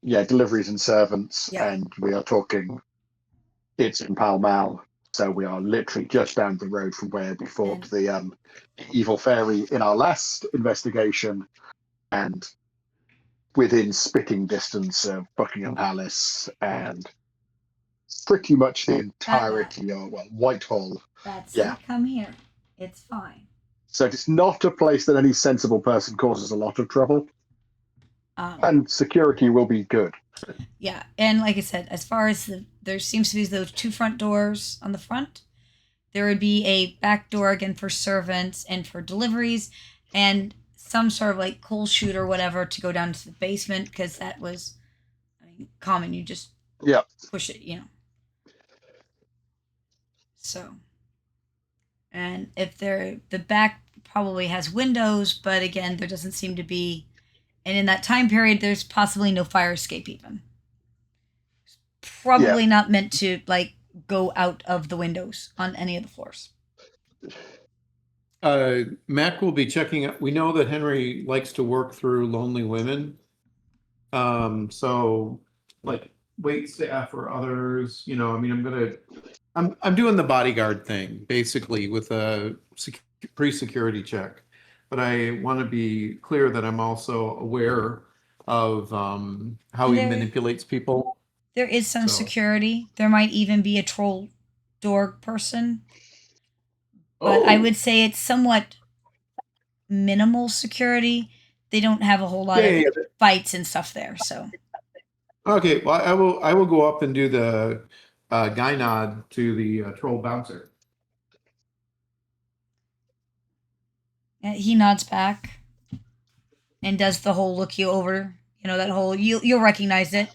B: Yeah, deliveries and servants, and we are talking. It's in Pall Mall, so we are literally just down the road from where we fought the evil fairy in our last investigation, and within spitting distance of Buckingham Palace and pretty much the entirety of Whitehall.
A: Come here. It's fine.
B: So it's not a place that any sensible person causes a lot of trouble. And security will be good.
A: Yeah, and like I said, as far as there seems to be those 2 front doors on the front, there would be a back door again for servants and for deliveries, and some sort of like coal chute or whatever to go down to the basement, because that was, common. You just push it, So, and if the back probably has windows, but again, there doesn't seem to be. And in that time period, there's possibly no fire escape even. Probably not meant to go out of the windows on any of the floors.
E: Mac will be checking out. We know that Henry likes to work through lonely women. So wait staff or others. You know, I mean, I'm doing the bodyguard thing basically with a pre-security check, but I want to be clear that I'm also aware of how he
A: There-
E: manipulates people.
A: There is some
E: So-
A: security. There might even be a troll door person. But I would say it's somewhat minimal security. They don't have a whole lot
E: Yeah,
A: of
E: yeah,
A: fights and stuff there. So
E: Okay, well, I will go up and do the guy nod to the troll bouncer.
A: he nods back and does the whole look you over. You know that whole you'll recognize it.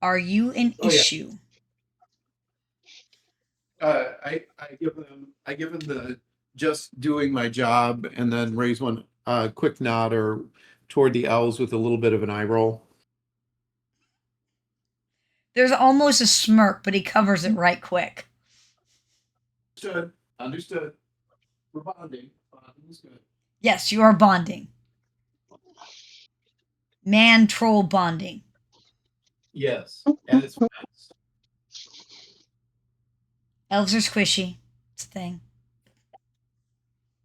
A: Are you an
E: Oh, yeah.
A: issue?
E: I give him the just doing my job and then raise one quick nod or toward the owls with a little bit of an eye roll.
A: There's almost a smirk, but he covers it right quick.
E: Understood. We're bonding. Bonding is good.
A: Yes, you are bonding. Man troll bonding.
E: Yes, and it's fast.
A: Elves are squishy. It's a thing.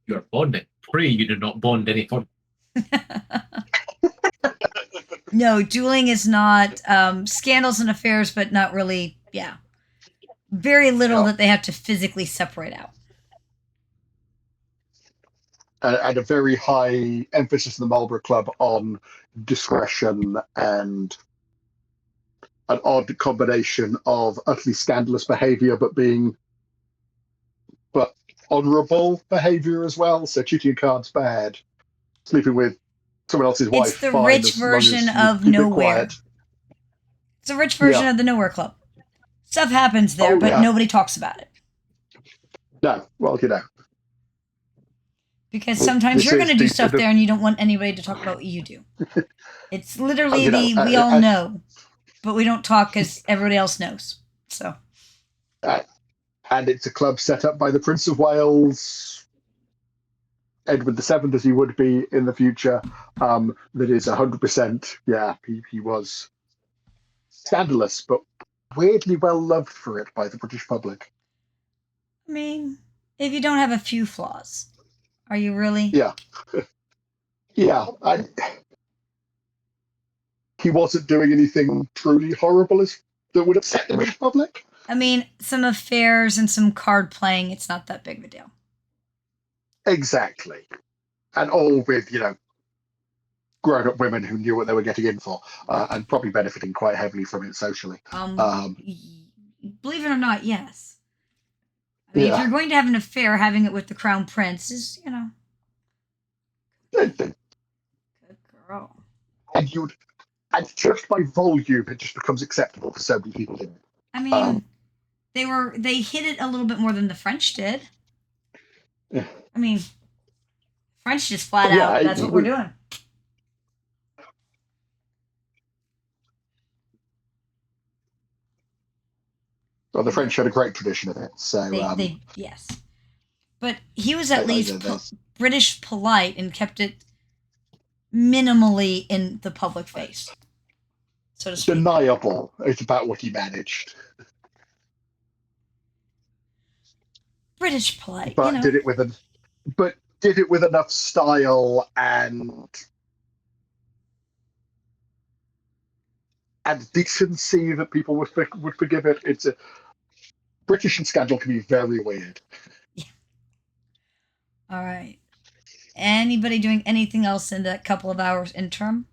D: You're bonding. Pray you do not bond any further.
A: No, dueling is not scandals and affairs, but not really. Yeah, very little that they have to physically separate out.
B: And a very high emphasis in the Marlborough Club on discretion and an odd combination of utterly scandalous behaviour, but honourable behaviour as well. So cheating cards bad, sleeping with someone else's wife.
A: It's the
B: fine,
A: rich
B: as long
A: version
B: as you
A: of
B: keep it
A: nowhere.
B: quiet.
A: It's a rich version of the Nowhere Club. Stuff happens there, but nobody talks about it.
B: No, well, you know.
A: Because sometimes
B: This
A: you're going to
B: is
A: do
B: the-
A: stuff
B: the-
A: there and you don't want anybody to talk about what you do. It's literally
B: you know,
A: we all know, but we don't talk because everybody else knows. So,
B: and it's a club set up by the Prince of Wales, Edward VII, as he would be in the future. That is 100%. Yeah, he was scandalous, but weirdly well loved for it by the British public.
A: I mean, if you don't have a few flaws, are you really?
B: Yeah. Yeah. He wasn't doing anything truly horrible that would upset the British public.
A: I mean, some affairs and some card playing, it's not that big of a deal.
B: Exactly. And all with, grown-up women who knew what they were getting in for, and probably benefiting quite heavily from it socially.
A: Believe it or not, yes. I mean, if you're going to have an affair, having it with the crown prince is, Good girl.
B: And just by volume, it just becomes acceptable for so many people.
A: I mean, they hit it a little bit more than the French did.
B: Yeah.
A: I mean, French just flat out, that's what we're doing.
B: Well, the French had a great tradition of it, so
A: Yes, but he was at least British polite and kept it minimally in the public face, so to speak.
B: Undeniable. It's about what he managed,
A: British polite,
B: but did it with enough style and decency that people would forgive it. It's a British and scandal can be very weird.
A: Yeah. All right. Anybody doing anything else in that couple of hours interim?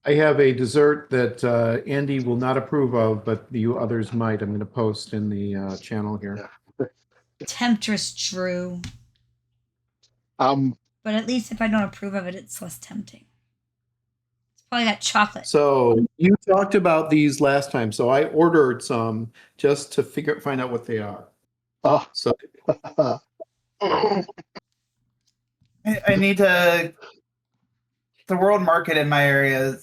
E: I have a dessert that Andy will not approve of, but you others might. I'm going to post in the channel here.
A: Temptress Drew. But at least if I don't approve of it, it's less tempting. It's probably got chocolate.
E: So you talked about these last time, so I ordered some just to find out what they are. So
C: I need to. The world market in my area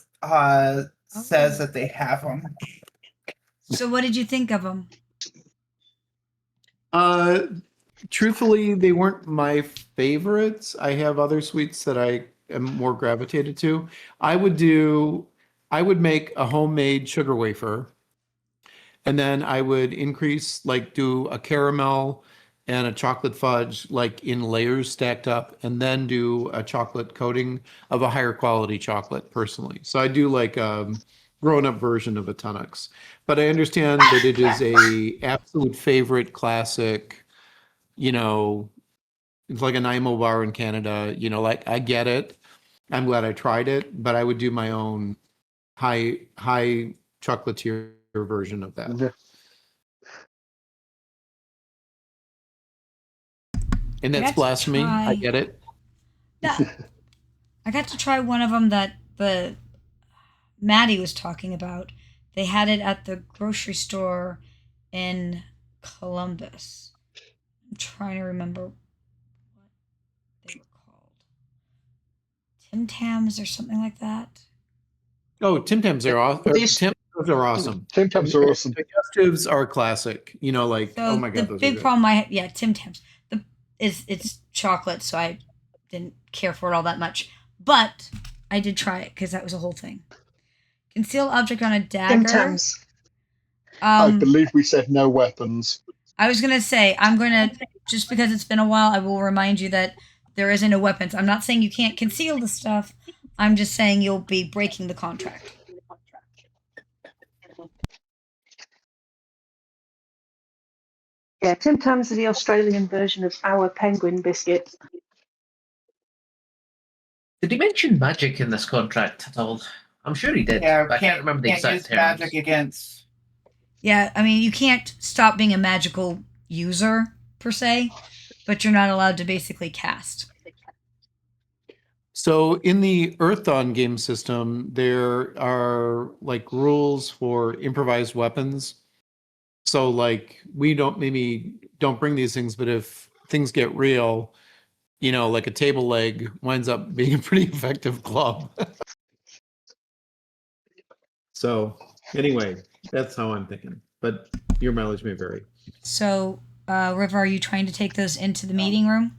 C: says that they have them.
A: So what did you think of them?
E: Truthfully, they weren't my favorites. I have other sweets that I am more gravitated to. I would make a homemade sugar wafer, and then I would do a caramel and a chocolate fudge like in layers stacked up, and then do a chocolate coating of a higher quality chocolate personally. So I do like grown up version of a Tunnux, but I understand that it is a absolute favorite classic. You know, it's like an IMO bar in Canada. You know, like I get it. I'm glad I tried it, but I would do my own high chocolatier version of that.
B: Yeah.
E: And
A: I
E: that's
A: got to
E: blasphemy. I
A: try-
E: get it.
A: Yeah. I got to try one of them that the Maddie was talking about. They had it at the grocery store in Columbus. I'm trying to remember what they were called. Tim Tams or something like that.
E: Oh, Tim Tams are awesome.
F: These-
E: Tim Tams are awesome.
B: Tim Tams are awesome.
E: Digestives are classic. You know, like
A: So
E: oh my god,
A: the
E: those
A: big
E: are good.
A: problem Tim Tams. It's chocolate, so I didn't care for it all that much. But I did try it because that was a whole thing. Conceal object on a dagger.
F: Symptoms.
B: I believe we said no weapons.
A: I was gonna say just because it's been a while, I will remind you that there isn't no weapons. I'm not saying you can't conceal the stuff. I'm just saying you'll be breaking the contract.
F: Yeah, Tim Tams are the Australian version of our penguin biscuit.
D: Did he mention magic in this contract at all? I'm sure he did.
C: Yeah,
D: but I can't remember the
C: can't
D: exact
C: use
D: terms.
C: magic against.
A: Yeah, I mean you can't stop being a magical user per se, but you're not allowed to basically cast.
E: So in the Earthdawn game system, there are like rules for improvised weapons. So like we don't bring these things, but if things get real, you know, like a table leg winds up being a pretty effective club. So anyway, that's how I'm thinking. But your mileage may vary.
A: So, River, are you trying to take those into the meeting room?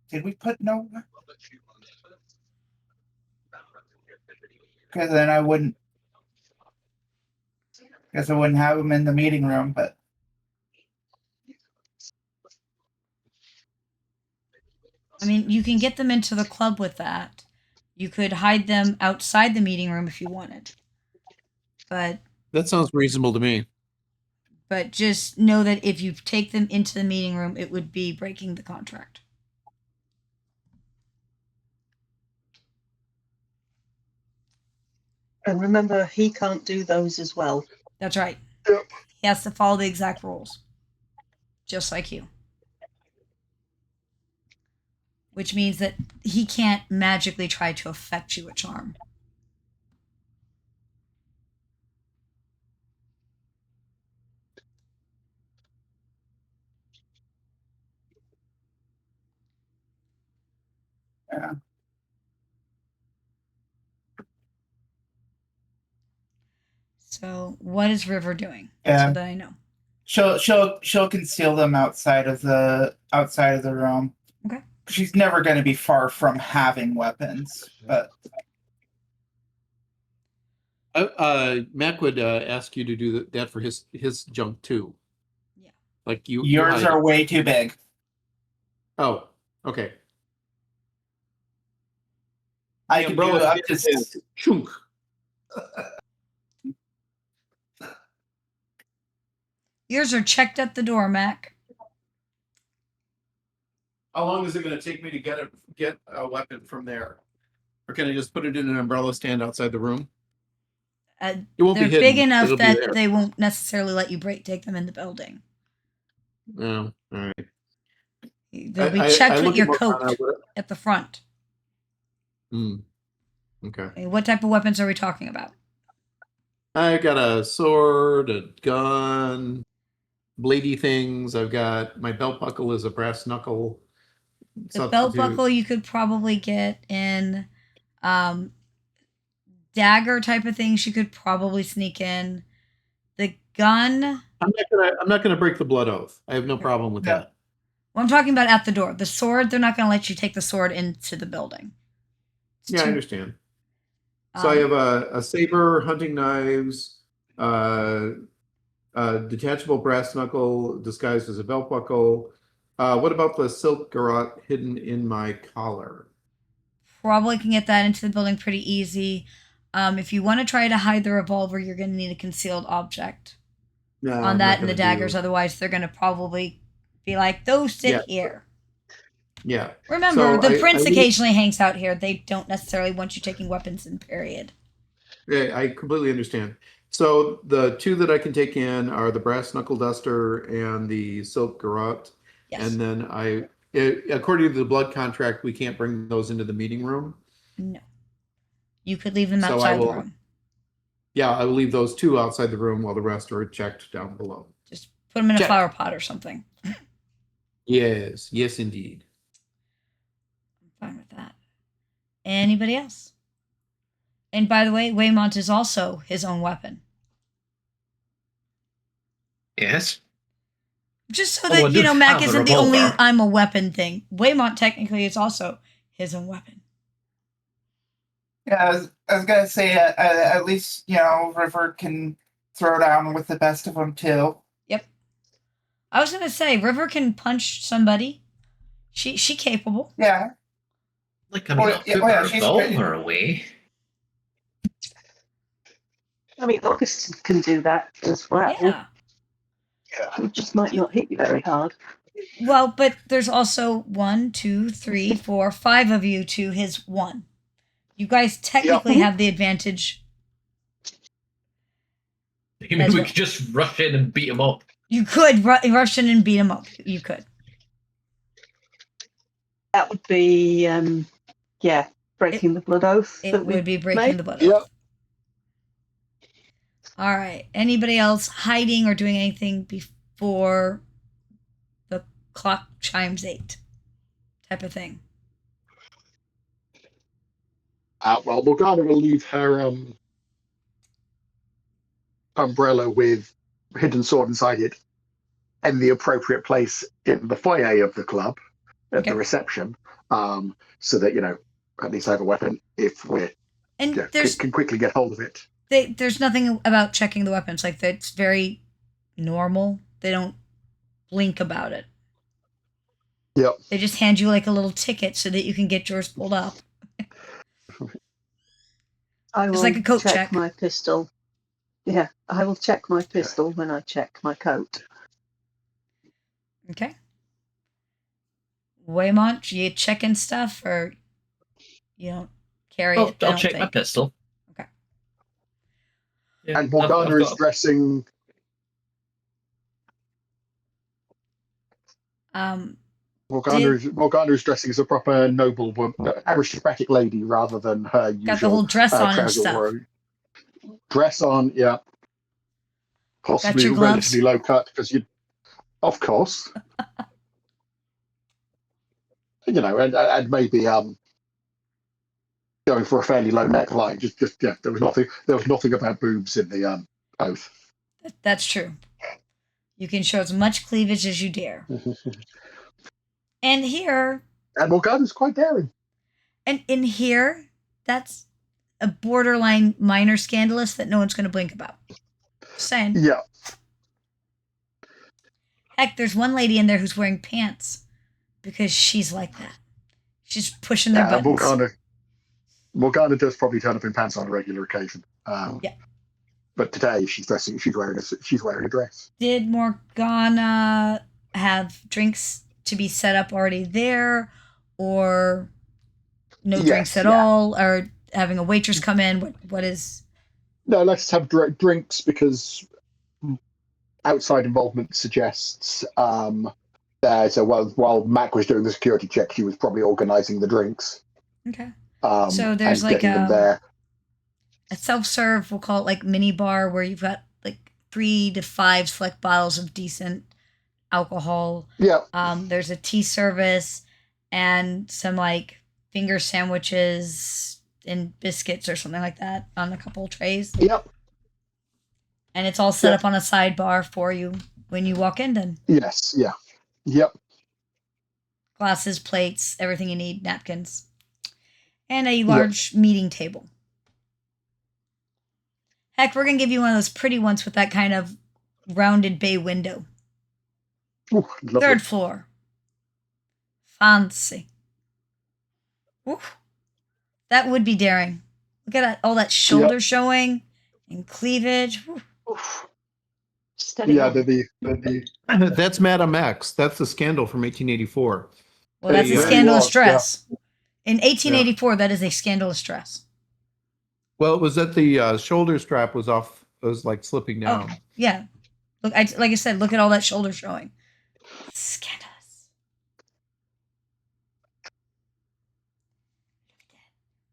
C: Did we put no? Because then I wouldn't. Guess I wouldn't have them in the meeting room, but
A: I mean, you can get them into the club with that. You could hide them outside the meeting room if you wanted. But
E: That sounds reasonable to me.
A: just know that if you take them into the meeting room, it would be breaking the contract.
F: And remember, he can't do those as well.
A: That's right.
B: Yep.
A: He has to follow the exact rules. Just like you. Which means that he can't magically try to affect you a charm.
C: yeah.
A: So what is River doing?
C: Yeah.
A: So that I know.
C: She'll conceal them outside of the room.
A: Okay.
C: She's never going to be far from having weapons, but
E: Mac would ask you to do that for his junk too.
A: Yeah.
E: Like you.
C: yours are way too big.
E: Oh, okay.
C: I can do up to.
E: Chunk.
A: Yours are checked at the door, Mac.
E: How long is it going to take me to get a weapon from there? Or can I just put it in an umbrella stand outside the room? It won't
A: They're
E: be hidden.
A: big enough
E: It'll be
A: that
E: there.
A: they won't necessarily let you take them in the building.
E: Oh, all right.
A: They'll be checked with your coat at the front.
E: Okay.
A: Okay, what type of weapons are we talking about?
E: I got a sword, a gun, bladey things. I've got my belt buckle is a brass knuckle.
A: The belt buckle you could probably get in. Dagger type of things you could probably sneak in. The gun.
E: I'm not gonna break the blood oath. I have no problem with that.
A: Well, I'm talking about at the door. The sword, they're not going to let you take the sword into the building.
E: I understand. So I have a saber, hunting knives, detachable brass knuckle disguised as a belt buckle. What about the silk garrote hidden in my collar?
A: Probably can get that into the building pretty easy. If you want to try to hide the revolver, you're going to need a concealed object
E: No,
A: on
E: I'm
A: that
E: not
A: and the
E: gonna
A: daggers.
E: do.
A: Otherwise, they're going to probably be like, those sit here.
E: Yeah.
A: Remember,
E: So
A: the
E: I
A: prince
E: leave-
A: occasionally hangs out here. They don't necessarily want you taking weapons in, period.
E: Yeah, I completely understand. So the two that I can take in are the brass knuckle duster and the silk garrote.
A: Yes.
E: And then according to the blood contract, we can't bring those into the meeting room.
A: No. You could leave them
E: So
A: outside the room.
E: Yeah, I will leave those two outside the room while the rest are checked down below.
A: Just put them in a
E: Check.
A: flower pot or something.
E: Yes, indeed.
A: I'm fine with that. Anybody else? And by the way, Waymont is also his own weapon.
D: Yes.
A: Just so
D: Oh, I
A: that,
D: do
A: Mac
D: have a
A: isn't the only
D: revolver.
A: I'm a weapon thing. Waymont technically is also his own weapon.
C: Yeah, I was gonna say, at least River can throw down with the best of them too.
A: Yep. I was gonna say River can punch somebody. She capable.
C: Yeah.
D: Like, I mean, I'll put the
C: she's
D: revolver away.
F: I mean, August can do that as well.
A: Yeah.
F: It just might not hit you very hard.
A: Well, but there's also 1, 2, 3, 4, 5 of you to his 1. You guys technically have the advantage.
D: You mean we could just rush in and beat him up?
A: You could rush in and beat him up. You could.
F: That would be, breaking the blood oath.
A: It would be breaking
F: made.
A: the blood
B: Yep.
A: oath. All right. Anybody else hiding or doing anything before the clock chimes 8? Type of thing.
B: Well, Morgana will leave her umbrella with hidden sword inside it in the appropriate place in the foyer of the club at the reception, so that at least I have a weapon if we can quickly get hold of it.
A: There's nothing about checking the weapons. Like, that's very normal. They don't blink about it.
B: Yep.
A: They just hand you like a little ticket so that you can get yours pulled up.
F: I will
A: like a coat
F: check my pistol. Yeah, I will check my pistol when I check my coat.
A: Okay. Waymont, you checking stuff or you don't carry it?
D: I'll check my pistol.
A: Okay.
B: Yeah, and Morgana is dressing. Morgana is dressing as a proper noble woman, aristocratic lady, rather than her usual.
A: Got the whole dress on and stuff.
B: Dress on, yeah. Possibly relatively low cut because of course. And maybe going for a fairly low neckline. Just there was nothing about boobs in the oath.
A: That's true. You can show as much cleavage as you dare. And here,
B: and Morgana's quite daring.
A: And in here, that's a borderline minor scandalous that no one's going to blink about. Just saying.
B: Yeah.
A: Heck, there's one lady in there who's wearing pants because she's like that. She's pushing their buttons.
B: Morgana does probably turn up in pants on a regular occasion. Yeah. But today she's wearing a dress.
A: Did Morgana have drinks to be set up already there, or no drinks at all, or having a waitress come in? What is?
B: No, let's have drinks because outside involvement suggests so while Mac was doing the security check, she was probably organising the drinks.
A: Okay. So there's like a self-serve, we'll call it like mini bar, where you've got like 3 to 5 select bottles of decent alcohol.
B: Yeah.
A: There's a tea service and some like finger sandwiches and biscuits or something like that on a couple of trays.
B: Yep.
A: And it's all set up on a sidebar for you when you walk in then.
B: Yes, yeah. Yep.
A: glasses, plates, everything you need, napkins, and a large meeting table. Heck, we're going to give you one of those pretty ones with that kind of rounded bay window.
B: Ooh, lovely.
A: 3rd floor. Fancy. Ooh, that would be daring. Look at that, all that shoulder showing and cleavage.
B: Oof.
F: Steady
B: Yeah,
F: on.
E: That's Madame X. That's the scandal from 1884.
A: Well, that's a
B: really
A: scandalous
B: was,
A: dress. In 1884, that is a scandalous dress.
E: Well, it was that the shoulder strap was off. It was like slipping down.
A: Oh, yeah. Look, like I said, look at all that shoulder showing. Scandalous.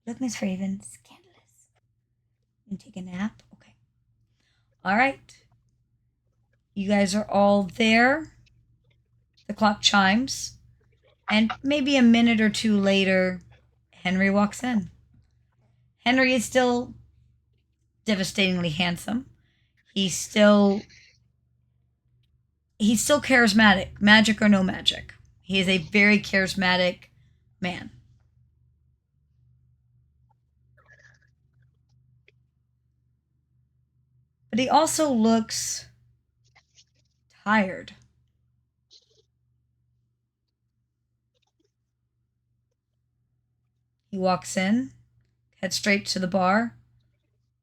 A: Look, Miss Raven, scandalous. You take a nap? Okay. All right. You guys are all there. The clock chimes. And maybe a minute or two later, Henry walks in. Henry is still devastatingly handsome. He's still charismatic, magic or no magic. He is a very charismatic man. But he also looks tired. He walks in, heads straight to the bar,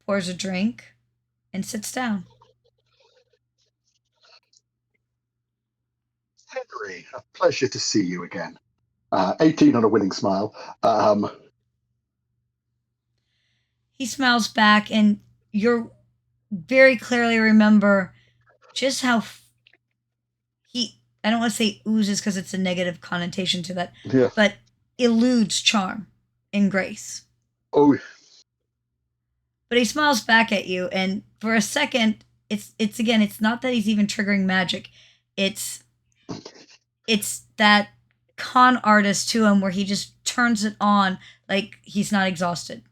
A: pours a drink, and sits down.
B: Henry, a pleasure to see you again. 18 on a winning smile.
A: He smiles back, and you're very clearly remember just how I don't want to say oozes because it's a negative connotation to that,
B: Yeah.
A: but eludes charm and grace.
B: Oh,
A: But he smiles back at you, and for a second, it's again, it's not that he's even triggering magic. It's that con artist to him where he just turns it on like he's not exhausted.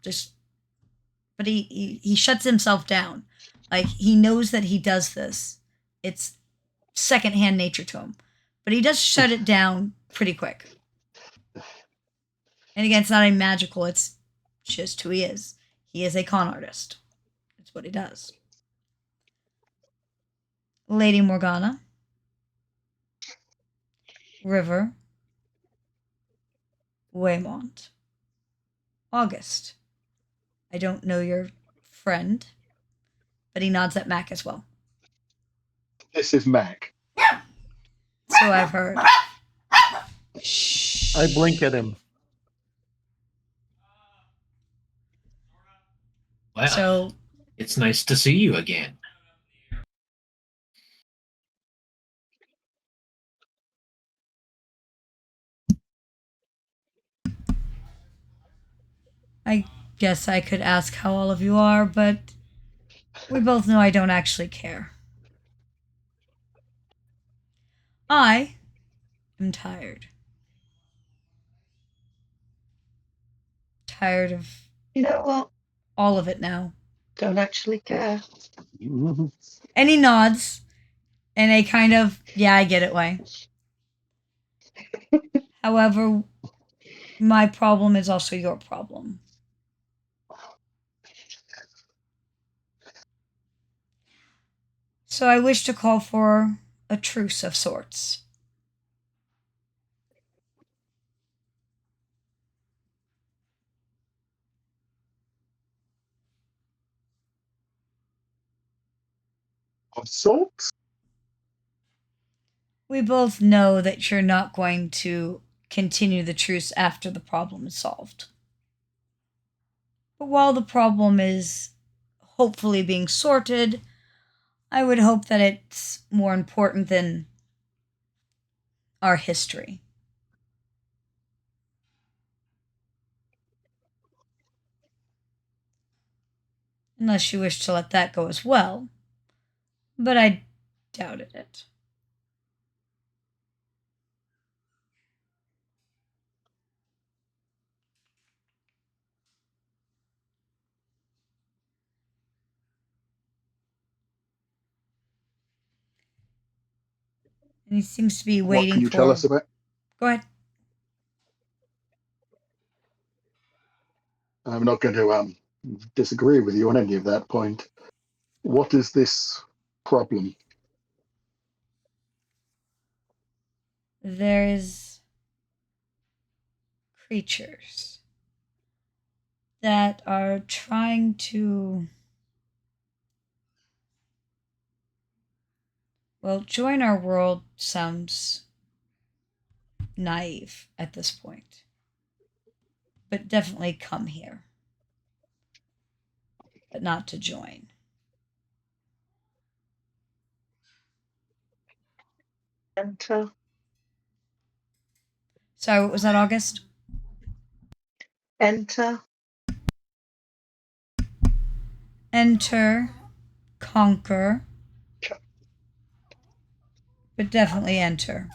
A: But he shuts himself down. Like he knows that he does this. It's secondhand nature to him. But he does shut it down pretty quick. And again, it's not a magical, it's just who he is. He is a con artist. It's what he does. Lady Morgana. River. Waymont. August. I don't know your friend, but he nods at Mac as well.
B: this is Mac.
A: So I've heard.
E: I blink at him.
D: Well,
A: So
D: it's nice to see you again.
A: I guess I could ask how all of you are, but we both know I don't actually care. I am tired. Tired of
F: You know what?
A: all of it now.
F: Don't actually care.
A: And he nods in a kind of, yeah, I get it way. However, my problem is also your problem. So I wish to call for a truce of sorts.
B: Of sorts?
A: We both know that you're not going to continue the truce after the problem is solved. But while the problem is hopefully being sorted, I would hope that it's more important than our history. Unless you wish to let that go as well. But I doubted it. And he seems to be
B: What
A: waiting
B: can you
A: for.
B: tell us about?
A: Go ahead.
B: I'm not going to disagree with you on any of that point. What is this problem?
A: There's creatures that are trying to, well, join our world sounds naive at this point, but definitely come here, but not to join.
F: Enter.
A: Sorry, what was that, August?
F: Enter.
A: Enter, conquer, but definitely enter.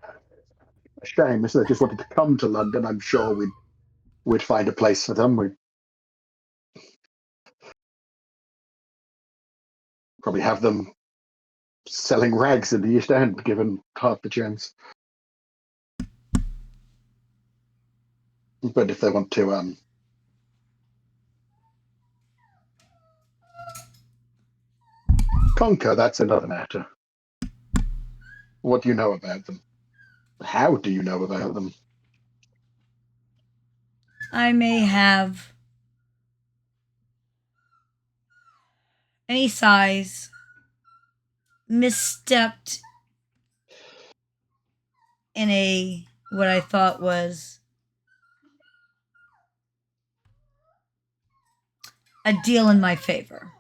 B: A shame, if they just wanted to come to London, I'm sure we'd find a place for them. We'd probably have them selling rags in the East End, given half the chance. But if they want to conquer, that's another matter. What do you know about them? How do you know about them?
A: I may have any size misstepped in a what I thought was a deal in my favor.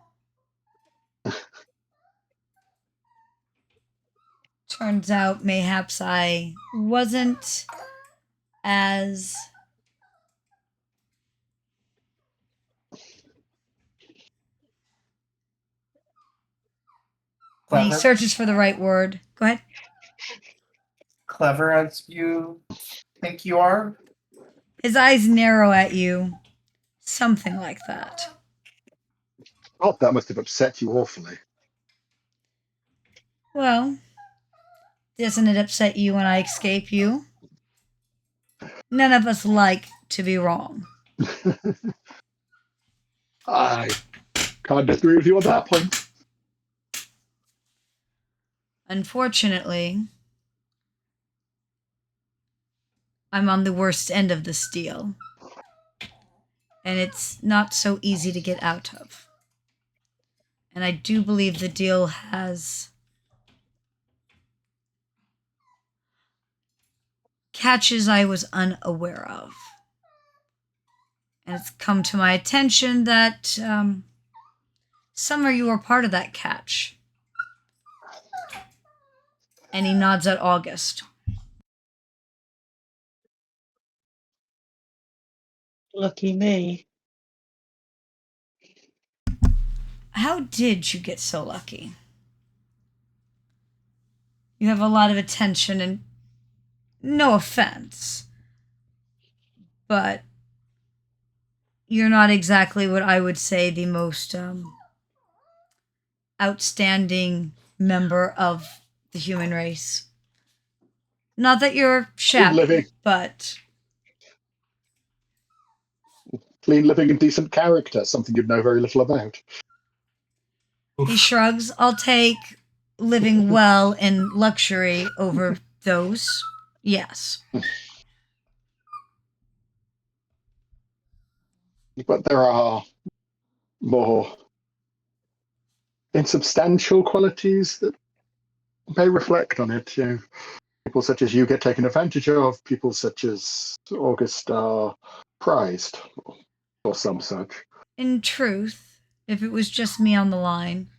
A: Turns out mayhaps I wasn't as when he
C: Clever.
A: searches for the right word. Go ahead.
C: Clever as you think you are.
A: His eyes narrow at you. Something like that.
B: Oh, that must have upset you awfully.
A: Well, doesn't it upset you when I escape you? None of us like to be wrong.
B: I can't disagree with you on that point.
A: Unfortunately, I'm on the worst end of this deal. And it's not so easy to get out of. And I do believe the deal has catches I was unaware of. And it's come to my attention that some of you are part of that catch. And he nods at August.
F: Lucky me.
A: How did you get so lucky? You have a lot of attention, and no offense, but you're not exactly what I would say the most outstanding member of the human race. Not that you're
B: Clean living.
A: shabby, but
B: Clean living and decent character, something you'd know very little about.
A: he shrugs. I'll take living well in luxury over those. Yes.
B: But there are more insubstantial qualities that may reflect on it. You know, people such as you get taken advantage of, people such as August are prized, or some such.
A: In truth, if it was just me on the line,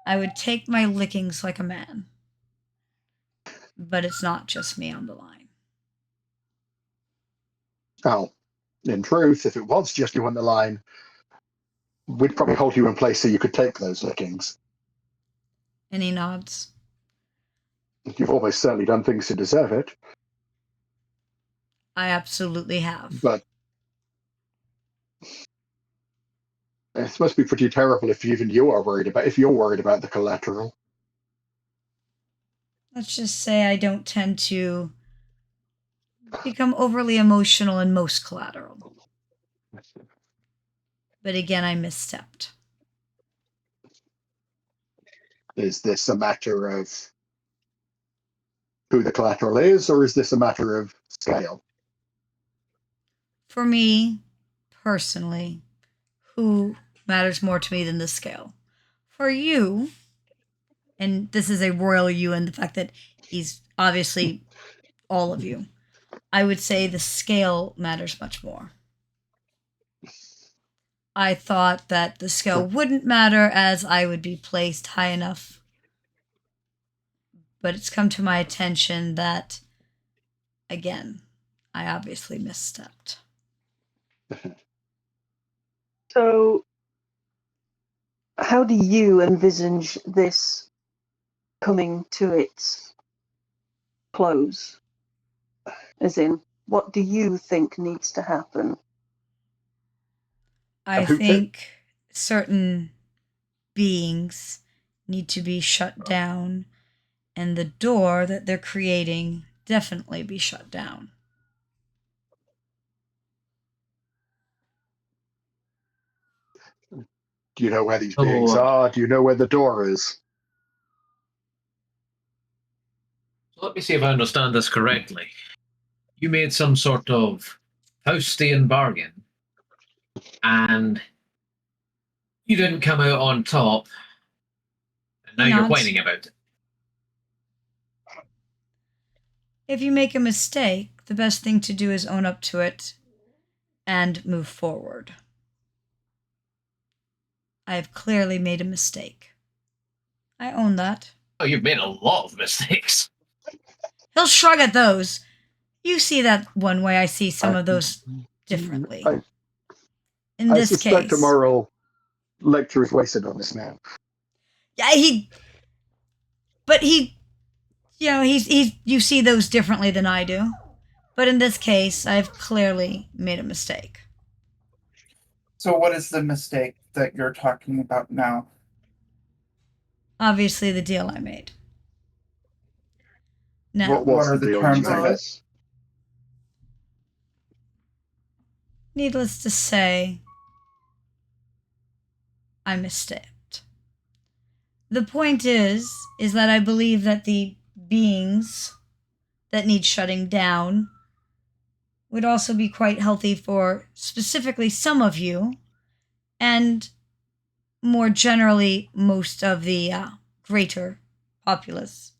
A: I would take my lickings like a man. But it's not just me on the line.
B: Now, in truth, if it was just you on the line, we'd probably hold you in place so you could take those lickings.
A: And he nods.
B: You've almost certainly done things to deserve it.
A: I absolutely have.
B: But it must be pretty terrible if even you are worried about if you're worried about the collateral.
A: Let's just say I don't tend to become overly emotional in most collateral. But again, I misstepped.
B: Is this a matter of who the collateral is, or is this a matter of scale?
A: For me, personally, who matters more to me than the scale? For you, and this is a royal you and the fact that he's obviously all of you, I would say the scale matters much more. I thought that the scale wouldn't matter as I would be placed high enough. But it's come to my attention that, again, I obviously misstepped.
F: So, how do you envisage this coming to its close? As in, what do you think needs to happen?
A: I think certain beings need to be shut down, and the door that they're creating definitely be shut down.
B: Do you know where these beings are? Do you know where the door is?
D: So let me see if I understand this correctly. You made some sort of Faustian bargain, and you didn't come out on top, and now you're whining about it.
A: If you make a mistake, the best thing to do is own up to it and move forward. I have clearly made a mistake. I own that.
D: Oh, you've made a lot of mistakes.
A: He'll shrug at those. You see that one way, I see some of those differently. In this case,
B: I suspect a moral lecture is wasted on this man.
A: Yeah, you see those differently than I do. But in this case, I've clearly made a mistake.
C: So what is the mistake that you're talking about now?
A: Obviously, the deal I made. Now,
C: What are the terms of it?
A: Needless to say, I misstepped. The point is that I believe that the beings that need shutting down would also be quite healthy for specifically some of you, and more generally, most of the greater populace.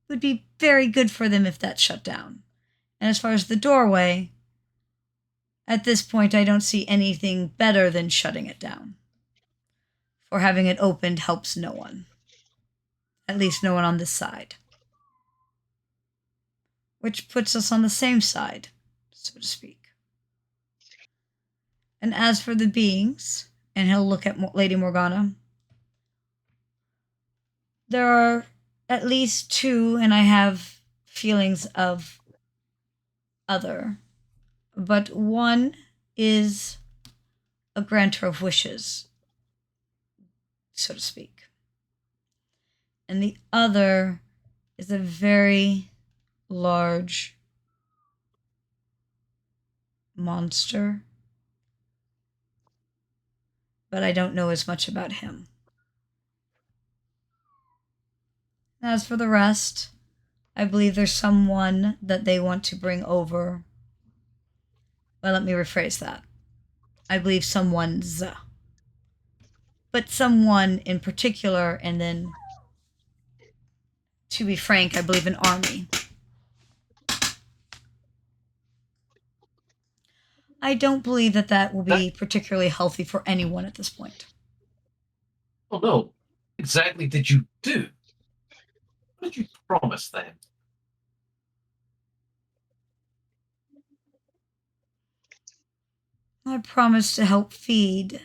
A: It would be very good for them if that shut down. And as far as the doorway, at this point, I don't see anything better than shutting it down. For having it opened helps no one. At least no one on this side. Which puts us on the same side, so to speak. And as for the beings, and he'll look at Lady Morgana, there are at least two, and I have feelings of other. But one is a granter of wishes, so to speak. And the other is a very large monster. But I don't know as much about him. As for the rest, I believe there's someone that they want to bring over. Well, let me rephrase that. I believe someone's. But someone in particular, and then, to be frank, I believe an army. I don't believe that will be particularly healthy for anyone at this point.
D: Oh no. What exactly did you do? What did you promise them?
A: I promised to help feed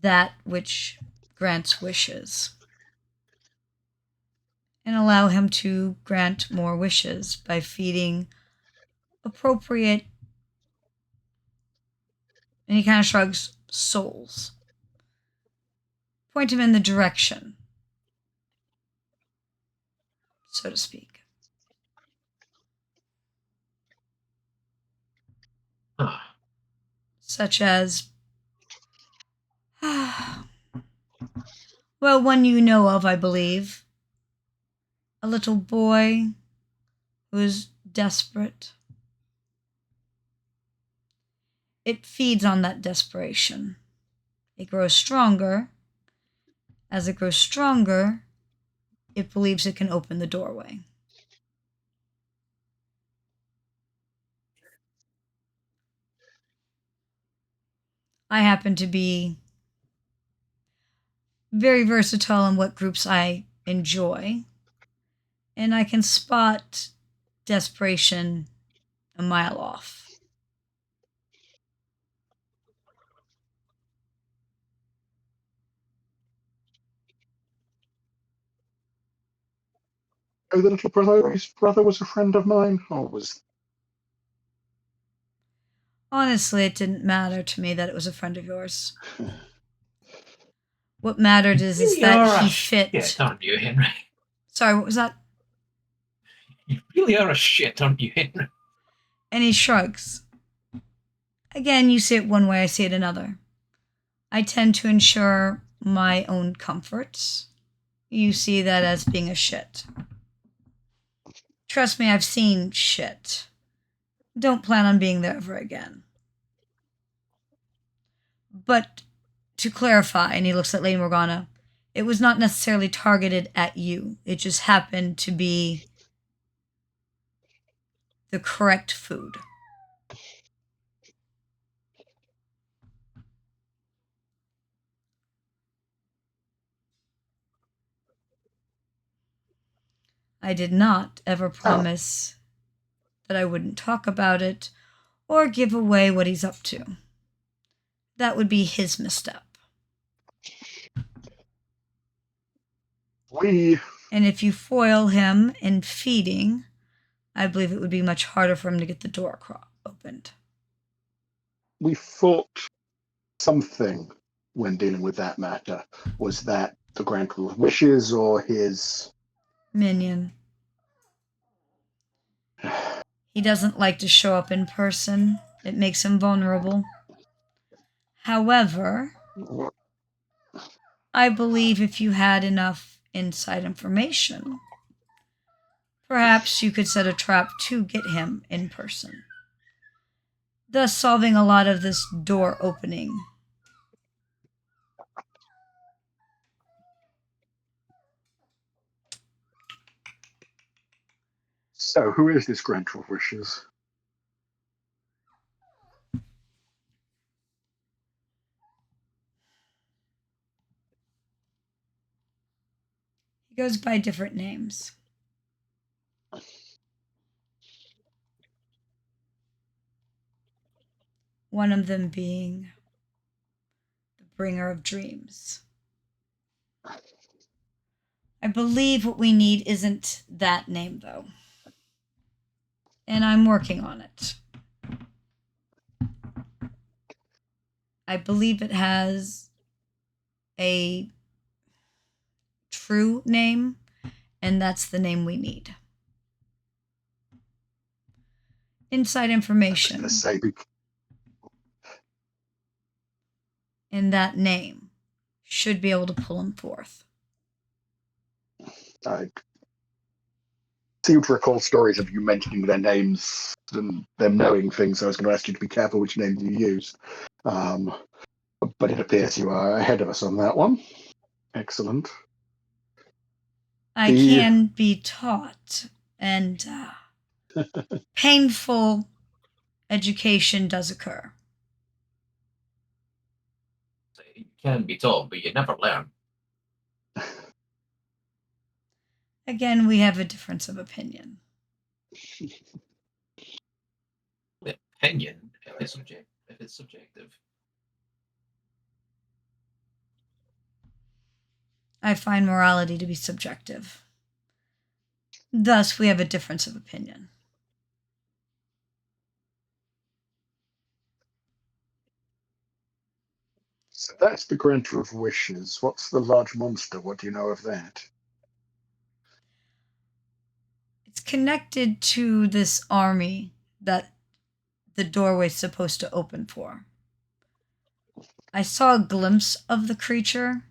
A: that which grants wishes. And allow him to grant more wishes by feeding appropriate, and he kind of shrugs, souls. Point him in the direction, so to speak. such as, well, one you know of, I believe. A little boy who is desperate. It feeds on that desperation. It grows stronger. As it grows stronger, it believes it can open the doorway. I happen to be very versatile in what groups I enjoy, and I can spot desperation a mile off.
B: Oh, the little brother, his brother was a friend of mine, or was...
A: Honestly, it didn't matter to me that it was a friend of yours. What mattered is
D: You're
A: that
D: a
A: he fit.
D: shit, aren't you, Henry?
A: Sorry, what was that?
D: You really are a shit, aren't you, Henry?
A: And he shrugs. Again, you see it one way, I see it another. I tend to ensure my own comforts. You see that as being a shit. Trust me, I've seen shit. Don't plan on being there ever again. But to clarify, and he looks at Lady Morgana, it was not necessarily targeted at you. It just happened to be the correct food. I did not ever promise that I wouldn't talk about it or give away what he's up to. That would be his misstep. And if you foil him in feeding, I believe it would be much harder for him to get the door opened.
B: We thought something when dealing with that matter. Was that the Grand Rule of Wishes or his...
A: Minion. He doesn't like to show up in person. It makes him vulnerable. However, I believe if you had enough inside information, perhaps you could set a trap to get him in person, thus solving a lot of this door opening.
B: So, who is this Grand Rule of Wishes?
A: He goes by different names. One of them being the Bringer of Dreams. I believe what we need isn't that name, though. And I'm working on it. I believe it has a true name, and that's the name we need. Inside information. And that name should be able to pull him forth.
B: I seem to recall stories of you mentioning their names and them knowing things, so I was going to ask you to be careful which names you use. But it appears you are ahead of us on that one. Excellent.
A: I can be taught, and painful education does occur.
D: You can be taught, but you never learn.
A: Again, we have a difference of opinion.
D: Opinion, if it's subjective.
A: I find morality to be subjective. Thus, we have a difference of opinion.
B: So that's the Grantor of Wishes. What's the large monster? What do you know of that?
A: It's connected to this army that the doorway's supposed to open for. I saw a glimpse of the creature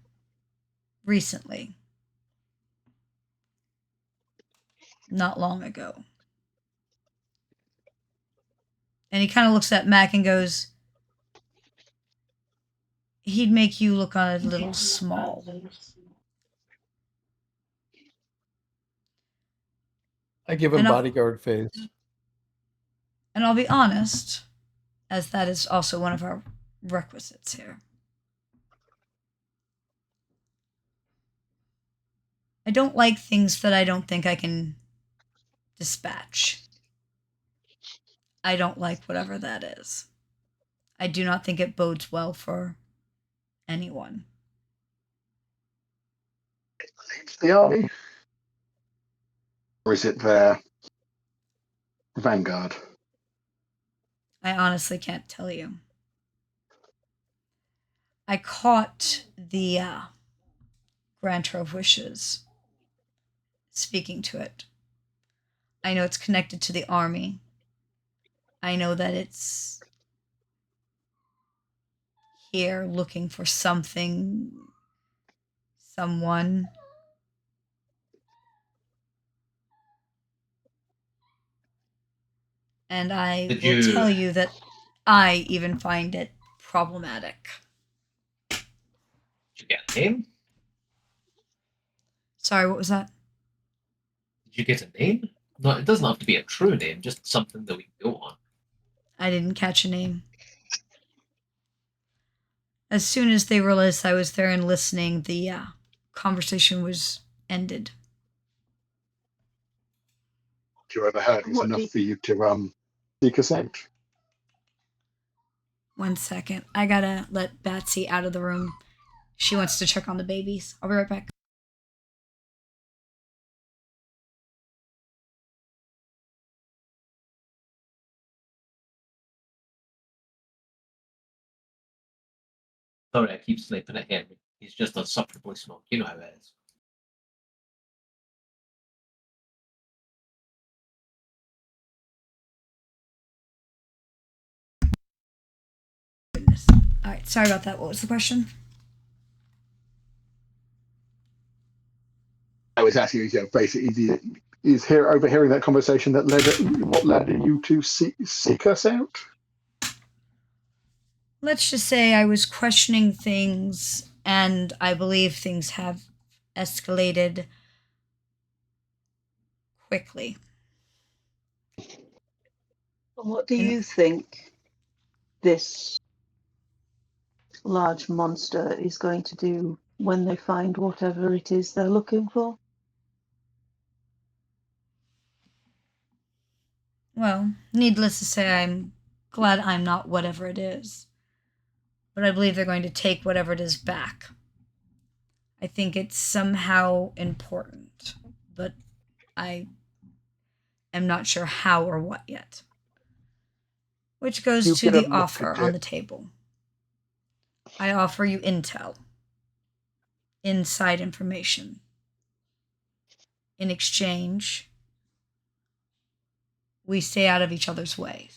A: recently. Not long ago. And he kind of looks at Mac and goes, he'd make you look a little small.
E: I give him bodyguard face.
A: And I'll be honest, as that is also one of our requisites here. I don't like things that I don't think I can dispatch. I don't like whatever that is. I do not think it bodes well for anyone.
B: Leads the army? Or is it their vanguard?
A: I honestly can't tell you. I caught the Granter of Wishes speaking to it. I know it's connected to the army. I know that it's here looking for something, someone. And I will tell you that I even find it problematic.
D: Did you get a name?
A: Sorry, what was that?
D: Did you get a name? No, it doesn't have to be a true name, just something that we can go on.
A: I didn't catch a name. As soon as they realized I was there and listening, the conversation was ended.
B: What you overheard was enough for you to seek us out.
A: 1 second. I gotta let Batsy out of the room. She wants to check on the babies. I'll be right back.
D: Sorry, I keep sniping at Henry. He's just insufferably small. You know how it is.
A: Goodness. All right, sorry about that. What was the question?
B: I was asking you, basically, is here overhearing that conversation that led you to seek us out?
A: Let's just say I was questioning things, and I believe things have escalated quickly.
F: What do you think this large monster is going to do when they find whatever it is they're looking for?
A: Well, needless to say, I'm glad I'm not whatever it is. But I believe they're going to take whatever it is back. I think it's somehow important, but I am not sure how or what yet. Which goes to the offer on the table. I offer you intel, inside information. In exchange, we stay out of each other's way.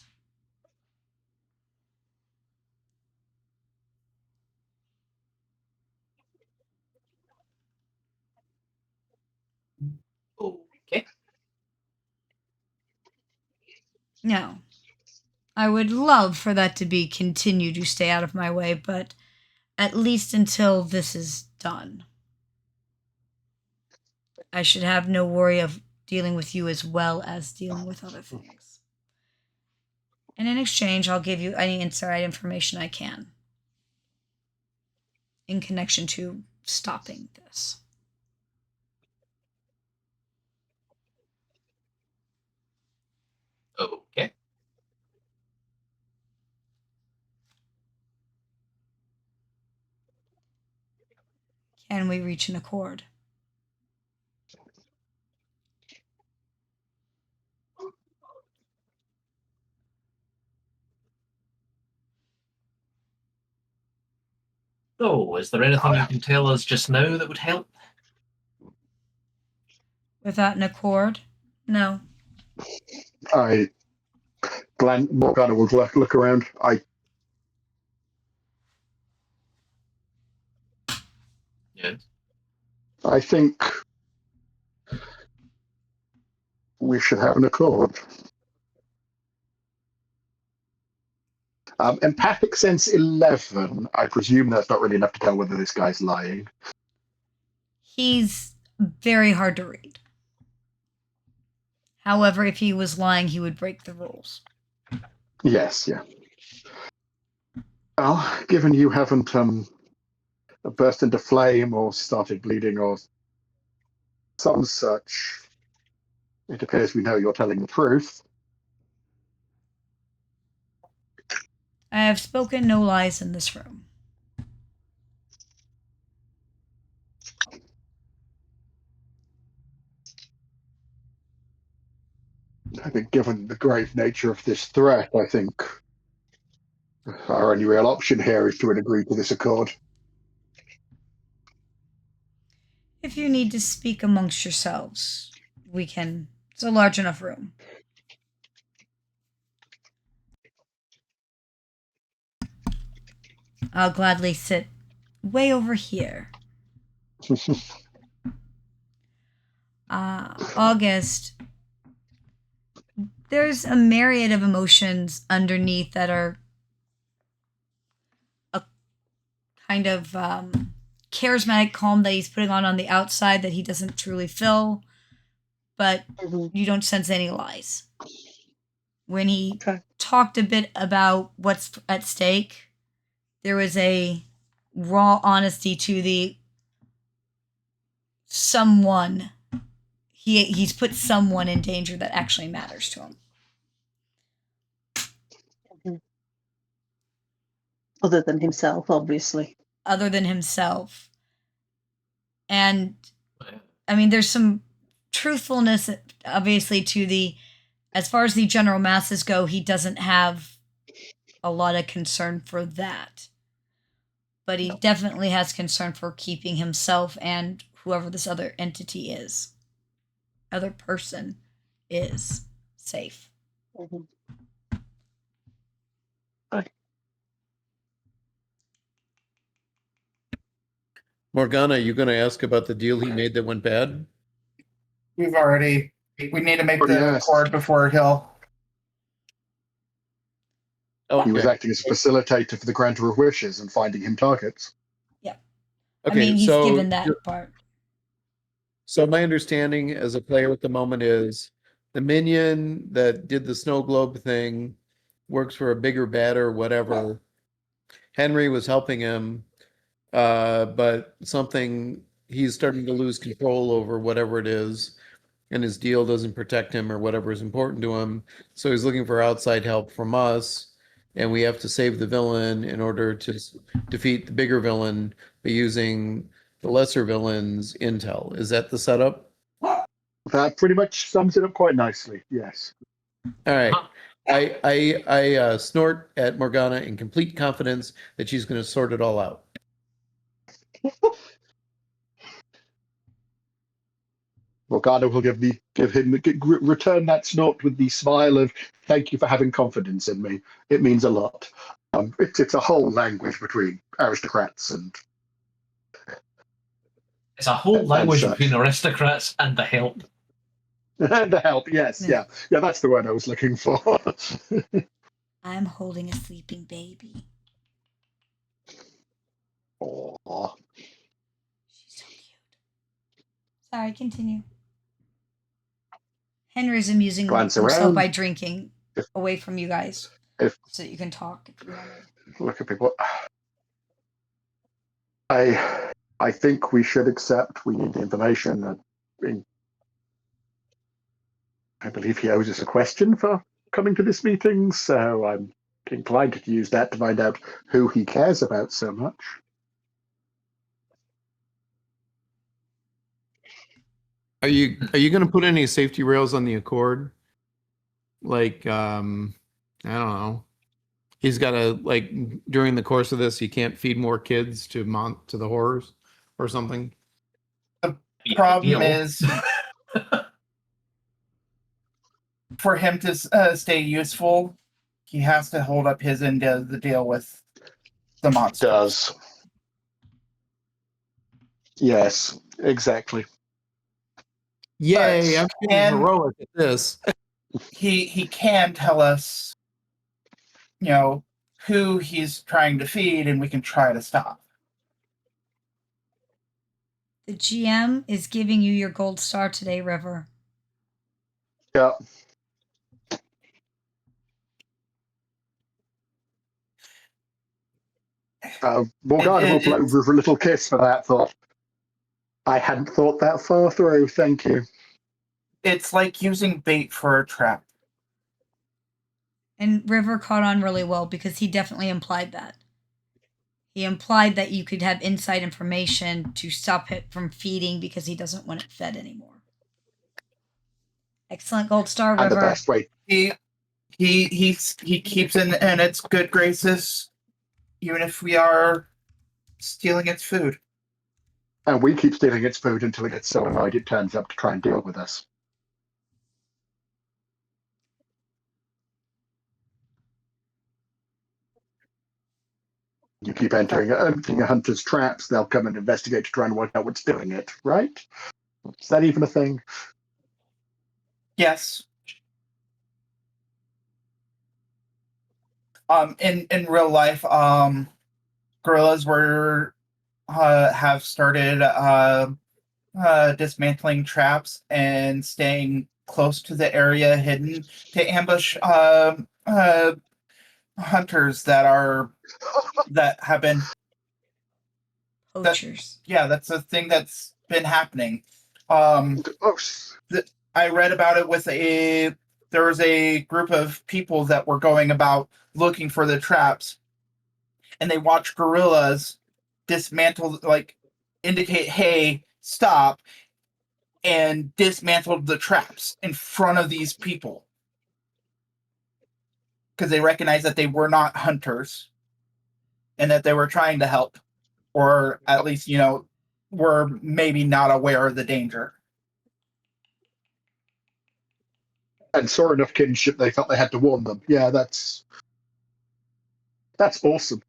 D: Okay.
A: Now, I would love for that to be continue to stay out of my way, but at least until this is done. I should have no worry of dealing with you as well as dealing with other things. And in exchange, I'll give you any inside information I can in connection to stopping this.
D: Okay.
A: Can we reach an accord?
D: So, is there anything you can tell us just now that would help?
A: Without an accord? No.
B: Morgana will look around.
D: Yes.
B: I think we should have an accord. Empathic sense 11. I presume that's not really enough to tell whether this guy's lying.
A: He's very hard to read. However, if he was lying, he would break the rules.
B: Yes, yeah. Well, given you haven't burst into flame or started bleeding or some such, it appears we know you're telling the truth.
A: I have spoken no lies in this room.
B: I think given the grave nature of this threat, I think our only real option here is to agree to this accord.
A: If you need to speak amongst yourselves, we can. It's a large enough room. I'll gladly sit way over here. August, there's a myriad of emotions underneath that are a kind of charismatic calm that he's putting on the outside that he doesn't truly feel, but you don't sense any lies. When he talked a bit about what's at stake, there was a raw honesty to the someone. He's put someone in danger that actually matters to him.
F: Other than himself, obviously.
A: Other than himself. And, I mean, there's some truthfulness, obviously, to the, as far as the general masses go, he doesn't have a lot of concern for that. But he definitely has concern for keeping himself and whoever this other entity is, other person is, safe.
E: Morgana, you going to ask about the deal he made that went bad?
C: We need to make the
B: Yes.
C: accord before he'll.
E: Oh,
B: He was acting as a facilitator for the grantor of wishes and finding him targets.
A: Yeah.
E: Okay,
A: I mean, he's
E: so,
A: given that part.
E: So my understanding as a player at the moment is the minion that did the snow globe thing works for a bigger, badder, whatever. Henry was helping him, but he's starting to lose control over whatever it is, and his deal doesn't protect him or whatever is important to him. So he's looking for outside help from us, and we have to save the villain in order to defeat the bigger villain by using the lesser villain's intel. Is that the setup?
B: That pretty much sums it up quite nicely, yes.
E: All right. I snort at Morgana in complete confidence that she's going to sort it all out.
B: Morgana will return that snort with the smile of "Thank you for having confidence in me. It means a lot." It's a whole language between aristocrats and.
D: It's a whole language
B: such.
D: between aristocrats and the help.
B: The help, yes, yeah, that's the word I was looking for.
A: I'm holding a sleeping baby.
B: Aww.
A: She's so cute. Sorry, continue. Henry's amusing
B: Glance
A: himself
B: around.
A: by drinking away from you guys, so that you can talk if you want to.
B: Look at people. I think we should accept. We need the information. I believe he owes us a question for coming to this meeting, so I'm inclined to use that to find out who he cares about so much.
E: Are you going to put any safety rails on the Accord? Like, I don't know. He's got to, during the course of this, he can't feed more kids to the horrors or something.
C: The problem is for him to stay useful, he has to hold up his end of the deal with the monsters.
B: Yes, exactly.
E: Yay,
C: But
E: I'm feeling
C: can-
E: heroic at this.
C: he can tell us, who he's trying to feed, and we can try to stop.
A: The GM is giving you your gold star today, River.
B: Yeah. Morgana will blow over a little kiss for that thought. I hadn't thought that far through. Thank you.
C: It's like using bait for a trap.
A: And River caught on really well because he definitely implied that. He implied that you could have inside information to stop it from feeding because he doesn't want it fed anymore. Excellent gold star,
B: And
A: River.
B: the best way.
C: He keeps in its good graces, even if we are stealing its food.
B: And we keep stealing its food until it gets so annoyed it turns up to try and deal with us. You keep emptying a hunter's traps, they'll come and investigate to try and work out what's doing it, right? Is that even a thing?
C: Yes. In real life, gorillas have started dismantling traps and staying close to the area hidden to ambush hunters that have been
A: Poachers.
C: that's a thing that's been happening.
B: Oh,
C: I read about it there was a group of people that were going about looking for the traps, and they watched gorillas dismantle, indicate, hey, stop, and dismantled the traps in front of these people because they recognized that they were not hunters and that they were trying to help, or at least, were maybe not aware of the danger.
B: and saw enough kinship they felt they had to warn them. Yeah, that's awesome.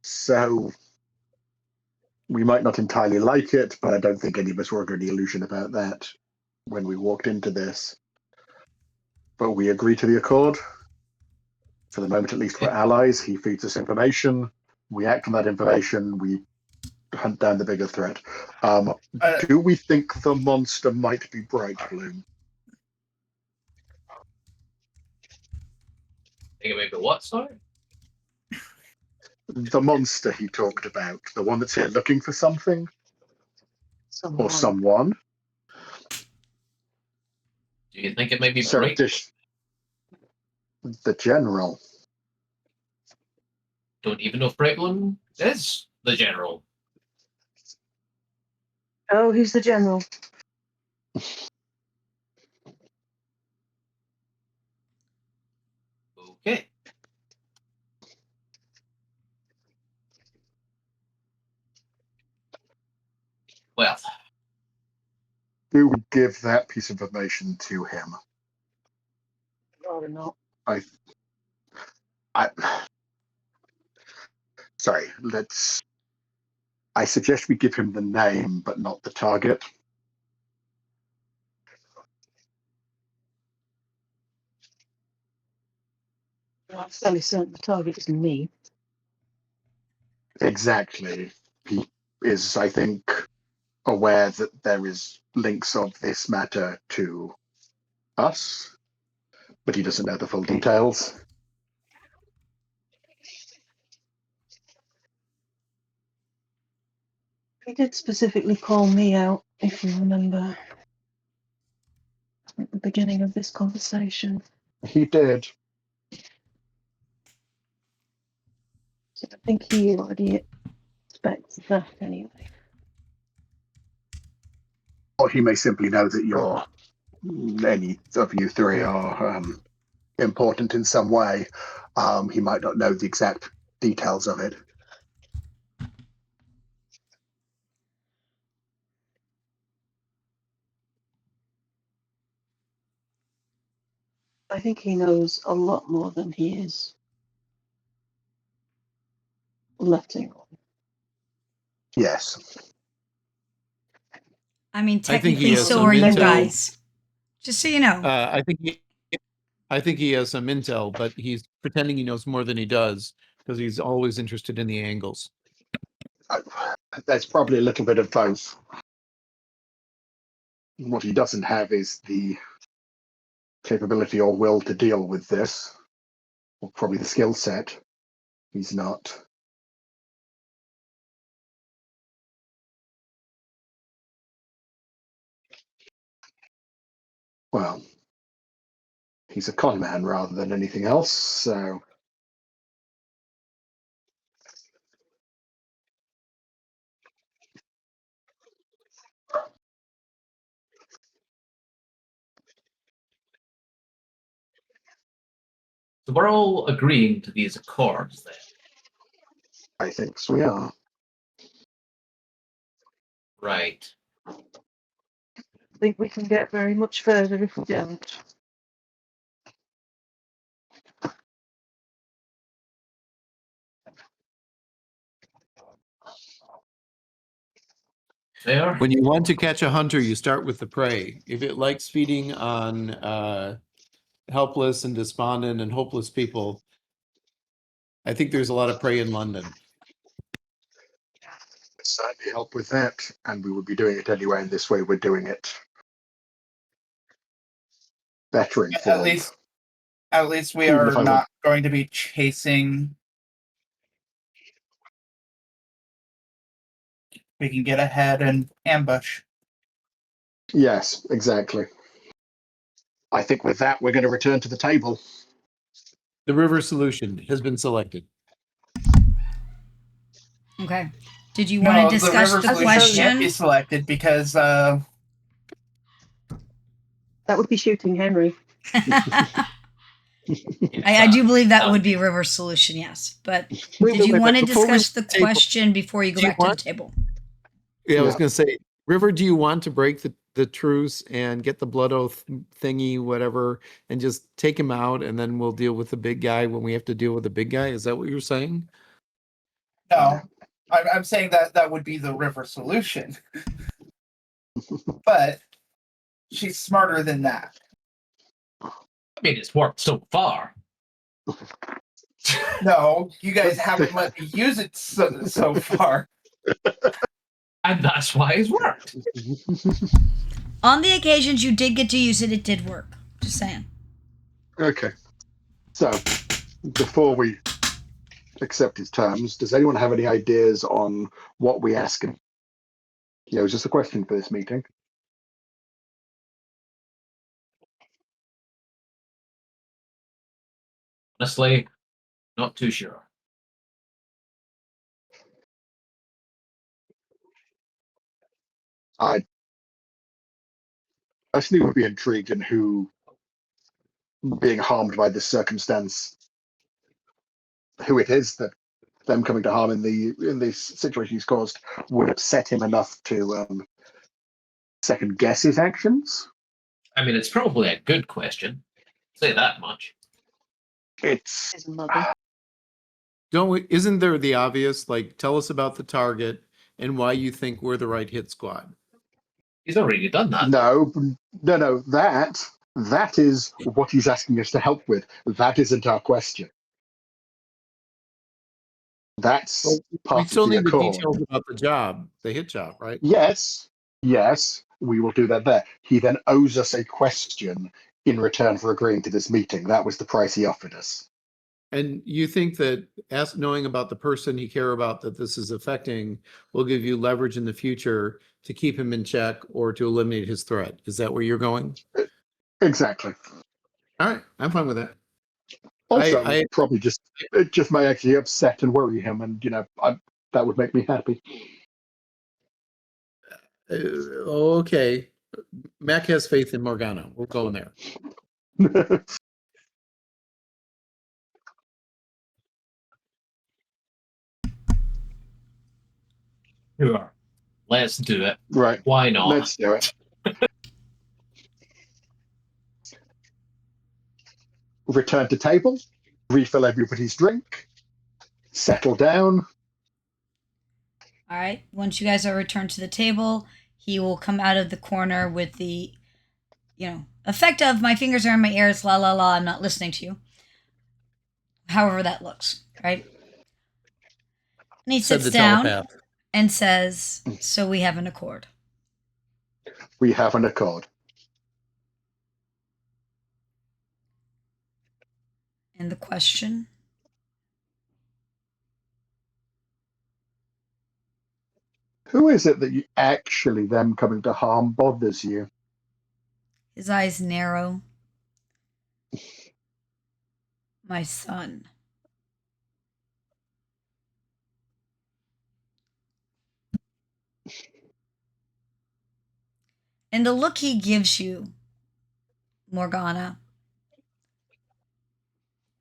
B: So we might not entirely like it, but I don't think any of us were under any illusion about that when we walked into this. But we agree to the accord. For the moment, at least, we're allies. He feeds us information. We act on that information. We hunt down the bigger threat. Do we think the monster might be Bright Bloom?
D: Think it might be what, sorry?
B: The monster he talked about, the one that's here looking for something or someone.
D: Do you think it might be
B: So
D: Bright?
B: the general.
D: Don't even know if Bright Bloom is the general.
F: Oh, he's the general.
D: Okay. Well,
B: Do we give that piece of information to him?
F: Rather not.
B: Sorry, I suggest we give him the name, but not the target.
F: I'm fairly certain the target is me.
B: Exactly. He is, I think, aware that there is links of this matter to us, but he doesn't know the full details.
F: He did specifically call me out, if you remember, at the beginning of this conversation.
B: He did.
F: So I think he already expects that anyway.
B: Or he may simply know that any of you three are important in some way. He might not know the exact details of it.
F: I think he knows a lot more than he is letting on.
B: Yes.
A: I mean,
E: I think he
A: technically,
E: has
A: so
E: some
A: are you
F: intel.
A: guys. Just so you know.
E: I think he has some intel, but he's pretending he knows more than he does because he's always interested in the angles.
B: There's probably a little bit of both. What he doesn't have is the capability or will to deal with this, or probably the skill set. He's not. Well, he's a con man rather than anything else, so.
D: So we're all agreeing to these accords then.
B: I think so, we are.
D: Right.
F: I think we can get very much further if we don't.
D: Fair.
E: When you want to catch a hunter, you start with the prey. If it likes feeding on helpless and despondent and hopeless people, I think there's a lot of prey in London.
B: Certainly help with that, and we would be doing it anyway, and this way we're doing it better informed.
C: At least we
B: Even
C: are
B: if I
C: not going to be chasing. We can get ahead and ambush.
B: Yes, exactly. I think with that, we're going to return to the table.
E: The river solution has been selected.
A: Okay. Did you want to discuss the question?
C: Can't be selected because
F: That would be shooting Henry.
A: I do believe that would be river solution, yes. But did you want to discuss the question before you go back to the table?
E: Yeah, I was going to say, River, do you want to break the truce and get the blood oath thingy, whatever, and just take him out, and then we'll deal with the big guy when we have to deal with the big guy? Is that what you're saying?
C: no, I'm saying that would be the river solution. But she's smarter than that.
D: I mean, it's worked so far.
C: No, you guys haven't let me use it so far.
D: And that's why it's worked.
A: On the occasions you did get to use it, it did work. Just saying.
B: Okay. So, before we accept his terms, does anyone have any ideas on what we ask him? Yeah, it was just a question for this meeting.
D: Honestly, not too sure.
B: I personally would be intrigued in who, being harmed by this circumstance, who it is that them coming to harm in the situation he's caused would upset him enough to second guess his actions.
D: I mean, it's probably a good question. Say that much.
B: It's
F: His mother.
E: Isn't there the obvious, like, tell us about the target and why you think we're the right hit squad?
D: He's already done that.
B: no. That is what he's asking us to help with. That isn't our question. That's
E: We
B: part
E: still
B: of the
E: need the
B: accord.
E: details about the job, the hit job, right?
B: Yes, we will do that there. He then owes us a question in return for agreeing to this meeting. That was the price he offered us.
E: And you think that knowing about the person you care about that this is affecting will give you leverage in the future to keep him in check or to eliminate his threat? Is that where you're going?
B: Exactly.
E: All right, I'm fine with that.
B: Also, probably it just may actually upset and worry him, and that would make me happy.
E: Okay. Mac has faith in Morgana. We'll go in there.
D: Sure. Let's do it.
B: Right.
D: Why not?
B: Let's do it. return to table, refill everybody's drink, settle down.
A: All right. Once you guys are returned to the table, he will come out of the corner with the, effect of my fingers are in my ears, la la la, I'm not listening to you. However that looks, right? And he
E: Said
A: sits
E: the
A: down
E: telepath.
A: and says, "So we have an accord."
B: We have an accord.
A: And the question?
B: Who is it that you actually them coming to harm bothers you?
A: His eyes narrow. My son. And the look he gives you, Morgana,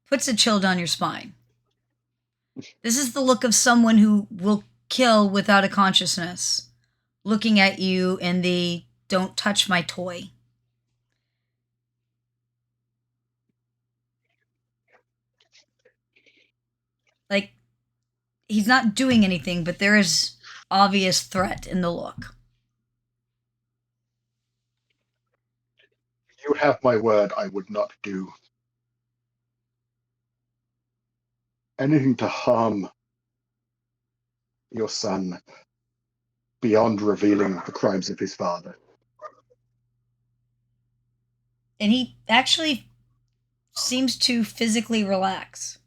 A: puts a chill down your spine. This is the look of someone who will kill without a consciousness, looking at you in the "don't touch my toy." Like, he's not doing anything, but there is obvious threat in the look.
B: You have my word, I would not do anything to harm your son beyond revealing the crimes of his father.
A: And he actually seems to physically relax.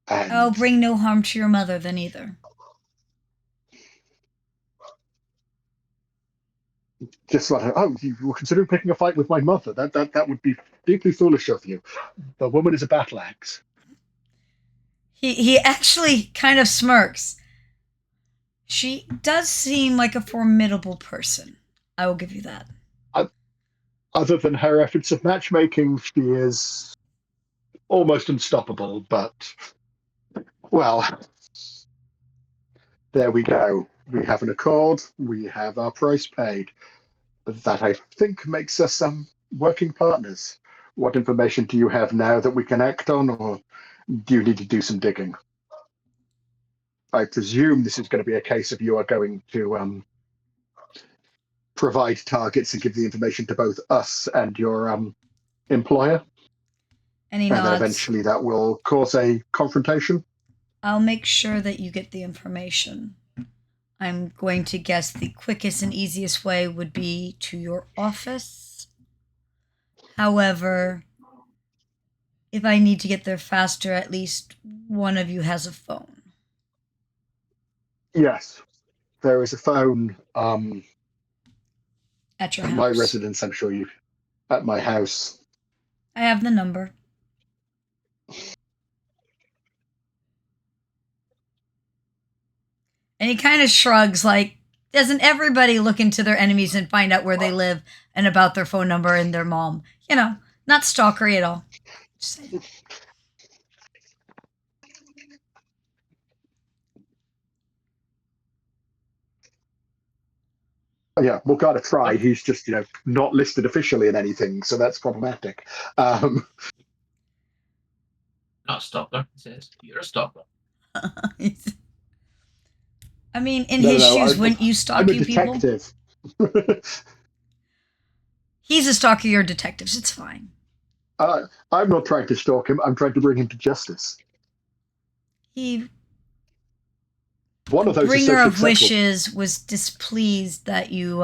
B: And
A: Oh, bring no harm to your mother then either.
B: just like, oh, you were considering picking a fight with my mother. That would be deeply foolish of you. The woman is a battle axe.
A: He actually kind of smirks. She does seem like a formidable person. I will give you that.
B: Other than her efforts of matchmaking, she is almost unstoppable, but, well, there we go. We have an accord. We have our price paid. That, I think, makes us working partners. What information do you have now that we can act on, or do you need to do some digging? I presume this is going to be a case of you are going to provide targets and give the information to both us and your employer,
A: And he
B: and then
A: nods.
B: eventually that will cause a confrontation.
A: I'll make sure that you get the information. I'm going to guess the quickest and easiest way would be to your office. However, if I need to get there faster, at least one of you has a phone.
B: Yes, there is a phone
A: At your
B: at
A: house.
B: my residence. I'm sure you at my house.
A: I have the number. And he kind of shrugs, like, doesn't everybody look into their enemies and find out where they live and about their phone number and their mom? Not stalkery at all. Just saying.
B: Yeah, Morgana tried. He's just, not listed officially in anything, so that's problematic.
D: Not a stalker, it says. You're a stalker.
A: I mean, in his shoes, wouldn't you stalk
B: I'm a
A: you people?
B: detective.
A: He's a stalker, you're detectives. It's fine.
B: I'm not trying to stalk him. I'm trying to bring him to justice. One of those
A: Bringer
B: is
A: of Wishes was displeased that you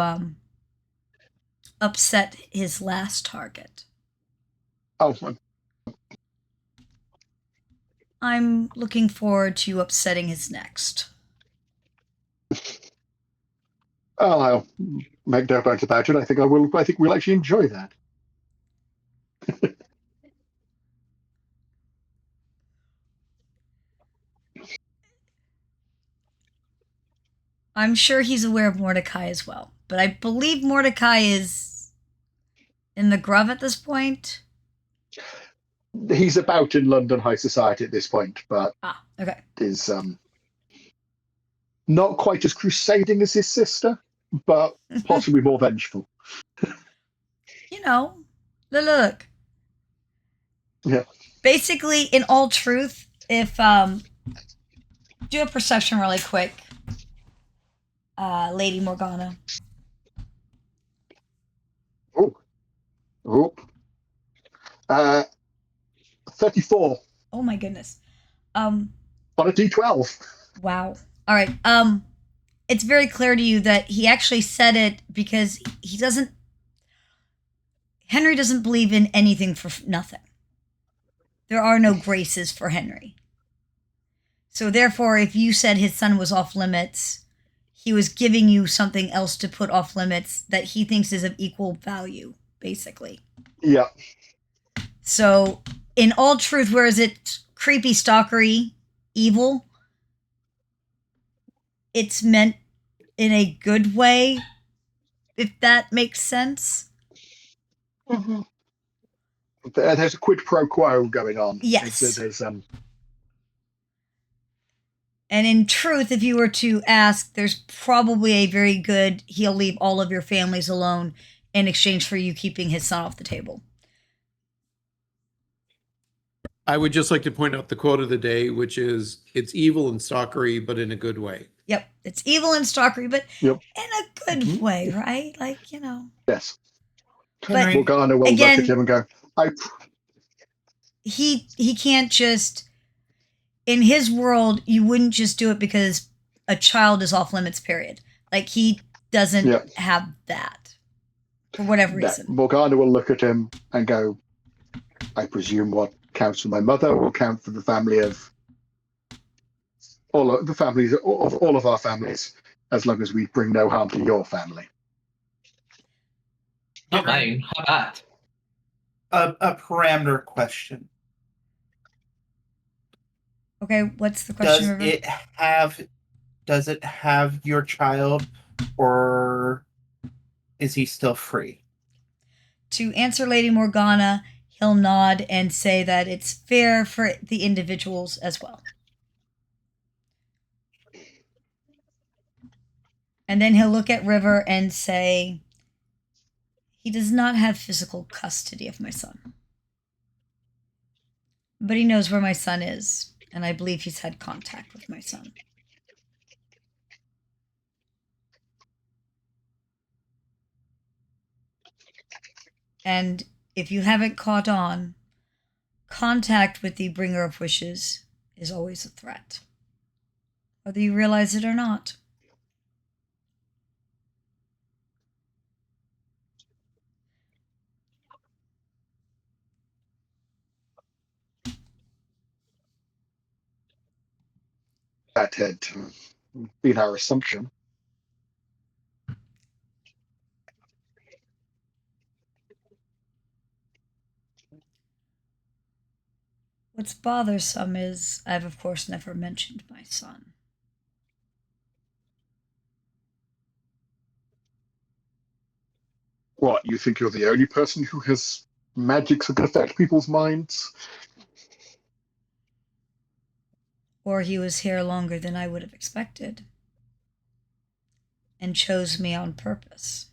A: upset his last target.
B: Oh,
A: I'm looking forward to you upsetting his next.
B: I'll make no bones about it. I think I will. I think we'll actually enjoy that.
A: I'm sure he's aware of Mordecai as well, but I believe Mordecai is in the Grove at this point.
B: He's about in London high society at this point, but
A: okay.
B: is not quite as crusading as his sister, but possibly more vengeful.
A: Look.
B: Yeah.
A: Basically, in all truth, if do a perception really quick, Lady Morgana.
B: Oh. Oh. 34
A: Oh my goodness.
B: on a D12.
A: Wow. All right. It's very clear to you that he actually said it because he doesn't. Henry doesn't believe in anything for nothing. There are no graces for Henry. So therefore, if you said his son was off limits, he was giving you something else to put off limits that he thinks is of equal value, basically.
B: Yeah.
A: So, in all truth, whereas it's creepy, stalkery, evil, it's meant in a good way, if that makes sense.
F: Mm-hmm.
B: There's a quid pro quo going on.
A: Yes.
B: There's
A: And in truth, if you were to ask, there's probably a very good, he'll leave all of your families alone in exchange for you keeping his son off the table.
E: I would just like to point out the quote of the day, which is, "It's evil and stalkery, but in a good way."
A: Yep, it's evil and stalkery, but
B: Yep.
A: in a good way, right? Like, you know.
B: Yes.
A: But
B: Morgana will
A: again,
B: look at him and go,
A: he can't just, in his world, you wouldn't just do it because a child is off limits, period. Like, he doesn't have that for whatever reason.
B: Morgana will look at him and go, I presume what counts for my mother will count for the family of all of the families of all of our families, as long as we bring no harm to your family.
D: Not mine. How about?
C: A parameter question.
A: Okay, what's the question, River?
C: Does it have your child, or is he still free?
A: To answer Lady Morgana, he'll nod and say that it's fair for the individuals as well. And then he'll look at River and say, he does not have physical custody of my son. But he knows where my son is, and I believe he's had contact with my son. And if you haven't caught on, contact with the bringer of wishes is always a threat, whether you realize it or not.
B: That had been our assumption.
A: What's bothersome is I've, of course, never mentioned my son.
B: What, you think you're the only person who has magics that can affect people's minds?
A: Or he was here longer than I would have expected and chose me on purpose.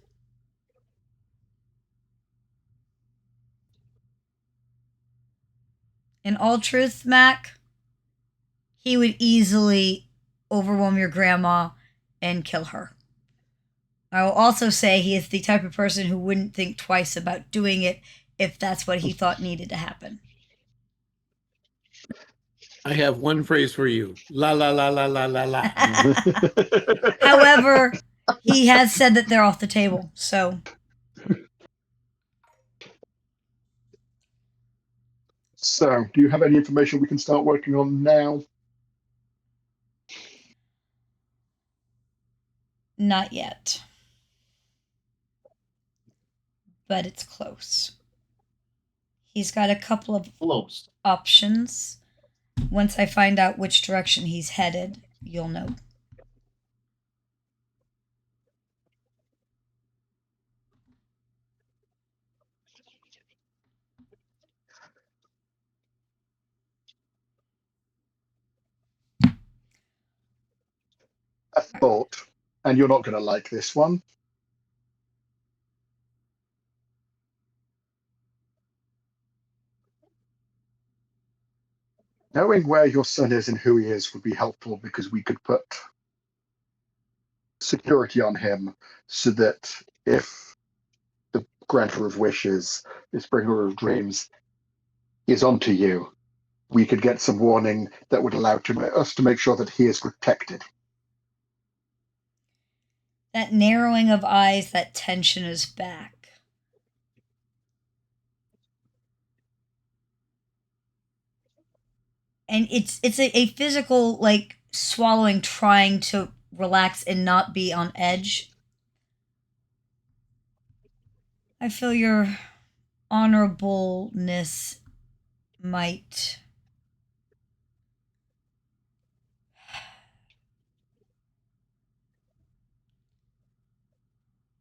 A: In all truth, Mac, he would easily overwhelm your grandma and kill her. I will also say he is the type of person who wouldn't think twice about doing it if that's what he thought needed to happen.
E: I have one phrase for you. La la la la la la la.
A: However, he has said that they're off the table, so.
B: So, do you have any information we can start working on now?
A: Not yet. But it's close. He's got a couple of
D: Close.
A: options. Once I find out which direction he's headed, you'll know.
B: A thought, and you're not going to like this one. Knowing where your son is and who he is would be helpful because we could put security on him so that if the granter of wishes, this bringer of dreams, is onto you, we could get some warning that would allow us to make sure that he is protected.
A: That narrowing of eyes, that tension is back. And it's a physical, like, swallowing, trying to relax and not be on edge. I feel your honorableness might.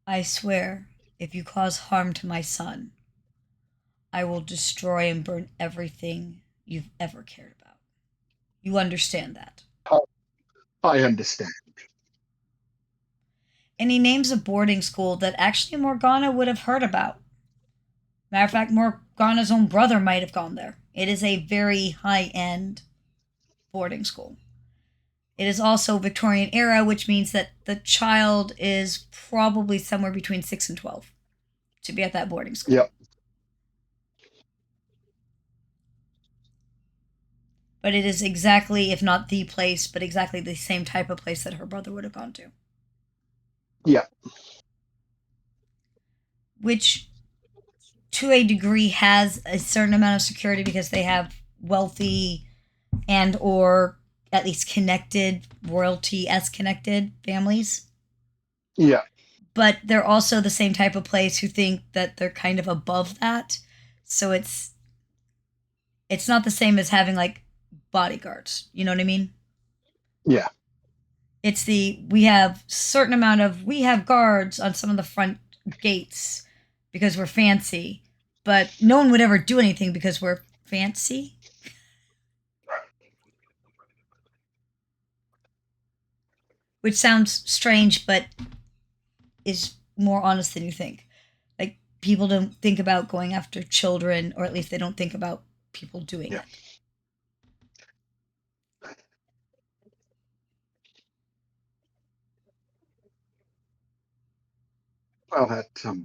A: I swear, if you cause harm to my son, I will destroy and burn everything you've ever cared about. You understand that?
B: I understand.
A: And he names a boarding school that actually Morgana would have heard about. Matter of fact, Morgana's own brother might have gone there. It is a very high-end boarding school. It is also Victorian era, which means that the child is probably somewhere between 6 and 12 to be at that boarding school.
B: Yep.
A: But it is exactly, if not the place, but exactly the same type of place that her brother would have gone to.
B: Yeah.
A: Which, to a degree, has a certain amount of security because they have wealthy and or at least connected, royalty-esque connected families.
B: Yeah.
A: But they're also the same type of place who think that they're kind of above that. So it's not the same as having, like, bodyguards. You know what I mean?
B: Yeah.
A: It's we have guards on some of the front gates because we're fancy, but no one would ever do anything because we're fancy. Which sounds strange, but is more honest than you think. Like, people don't think about going after children, or at least they don't think about people doing it.
B: Well, that's a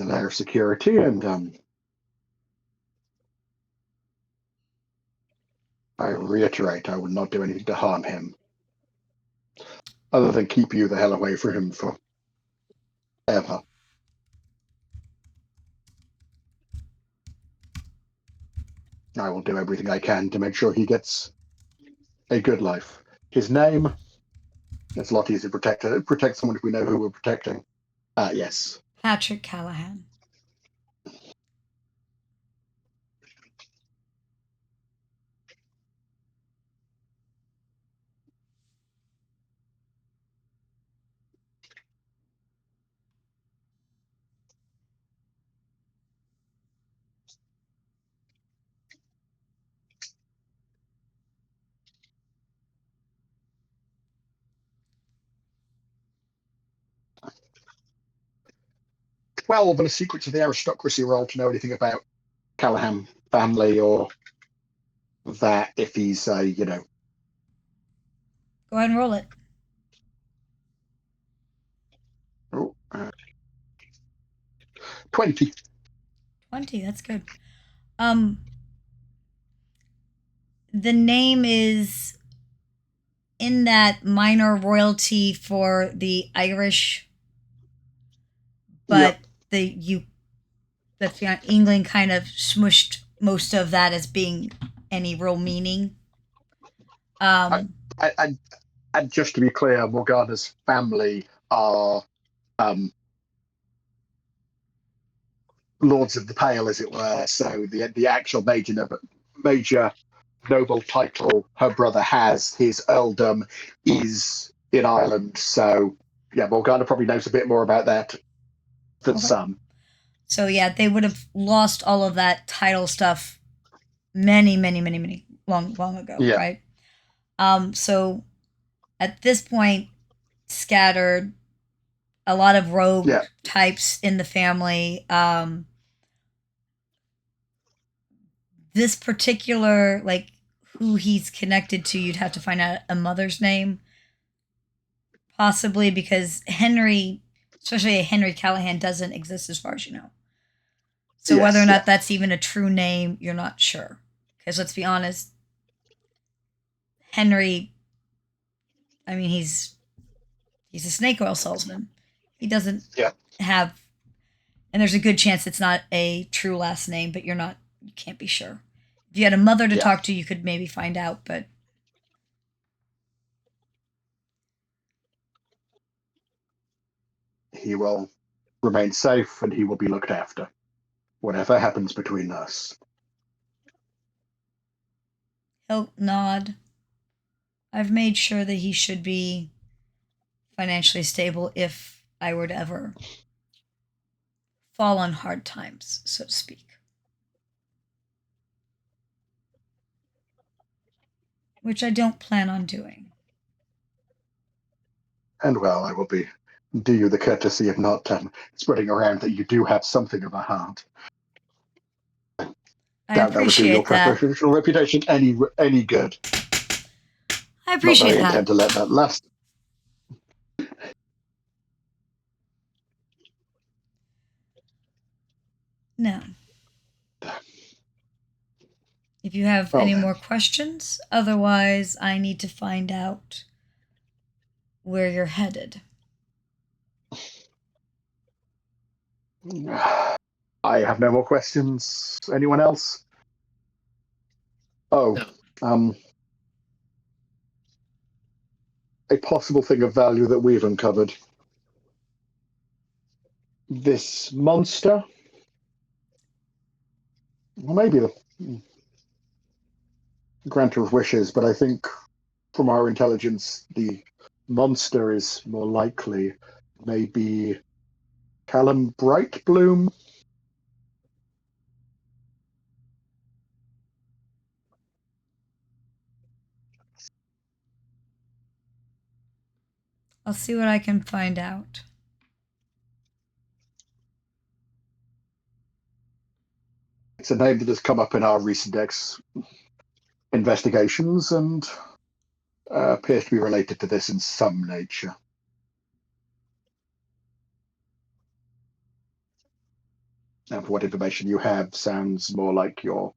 B: layer of security, and I reiterate, I would not do anything to harm him, other than keep you the hell away from him forever. I will do everything I can to make sure he gets a good life. His name, it's a lot easier to protect someone if we know who we're protecting. Yes.
A: Patrick Callahan.
B: Well, the secrets of the aristocracy roll to know anything about Callahan family or that if he's
A: Go ahead and roll it.
B: Oh, 20.
A: 20, that's good. The name is in that minor royalty for the Irish, but
B: Yep.
A: England kind of smushed most of that as being any real meaning.
B: And just to be clear, Morgana's family are Lords of the Pale, as it were. So the actual major noble title her brother has, his earldom, is in Ireland. So yeah, Morgana probably knows a bit more about that than some.
A: So yeah, they would have lost all of that title stuff many long ago, right? So at this point, scattered, a lot of rogue this particular, like, who he's connected to, you'd have to find out a mother's name. Possibly because Henry, especially Henry Callahan, doesn't exist as far as you know. So
B: Yes,
A: whether or
B: yeah.
A: not that's even a true name, you're not sure. Because let's be honest, Henry, I mean, he's a snake oil salesman. He doesn't
B: Yeah.
A: have, and there's a good chance it's not a true last name, but you can't be sure. If you had a mother to
B: Yeah.
A: talk to, you could maybe find out, but
B: He will remain safe and he will be looked after, whatever happens between us.
A: he'll nod. I've made sure that he should be financially stable if I were to ever fall on hard times, so to speak. Which I don't plan on doing.
B: And well, I will do you the courtesy of not spreading around that you do have something of a heart.
A: I
B: Doubt that would do your
A: appreciate that.
B: professional reputation any good.
A: I
B: Not that
A: appreciate
B: I
A: that.
B: intend to let that last.
A: No. If you have
B: Well,
A: any
B: then.
A: more questions, otherwise I need to find out where you're headed.
B: I have no more questions. Anyone else? Oh,
D: No.
B: A possible thing of value that we've uncovered. This monster, well, maybe the granter of wishes, but I think from our intelligence, the monster is more likely maybe Callum Brightbloom.
A: I'll see what I can find out.
B: It's a name that has come up in our recent investigations and appears to be related to this in some nature. And for what information you have, sounds more like your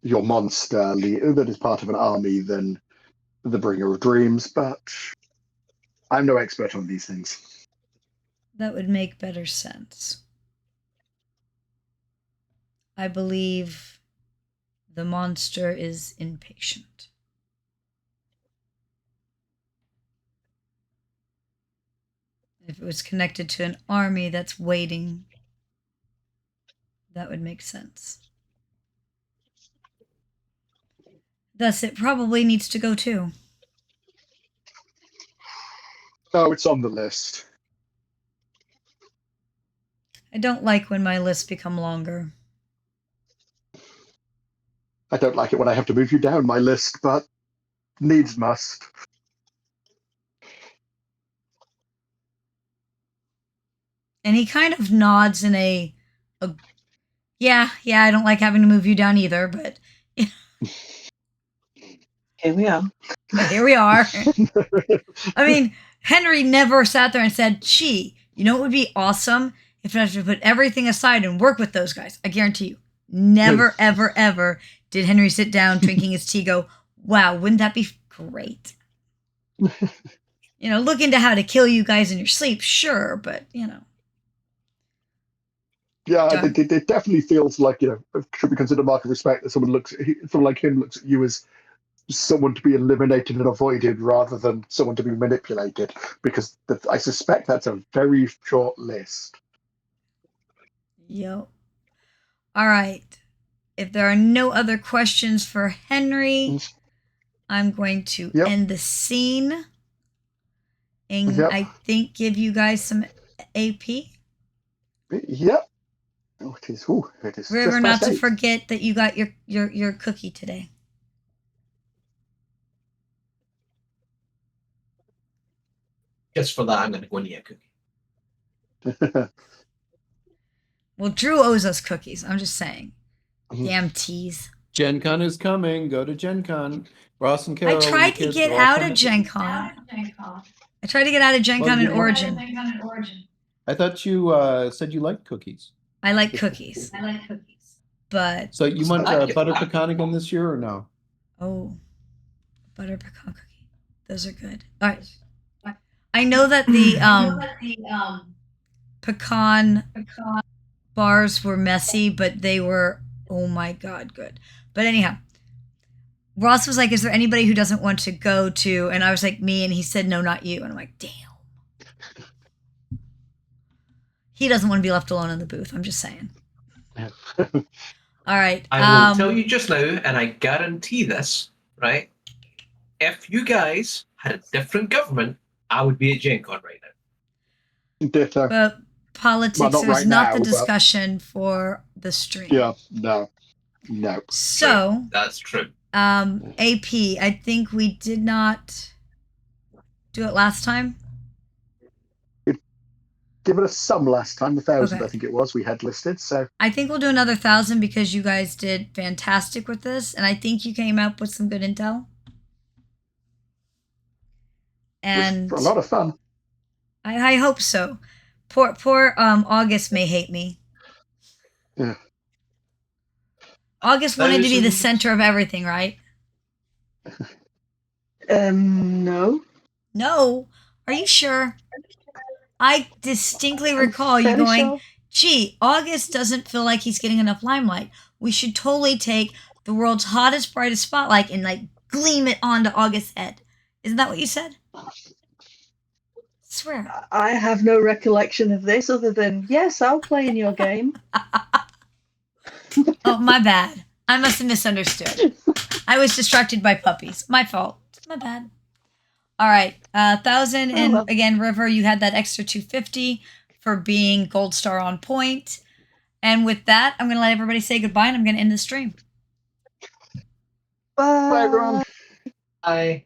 B: monster that is part of an army than the bringer of dreams, but I'm no expert on these things.
A: That would make better sense. I believe the monster is impatient. If it was connected to an army that's waiting, that would make sense. Thus, it probably needs to go too.
B: Oh, it's on the list.
A: I don't like when my lists become longer.
B: I don't like it when I have to move you down my list, but needs must.
A: And he kind of nods in a yeah, I don't like having to move you down either, but
F: Here we are.
A: here we are. I mean, Henry never sat there and said, gee, you know what would be awesome? If I have to put everything aside and work with those guys. I guarantee you. Never, ever, ever did Henry sit down drinking his tea go, wow, wouldn't that be great? Look into how to kill you guys in your sleep, sure, but,
B: Yeah, it definitely feels like, it should be considered a mark of respect that someone like him looks at you as someone to be eliminated and avoided rather than someone to be manipulated, because I suspect that's a very short list.
A: Yep. All right. If there are no other questions for Henry, I'm going to end the scene and I think give you guys some AP.
B: Yep. Oh, it is.
A: Remember not to
B: 8.
A: forget that you got your cookie today.
D: Just for that, I'm going to go and eat a cookie.
A: Well, Drew owes us cookies. I'm just saying. Damn tease.
E: Gen Con is coming. Go to Gen Con. Ross and Carol.
A: I tried
E: and the
A: to
E: kids
A: get
E: are all
A: out of
E: coming.
A: Gen Con. I tried to get out of Gen
E: Well,
A: Con
E: you
A: and
E: want-
A: Origin.
E: I thought you said you liked cookies.
A: I like cookies. But
E: So you want
D: I get
E: butter
D: that.
E: pecan again this year or no?
A: oh, butter pecan cookie. Those are good. All right. I know that the pecan bars were messy, but they were, oh my God, good. But anyhow, Ross was like, is there anybody who doesn't want to go to? And I was like, me. And he said, no, not you. And I'm like, damn. He doesn't want to be left alone in the booth. I'm just saying. All right.
D: I will tell you just now, and I guarantee this, right? If you guys had a different government, I would be at Gen Con right now.
B: Ditto.
A: But politics
B: Well, not
A: is
B: right
A: not
B: now,
A: the
B: but-
A: discussion for the stream.
B: Yeah, no.
A: So,
D: That's true.
A: AP, I think we did not do it last time.
B: Given us some last time, 1,000
A: Okay.
B: I think it was, we had listed. So
A: I think we'll do another 1,000 because you guys did fantastic with this, and I think you came up with some good intel.
B: it
A: And
B: was a lot of fun.
A: I hope so. Poor August may hate me.
B: Yeah.
A: August wanted to be the
D: 1,000.
A: center of everything, right?
F: No.
A: No. Are you sure? I distinctly recall you
F: Fairly
A: going,
F: sure.
A: gee, August doesn't feel like he's getting enough limelight. We should totally take the world's hottest, brightest spotlight and like gleam it onto August's head. Isn't that what you said? Swear.
F: I have no recollection of this other than, yes, I'll play in your game.
A: Oh, my bad. I must have misunderstood. I was distracted by puppies. My fault. My bad. All right. 1,000.
F: Oh,
A: And
F: well.
A: again, River, you had that extra 250 for being gold star on point. And with that, I'm going to let everybody say goodbye and I'm going to end the stream.
F: Bye.
B: Bye, everyone.
D: Bye.